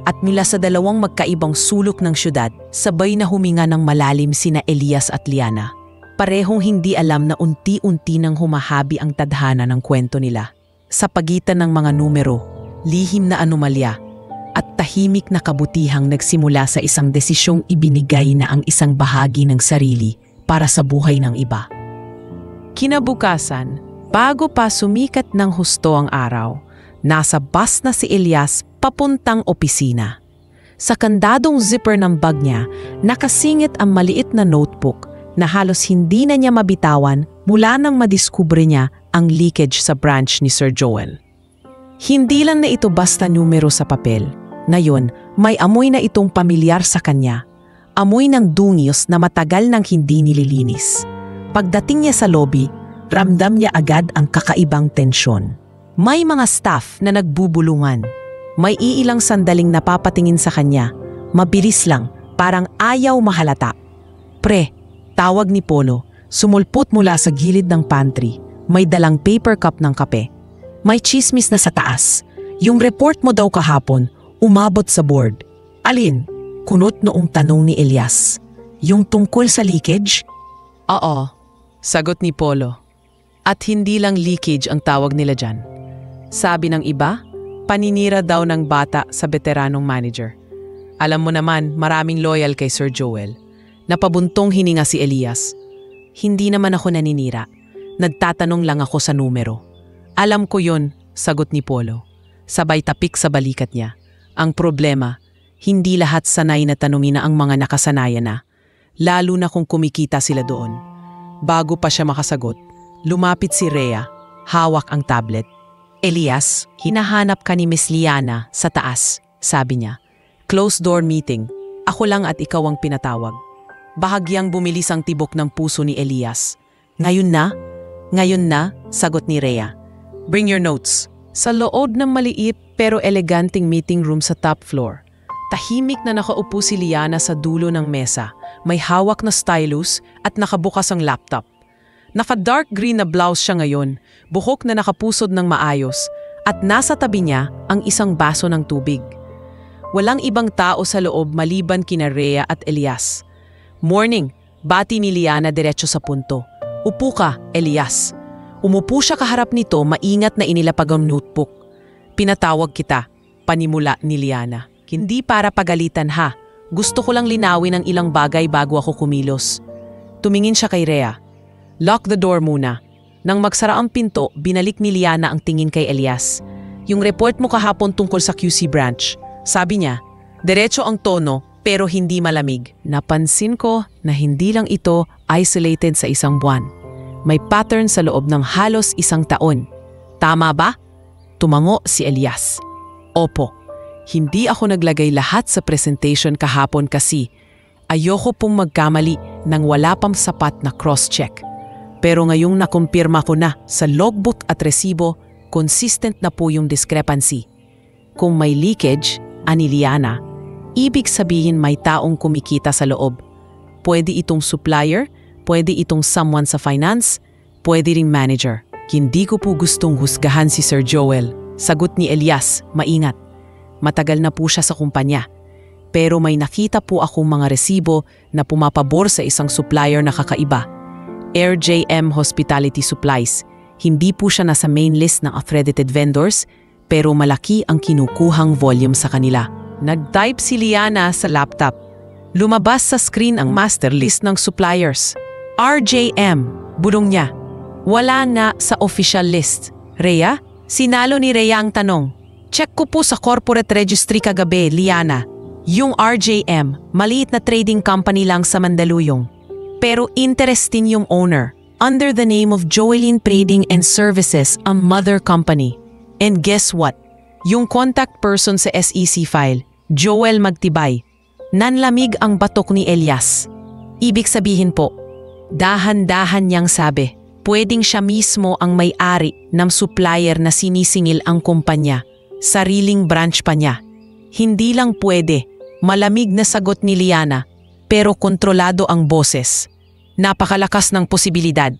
At mula sa dalawang magkaibang sulok ng syudad, sabay na huminga ng malalim sina Elias at Liana. Parehong hindi alam na unti-unti nang humahabi ang tadhana ng kwento nila. Sa pagitan ng mga numero, lihim na anomalya, at tahimik na kabutihang nagsimula sa isang desisyong ibinigay na ang isang bahagi ng sarili para sa buhay ng iba. Kinabukasan, bago pa sumikat ng husto ang araw, nasa bus na si Elias papuntang opisina. Sa kandadong zipper ng bag niya, nakasingit ang maliit na notebook na halos hindi na niya mabitawan mula nang madiskubre niya ang leakage sa branch ni Sir Joel. Hindi lang na ito basta numero sa papel. Ngayon, may amoy na itong pamilyar sa kanya. Amoy ng dungis na matagal nang hindi nililinis. Pagdating niya sa lobby, ramdam niya agad ang kakaibang tensyon. May mga staff na nagbubulungan. May iilang sandaling napapatingin sa kanya. Mabilis lang, parang ayaw mahalata. Pre, tawag ni Polo, sumulpot mula sa gilid ng pantry. May dalang paper cup ng kape. May chismis na sa taas. Yung report mo daw kahapon, umabot sa board. Alin? Kunot noong tanong ni Elias. Yung tungkol sa leakage? Oo, sagot ni Polo. At hindi lang leakage ang tawag nila dyan. Sabi ng iba, paninira daw ng bata sa veteranong manager. Alam mo naman, maraming loyal kay Sir Joel. Napabuntong hininga si Elias. Hindi naman ako naninira. Nagtatanong lang ako sa numero. Alam ko yun, sagot ni Polo. Sabay tapik sa balikat niya. Ang problema, hindi lahat sanay na tanungin na ang mga nakasanayan na, lalo na kung kumikita sila doon. Bago pa siya makasagot, lumapit si Rhea, hawak ang tablet. Elias, hinahanap ka ni Miss Liana sa taas, sabi niya. Closed door meeting, ako lang at ikaw ang pinatawag. Bahagyang bumilis ang tibok ng puso ni Elias. Ngayon na? Ngayon na, sagot ni Rhea. Bring your notes. Sa loob ng maliit pero eleganteng meeting room sa top floor, tahimik na nakaupo si Liana sa dulo ng mesa, may hawak na stylus at nakabukas ang laptop. Naka-dark green na blouse siya ngayon, buhok na nakapusod ng maayos, at nasa tabi niya ang isang baso ng tubig. Walang ibang tao sa loob maliban kina Rhea at Elias. Morning, bati ni Liana diretso sa punto. Upo ka, Elias. Umupo siya kaharap nito, maingat na inilapag ang notebook. Pinatawag kita, panimula ni Liana. Hindi para pagalitan ha. Gusto ko lang linawin ang ilang bagay bago ako kumilos. Tumingin siya kay Rhea. Lock the door muna. Nang magsara ang pinto, binalik ni Liana ang tingin kay Elias. yung report mo kahapon tungkol sa QC branch. Sabi niya, diretso ang tono pero hindi malamig. Napansin ko na hindi lang ito isolated sa isang buwan. May pattern sa loob ng halos isang taon. Tama ba? Tumango si Elias. Opo, hindi ako naglagay lahat sa presentation kahapon kasi ayoko pong magkamali nang wala pang sapat na cross-check. Pero ngayong nakumpirma ko na sa logbook at resibo, consistent na po yung discrepancy. Kung may leakage, ani Liana, ibig sabihin may taong kumikita sa loob. Pwede itong supplier, pwede itong someone sa finance, pwede ring manager. Hindi ko po gustong husgahan si Sir Joel. Sagot ni Elias, maingat. Matagal na po siya sa kumpanya. Pero may nakita po akong mga resibo na pumapabor sa isang supplier na kakaiba. RJM Hospitality Supplies. Hindi po siya nasa main list ng accredited vendors, pero malaki ang kinukuhang volume sa kanila. Nag-type si Liana sa laptop. Lumabas sa screen ang master list ng suppliers. RJM, bulong niya. Wala na sa official list. Rhea? Sinalo ni Rhea ang tanong. Check ko po sa corporate registry kagabi, Liana. Yung RJM, maliit na trading company lang sa Mandaluyong. Pero interesting yung owner. Under the name of Joeline Trading and Services, ang mother company. And guess what? Yung contact person sa SEC file, Joel Magtibay. Nanlamig ang batok ni Elias. Ibig sabihin po, dahan-dahan niyang sabi, pwedeng siya mismo ang may-ari ng supplier na sinisingil ang kumpanya. Sariling branch pa niya. Hindi lang pwede, malamig na sagot ni Liana, pero kontrolado ang boses. Napakalakas ng posibilidad.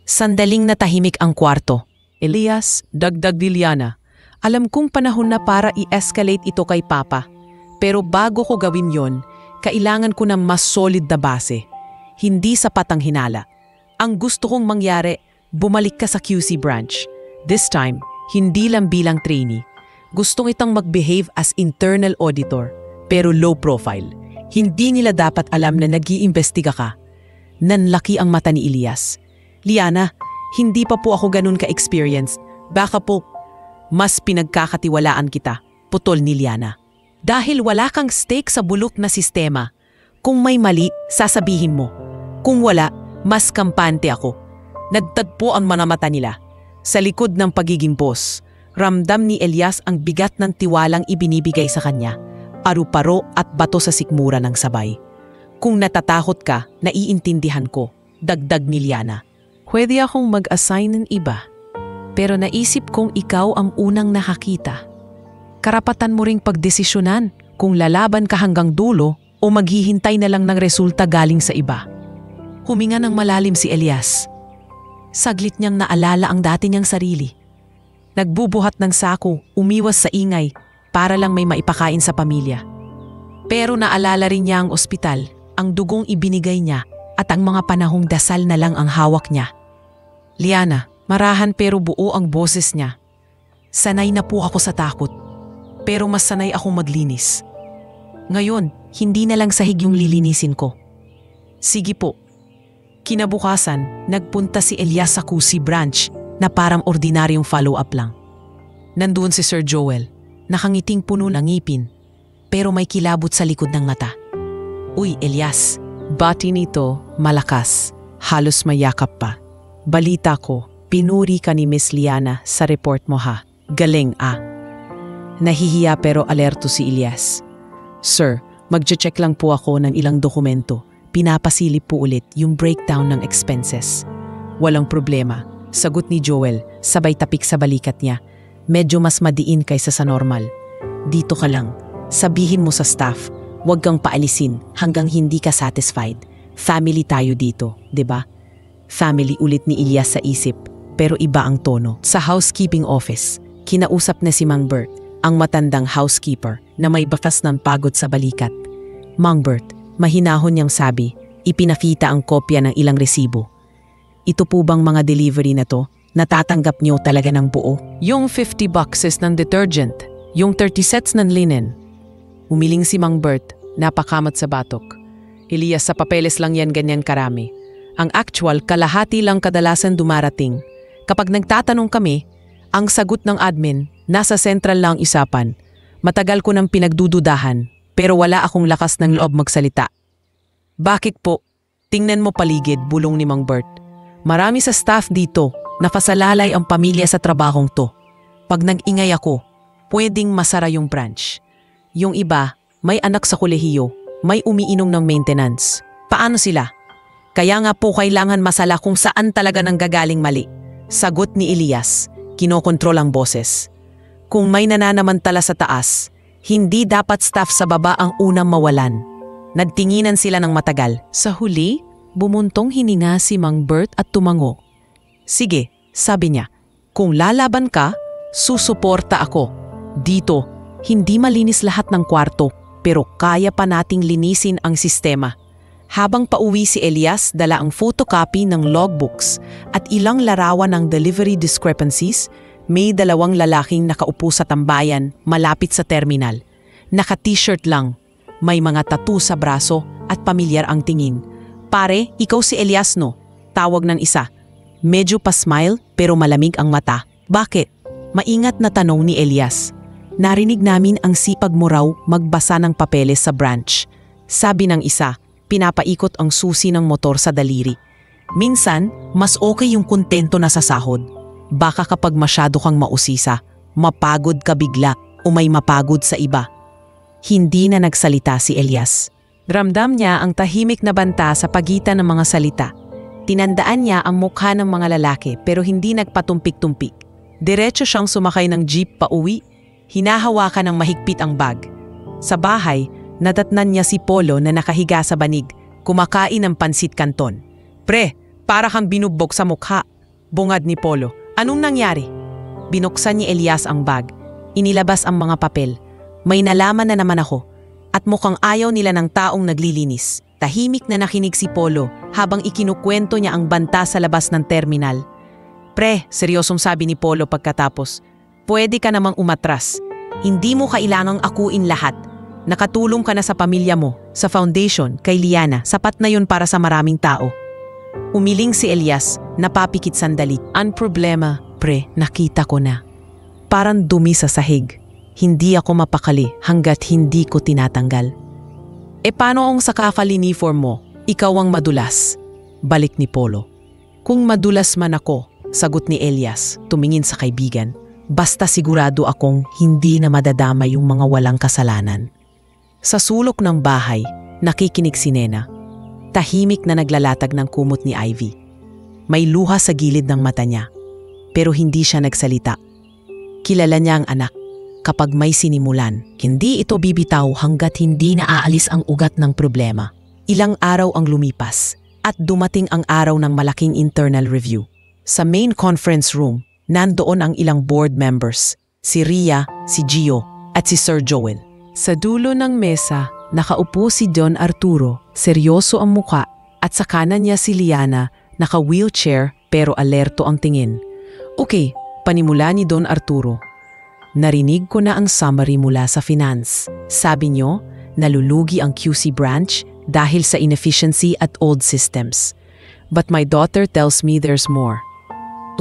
Sandaling natahimik ang kwarto. Elias, dagdag ni Liana, alam kong panahon na para i-escalate ito kay Papa. Pero bago ko gawin yon, kailangan ko ng mas solid na base. Hindi sapat ang hinala. Ang gusto kong mangyari, bumalik ka sa QC branch. This time, hindi lang bilang trainee. Gustong itang mag-behave as internal auditor, pero low profile. Hindi nila dapat alam na nag-iimbestiga ka. Nanlaki ang mata ni Elias. Liana, hindi pa po ako ganun ka-experienced. Baka po, mas pinagkakatiwalaan kita, putol ni Liana. Dahil wala kang stake sa bulok na sistema. Kung may mali, sasabihin mo. Kung wala, mas kampante ako. Nagtagpo ang mga mata nila. Sa likod ng pagiging boss, ramdam ni Elias ang bigat ng tiwalang ibinibigay sa kanya. Aru-paro at bato sa sikmura ng sabay. Kung natatakot ka, naiintindihan ko, dagdag ni Liana. Pwede akong mag-assign ng iba, pero naisip kong ikaw ang unang nakakita. Karapatan mo ring pagdesisyonan kung lalaban ka hanggang dulo o maghihintay na lang ng resulta galing sa iba. Huminga ng malalim si Elias. Saglit niyang naalala ang dati niyang sarili. Nagbubuhat ng sako, umiwas sa ingay para lang may maipakain sa pamilya. Pero naalala rin niya ang ospital, ang dugong ibinigay niya at ang mga panahong dasal na lang ang hawak niya. Liana, marahan pero buo ang boses niya. Sanay na po ako sa takot, pero mas sanay akong maglinis. Ngayon, hindi na lang sahig yung lilinisin ko. Sige po. Kinabukasan, nagpunta si Elias sa QC branch na parang ordinaryong follow-up lang. Nandoon si Sir Joel, nakangiting puno ng ngipin, pero may kilabot sa likod ng mata. Uy, Elias, bati nito, malakas, halos mayakap pa. Balita ko, pinuri ka ni Miss Liana sa report mo ha. Galing ah. Nahihiya pero alerto si Elias. Sir, magche-check lang po ako ng ilang dokumento. Pinapasilip po ulit yung breakdown ng expenses. Walang problema, sagot ni Joel, sabay tapik sa balikat niya. Medyo mas madiin kaysa sa normal. Dito ka lang, sabihin mo sa staff, huwag kang paalisin hanggang hindi ka satisfied. Family tayo dito, 'di ba? Family ulit ni Elias sa isip, pero iba ang tono. Sa housekeeping office, kinausap na si Mang Bert, ang matandang housekeeper na may bakas ng pagod sa balikat. Mang Bert, mahinahon niyang sabi, ipinakita ang kopya ng ilang resibo. Ito po bang mga delivery na to? Natatanggap niyo talaga ng buo? Yung 50 boxes ng detergent, yung 30 sets ng linen. Umiling si Mang Bert, napakamat sa batok. Elias, sa papeles lang yan ganyan karami. Ang actual, kalahati lang kadalasan dumarating. Kapag nagtatanong kami, ang sagot ng admin, Nasa sentral lang ang isapan. Matagal ko nang pinagdududahan, pero wala akong lakas ng loob magsalita. Bakit po? Tingnan mo paligid, bulong ni Mang Bert. Marami sa staff dito, nakasalalay ang pamilya sa trabahong to. Pag nag-ingay ako, pwedeng masara yung branch. Yung iba, may anak sa kolehiyo, may umiinom ng maintenance. Paano sila? Kaya nga po kailangan masala kung saan talaga nanggagaling mali. Sagot ni Elias, kinokontrol ang boses. Kung may nananamantala sa taas, hindi dapat staff sa baba ang unang mawalan. Nagtinginan sila ng matagal. Sa huli, bumuntong hininga si Mang Bert at tumango. Sige, sabi niya, kung lalaban ka, susuporta ako. Dito, hindi malinis lahat ng kwarto, pero kaya pa nating linisin ang sistema. Habang pauwi si Elias, dala ang photocopy ng logbooks at ilang larawan ng delivery discrepancies, may dalawang lalaking nakaupo sa tambayan malapit sa terminal. Naka-t-shirt lang, may mga tattoo sa braso at pamilyar ang tingin. Pare, ikaw si Elias no? Tawag ng isa. Medyo pa-smile pero malamig ang mata. Bakit? Maingat na tanong ni Elias. Narinig namin ang sipag mo raw magbasa ng papeles sa branch. Sabi ng isa, pinapaikot ang susi ng motor sa daliri. Minsan, mas okay yung kontento na sa sahod. Baka kapag masyado kang mausisa, mapagod ka bigla o may mapagod sa iba. Hindi na nagsalita si Elias. Ramdam niya ang tahimik na banta sa pagitan ng mga salita. Tinandaan niya ang mukha ng mga lalaki pero hindi nagpatumpik-tumpik. Diretso siyang sumakay ng jeep pa uwi. Hinahawakan ng mahigpit ang bag. Sa bahay, nadatnan niya si Polo na nakahiga sa banig, kumakain ng pansit kanton. Pre, para kang binugbog sa mukha. Bungad ni Polo. Anong nangyari? Binuksan ni Elias ang bag. Inilabas ang mga papel. May nalaman na naman ako. At mukhang ayaw nila ng taong naglilinis. Tahimik na nakinig si Polo habang ikinukwento niya ang banta sa labas ng terminal. Pre, seryosong sabi ni Polo pagkatapos. Pwede ka namang umatras. Hindi mo kailangang akuin lahat. Nakatulong ka na sa pamilya mo, sa foundation, kay Liana. Sapat na yun para sa maraming tao. Umiling si Elias, napapikit sandali. Ang problema, pre, nakita ko na. Parang dumi sa sahig. Hindi ako mapakali hanggat hindi ko tinatanggal. E paano kung sa kakal-uniform mo, ikaw ang madulas? Balik ni Polo. Kung madulas man ako, sagot ni Elias, tumingin sa kaibigan. Basta sigurado akong hindi na madadama yung mga walang kasalanan. Sa sulok ng bahay, nakikinig si Nena. Tahimik na naglalatag ng kumot ni Ivy. May luha sa gilid ng mata niya, pero hindi siya nagsalita. Kilala niya ang anak. Kapag may sinimulan, hindi ito bibitaw hanggat hindi naaalis ang ugat ng problema. Ilang araw ang lumipas at dumating ang araw ng malaking internal review. Sa main conference room, nandoon ang ilang board members, si Ria, si Gio, at si Sir Joel. Sa dulo ng mesa, nakaupo si Don Arturo, seryoso ang muka, at sa kanan niya si Liana, naka-wheelchair pero alerto ang tingin. Okay, panimula ni Don Arturo. Narinig ko na ang summary mula sa finance. Sabi niyo, nalulugi ang QC branch dahil sa inefficiency at old systems. But my daughter tells me there's more.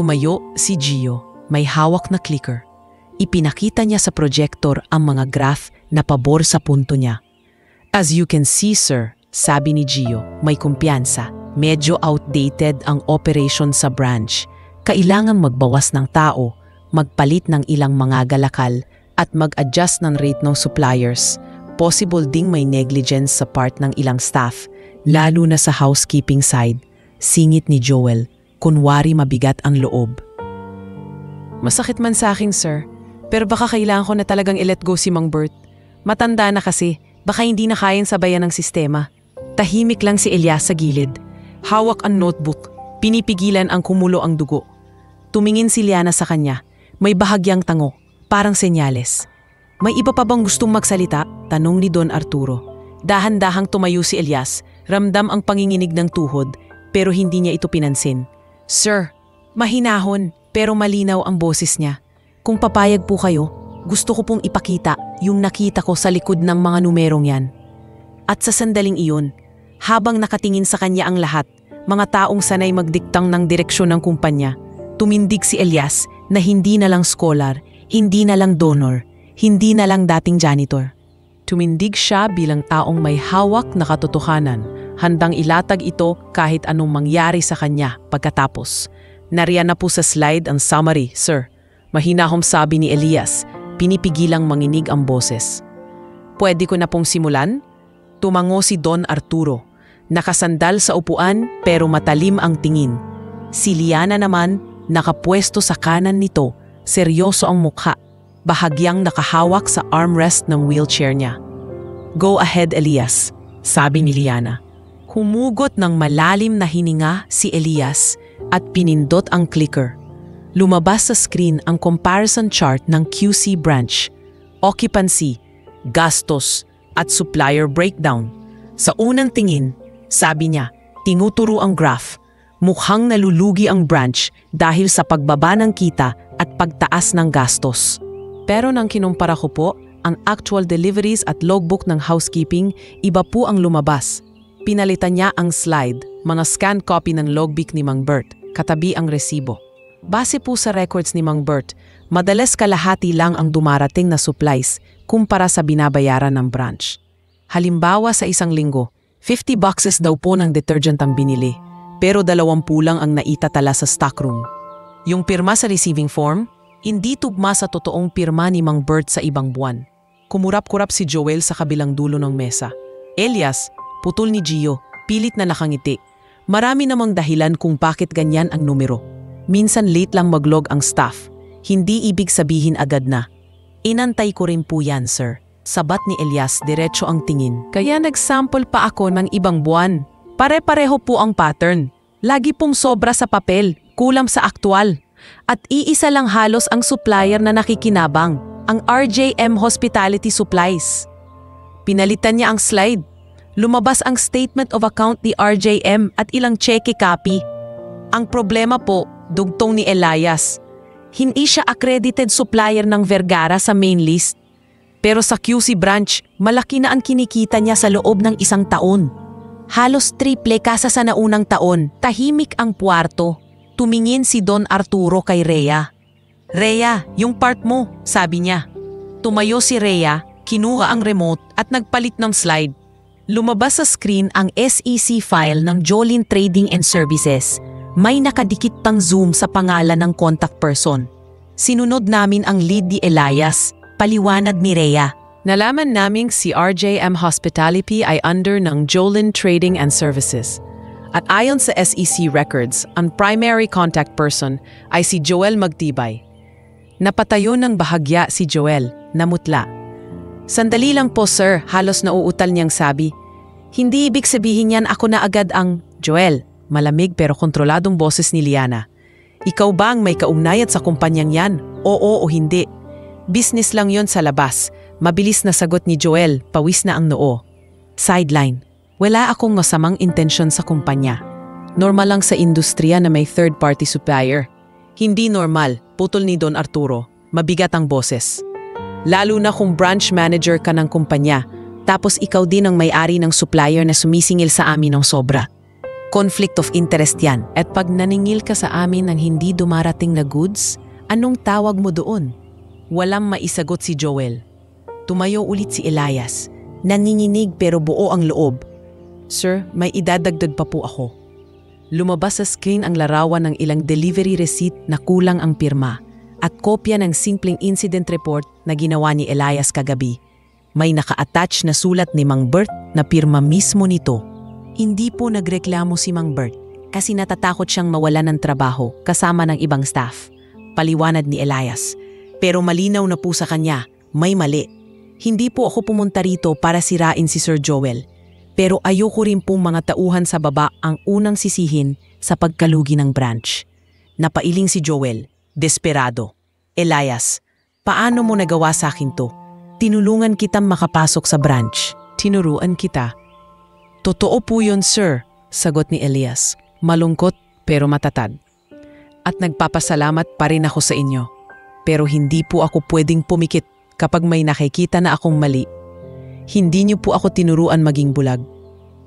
Tumayo si Gio, may hawak na clicker. Ipinakita niya sa projector ang mga graph na pabor sa punto niya. As you can see, sir, sabi ni Gio, may kumpiyansa. Medyo outdated ang operation sa branch. Kailangan magbawas ng tao, magpalit ng ilang mga galakal, at mag-adjust ng rate ng suppliers. Possible ding may negligence sa part ng ilang staff, lalo na sa housekeeping side. Singit ni Joel. Kunwari mabigat ang loob. Masakit man sa akin, sir. Pero baka kailangan ko na talagang i-let go si Mang Bert. Matanda na kasi, baka hindi na kayang sabayan ng sistema. Tahimik lang si Elias sa gilid. Hawak ang notebook. Pinipigilan ang kumulo ang dugo. Tumingin si Liana sa kanya. May bahagyang tango, parang senyales. May iba pa bang gustong magsalita? Tanong ni Don Arturo. Dahan-dahang tumayo si Elias. Ramdam ang panginginig ng tuhod, pero hindi niya ito pinansin. Sir, mahinahon pero malinaw ang boses niya. Kung papayag po kayo, gusto ko pong ipakita yung nakita ko sa likod ng mga numerong yan. At sa sandaling iyon, habang nakatingin sa kanya ang lahat, mga taong sanay magdiktang ng direksyon ng kumpanya, tumindig si Elias na hindi na lang scholar, Hindi na lang donor, hindi na lang dating janitor. Tumindig siya bilang taong may hawak na katotohanan, handang ilatag ito kahit anong mangyari sa kanya pagkatapos. Nariyan na po sa slide ang summary, sir. Mahinahong sabi ni Elias, pinipigilang manginig ang boses. Pwede ko na pong simulan? Tumango si Don Arturo. Nakasandal sa upuan pero matalim ang tingin. Si Liana naman, nakapwesto sa kanan nito, seryoso ang mukha. Bahagyang nakahawak sa armrest ng wheelchair niya. Go ahead, Elias, sabi ni Liana. Humugot ng malalim na hininga si Elias at pinindot ang clicker. Lumabas sa screen ang comparison chart ng QC branch, occupancy, gastos, at supplier breakdown. Sa unang tingin, sabi niya, tinuturo ang graph. Mukhang nalulugi ang branch dahil sa pagbaba ng kita at pagtaas ng gastos. Pero nang kinumpara ko po, ang actual deliveries at logbook ng housekeeping, iba po ang lumabas. Pinalitan niya ang slide, mga scan copy ng logbook ni Mang Bert, katabi ang resibo. Base po sa records ni Mang Bert, madalas kalahati lang ang dumarating na supplies kumpara sa binabayaran ng branch. Halimbawa sa isang linggo, 50 boxes daw po ng detergent ang binili, pero 20 lang ang naitatala sa stockroom. Yung pirma sa receiving form, hindi tugma sa totoong pirma ni Mang Bert sa ibang buwan. Kumurap-kurap si Joel sa kabilang dulo ng mesa. Elias, putol ni Gio, pilit na nakangiti. Marami namang dahilan kung bakit ganyan ang numero. Minsan late lang maglog ang staff. Hindi ibig sabihin agad na. Inantay ko rin po yan, sir. Sabat ni Elias, diretso ang tingin. Kaya nagsample pa ako ng ibang buwan. Pare-pareho po ang pattern. Lagi pong sobra sa papel, kulang sa aktwal. At iisa lang halos ang supplier na nakikinabang, ang RJM Hospitality Supplies. Pinalitan niya ang slide. Lumabas ang statement of account ni RJM at ilang cheque copy. Ang problema po, dugtong ni Elias. Hindi siya accredited supplier ng Vergara sa main list. Pero sa QC branch, malaki na ang kinikita niya sa loob ng isang taon. Halos triple kasa sa naunang taon, tahimik ang puwarto. Tumingin si Don Arturo kay Rhea. Rhea, yung part mo, sabi niya. Tumayo si Rhea, kinuha ang remote at nagpalit ng slide. Lumabas sa screen ang SEC file ng Jolin Trading and Services. May nakadikit pang zoom sa pangalan ng contact person. Sinunod namin ang lead ni Elias, paliwanag ni Rhea. Nalaman naming si RJM Hospitality ay under ng Jolin Trading and Services. At ayon sa SEC records, ang primary contact person ay si Joel Magtibay. Napatayo ng bahagya si Joel, namutla. Sandali lang po sir, halos nauutal niyang sabi. Hindi ibig sabihin yan ako na agad ang Joel, malamig pero kontroladong boses ni Liana. Ikaw ba ang may kaugnayat sa kumpanyang yan? Oo o hindi. Business lang yon sa labas. Mabilis na sagot ni Joel, pawis na ang noo. Sideline. Wala akong masamang intensyon sa kumpanya. Normal lang sa industriya na may third-party supplier. Hindi normal, putol ni Don Arturo. Mabigat ang boses. Lalo na kung branch manager ka ng kumpanya, tapos ikaw din ang may-ari ng supplier na sumisingil sa amin ng sobra. Conflict of interest yan. At pag naningil ka sa amin ng hindi dumarating na goods, anong tawag mo doon? Walang maisagot si Joel. Tumayo ulit si Elias. Nanginginig pero buo ang loob. Sir, may idadagdag pa po ako. Lumabas sa screen ang larawan ng ilang delivery receipt na kulang ang pirma at kopya ng simpleng incident report na ginawa ni Elias kagabi. May naka-attach na sulat ni Mang Bert na pirma mismo nito. Hindi po nagreklamo si Mang Bert kasi natatakot siyang mawalan ng trabaho kasama ng ibang staff. Paliwanag ni Elias. Pero malinaw na po sa kanya, may mali. Hindi po ako pumunta rito para sirain si Sir Joel. Pero ayoko rin pong mga tauhan sa baba ang unang sisihin sa pagkalugi ng branch. Napailing si Joel, desperado. Elias, paano mo nagawa sa akin to? Tinulungan kitang makapasok sa branch. Tinuruan kita. Totoo po yun, sir, sagot ni Elias. Malungkot pero matatag. At nagpapasalamat pa rin ako sa inyo. Pero hindi po ako pwedeng pumikit kapag may nakikita na akong mali. Hindi niyo po ako tinuruan maging bulag.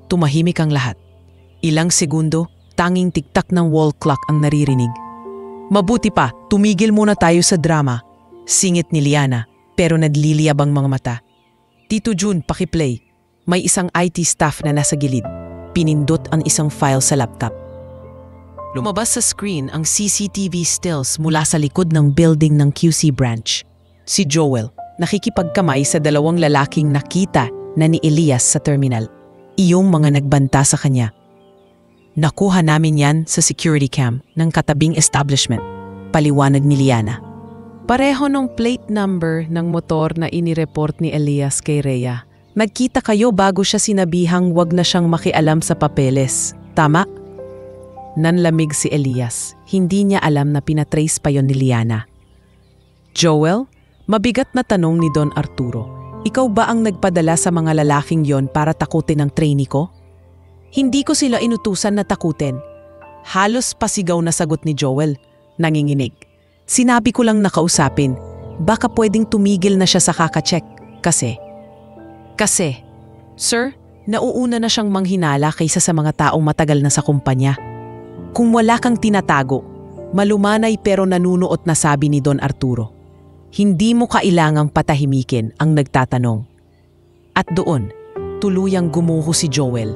Tumahimik ang lahat. Ilang segundo, tanging tiktak ng wall clock ang naririnig. Mabuti pa, tumigil muna tayo sa drama. Singit ni Liana, pero nadliliyab ang mga mata. Tito Jun, pakiplay. May isang IT staff na nasa gilid. Pinindot ang isang file sa laptop. Lumabas sa screen ang CCTV stills mula sa likod ng building ng QC branch. Si Joel, nakikipagkamay sa dalawang lalaking nakita na ni Elias sa terminal. Iyong mga nagbanta sa kanya. Nakuha namin yan sa security cam ng katabing establishment. Paliwanag ni Liana. Pareho ng plate number ng motor na inireport ni Elias kay Rhea. Nagkita kayo bago siya sinabihang wag na siyang makialam sa papeles. Tama? Nanlamig si Elias. Hindi niya alam na pinatrace pa yon ni Liana. Joel, mabigat na tanong ni Don Arturo. Ikaw ba ang nagpadala sa mga lalaking yon para takutin ang trainee ko? Hindi ko sila inutusan na takutin. Halos pasigaw na sagot ni Joel. Nanginginig. Sinabi ko lang nakausapin. Baka pwedeng tumigil na siya sa kakacheck. Kasi, Sir, nauuna na siyang manghinala kaysa sa mga taong matagal na sa kumpanya. Kung wala kang tinatago, malumanay pero nanunuot na sabi ni Don Arturo. Hindi mo kailangang patahimikin ang nagtatanong. At doon, tuluyang gumuho si Joel.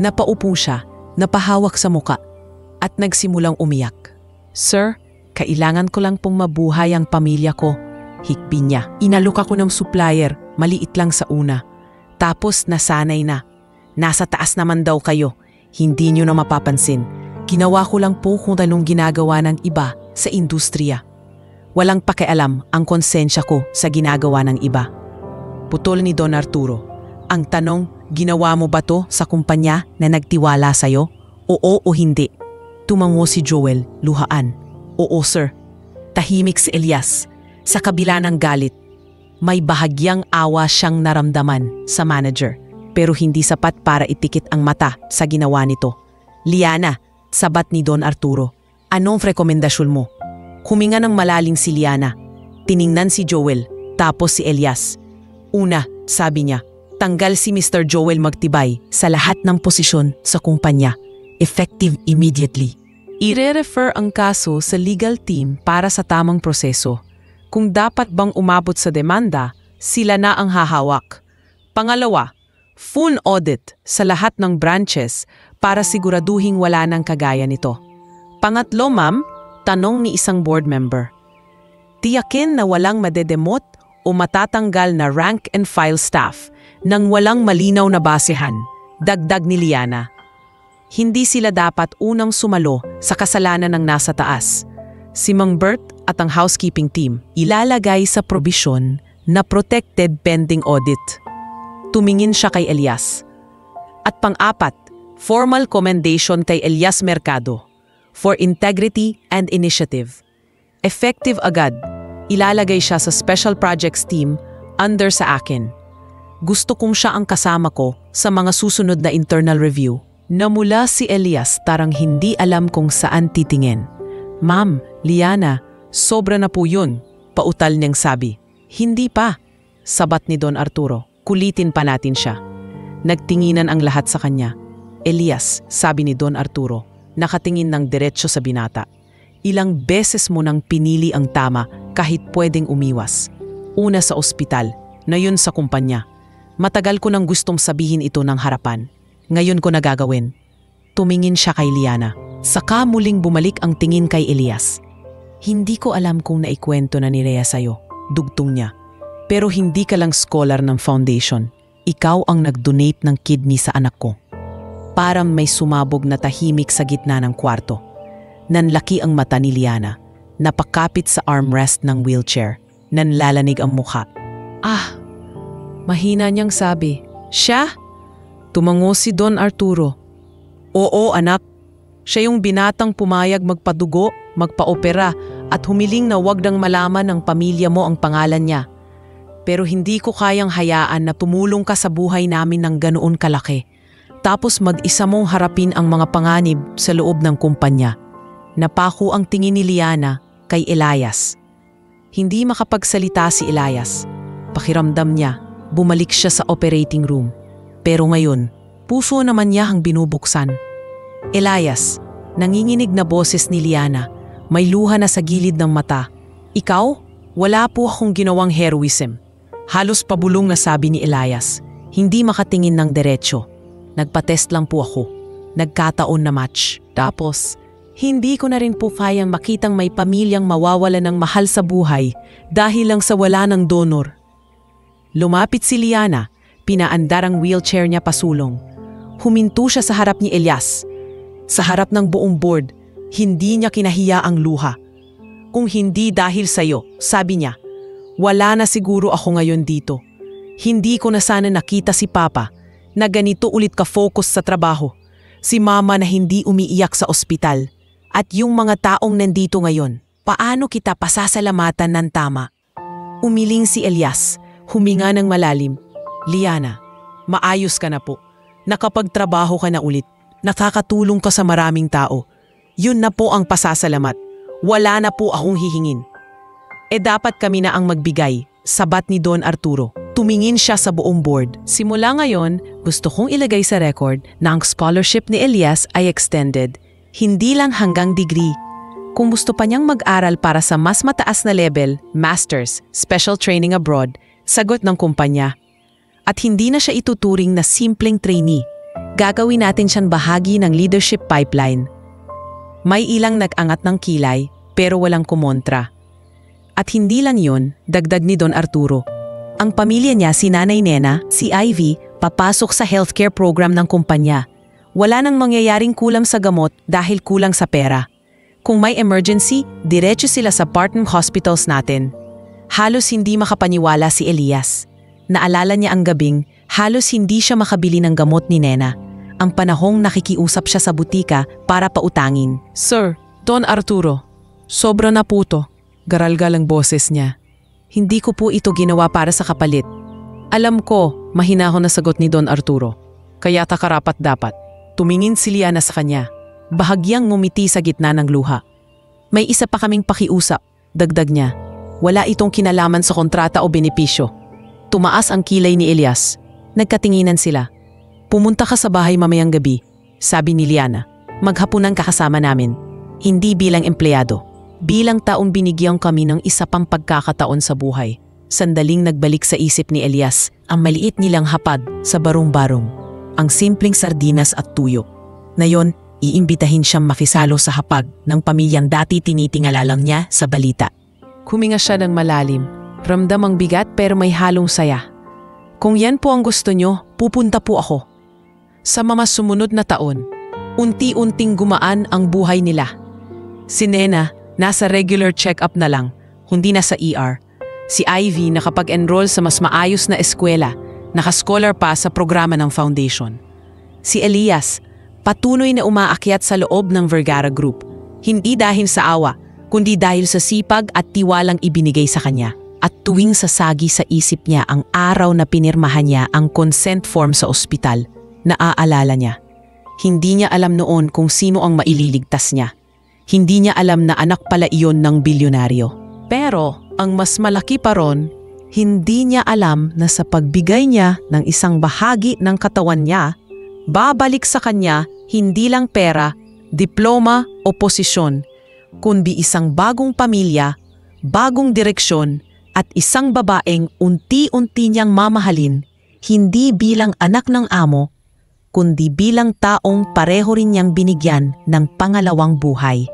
Napaupo siya, napahawak sa muka, at nagsimulang umiyak. Sir, kailangan ko lang pong mabuhay ang pamilya ko. Hikbi niya. Inalok ako ng supplier, maliit lang sa una. Tapos nasanay na. Nasa taas naman daw kayo. Hindi niyo na mapapansin. Ginawa ko lang po kung anong ginagawa ng iba sa industriya. Walang pakialam ang konsensya ko sa ginagawa ng iba. Putol ni Don Arturo. Ang tanong, ginawa mo ba to sa kumpanya na nagtiwala sa'yo? Oo o hindi? Tumango si Joel, luhaan. Oo sir. Tahimik si Elias. Sa kabila ng galit, may bahagyang awa siyang naramdaman sa manager. Pero hindi sapat para itikit ang mata sa ginawa nito. Liana, sabat ni Don Arturo. Anong rekomendasyon mo? Huminga ng malalim si Liana. Tiningnan si Joel, tapos si Elias. Una, sabi niya, tanggal si Mr. Joel Magtibay sa lahat ng posisyon sa kumpanya. Effective immediately. Ire-refer ang kaso sa legal team para sa tamang proseso. Kung dapat bang umabot sa demanda, sila na ang hahawak. Pangalawa, full audit sa lahat ng branches para siguraduhing wala nang kagaya nito. Pangatlo, ma'am, tanong ni isang board member. Tiyakin na walang madedemot o matatanggal na rank and file staff nang walang malinaw na basehan, dagdag ni Liana. Hindi sila dapat unang sumalo sa kasalanan ng nasa taas. Si Mang Bert at ang housekeeping team ilalagay sa probisyon na protected pending audit. Tumingin siya kay Elias. At pang-apat, formal commendation kay Elias Mercado for integrity and initiative. Effective agad, ilalagay siya sa special projects team under sa akin. Gusto kong siya ang kasama ko sa mga susunod na internal review. Namula si Elias tarang hindi alam kung saan titingin. Ma'am, Liana, sobra na po yun, pautal niyang sabi. Hindi pa, sabat ni Don Arturo. Kulitin pa natin siya. Nagtinginan ang lahat sa kanya. Elias, sabi ni Don Arturo, nakatingin ng diretsyo sa binata. Ilang beses mo nang pinili ang tama kahit pwedeng umiwas. Una sa ospital, na yun sa kumpanya. Matagal ko nang gustong sabihin ito ng harapan. Ngayon ko nagagawin. Tumingin siya kay Liana. Saka muling bumalik ang tingin kay Elias. Hindi ko alam kung naikwento na ni Rhea sa'yo, dugtong niya. Pero hindi ka lang scholar ng foundation. Ikaw ang nag-donate ng kidney sa anak ko. Parang may sumabog na tahimik sa gitna ng kwarto. Nanlaki ang mata ni Liana. Napakapit sa armrest ng wheelchair. Nanlalanig ang mukha. Mahina niyang sabi. Siya? Tumango si Don Arturo. Oo anak. Siya yung binatang pumayag magpadugo, magpaopera at humiling na wag nang malaman ng pamilya mo ang pangalan niya. Pero hindi ko kayang hayaan na tumulong ka sa buhay namin ng ganoon kalaki. Tapos mag-isa mong harapin ang mga panganib sa loob ng kumpanya. Napako ang tingin ni Liana kay Elias. Hindi makapagsalita si Elias. Pakiramdam niya, bumalik siya sa operating room. Pero ngayon, puso naman niya ang binubuksan. Elias, nanginginig na boses ni Liana, may luha na sa gilid ng mata. Ikaw? Wala po akong ginawang heroism. Halos pabulong na sabi ni Elias. Hindi makatingin ng diretsyo. Nagpa-test lang po ako. Nagkataon na match. Tapos, hindi ko na rin po kayang makitang may pamilyang mawawala ng mahal sa buhay dahil lang sa wala ng donor. Lumapit si Liana, pinaandar ang wheelchair niya pasulong. Huminto siya sa harap ni Elias. Sa harap ng buong board, hindi niya kinahiya ang luha. Kung hindi dahil sa'yo, sabi niya, wala na siguro ako ngayon dito. Hindi ko na sana nakita si Papa na ganito ulit ka-focus sa trabaho. Si Mama na hindi umiiyak sa ospital. At yung mga taong nandito ngayon, paano kita pasasalamatan ng tama? Umiling si Elias, huminga ng malalim. Liana, maayos ka na po. Nakapagtrabaho ka na ulit. Nakakatulong ka sa maraming tao. Yun na po ang pasasalamat. Wala na po akong hihingin. Dapat kami na ang magbigay, sabat ni Don Arturo. Tumingin siya sa buong board. Simula ngayon, gusto kong ilagay sa record na ang scholarship ni Elias ay extended. Hindi lang hanggang degree. Kung gusto pa niyang mag-aral para sa mas mataas na level, master's, special training abroad, sagot ng kumpanya. At hindi na siya ituturing na simpleng trainee. Gagawin natin siyang bahagi ng leadership pipeline. May ilang nag-angat ng kilay pero walang kumontra. At hindi lang yun, dagdag ni Don Arturo. Ang pamilya niya, si Nanay Nena, si Ivy, papasok sa healthcare program ng kumpanya. Wala nang mangyayaring kulang sa gamot dahil kulang sa pera. Kung may emergency, diretso sila sa partner hospitals natin. Halos hindi makapaniwala si Elias. Naalala niya ang gabing, halos hindi siya makabili ng gamot ni Nena. Ang panahong nakikiusap siya sa butika para pautangin. Sir, Don Arturo, sobra na po to. Garalgal ang boses niya. Hindi ko po ito ginawa para sa kapalit. Alam ko, mahinahon na sagot ni Don Arturo. Kaya karapat dapat. Tumingin si Liana sa kanya. Bahagyang ngumiti sa gitna ng luha. May isa pa kaming pakiusap, dagdag niya. Wala itong kinalaman sa kontrata o benepisyo. Tumaas ang kilay ni Elias. Nagkatinginan sila. Pumunta ka sa bahay mamayang gabi, sabi ni Liana. Maghapunan ka kasama namin. Hindi bilang empleyado. Bilang taong binigyan kami ng isa pang pagkakataon sa buhay. Sandaling nagbalik sa isip ni Elias ang maliit nilang hapag sa barong-barong. Ang simpleng sardinas at tuyo. Ngayon, iimbitahin siyang makisalo sa hapag ng pamilyang dati tinitingala lang niya sa balita. Huminga siya ng malalim. Ramdam ang bigat pero may halong saya. Kung yan po ang gusto nyo, pupunta po ako. Sa mga sumunod na taon, unti-unting gumaan ang buhay nila. Si Nena, nasa regular check-up na lang, hindi na sa ER. Si Ivy nakapag-enroll sa mas maayos na eskwela, nakascholar pa sa programa ng foundation. Si Elias, patuloy na umaakyat sa loob ng Vergara Group, hindi dahil sa awa, kundi dahil sa sipag at tiwalang ibinigay sa kanya. At tuwing sasagi sa isip niya ang araw na pinirmahan niya ang consent form sa ospital, naaalala niya. Hindi niya alam noon kung sino ang maililigtas niya. Hindi niya alam na anak pala iyon ng bilyonaryo. Pero ang mas malaki pa ron, hindi niya alam na sa pagbigay niya ng isang bahagi ng katawan niya, babalik sa kanya hindi lang pera, diploma o posisyon, kundi isang bagong pamilya, bagong direksyon at isang babaeng unti-unti niyang mamahalin, hindi bilang anak ng amo, kundi bilang taong pareho rin niyang binigyan ng pangalawang buhay.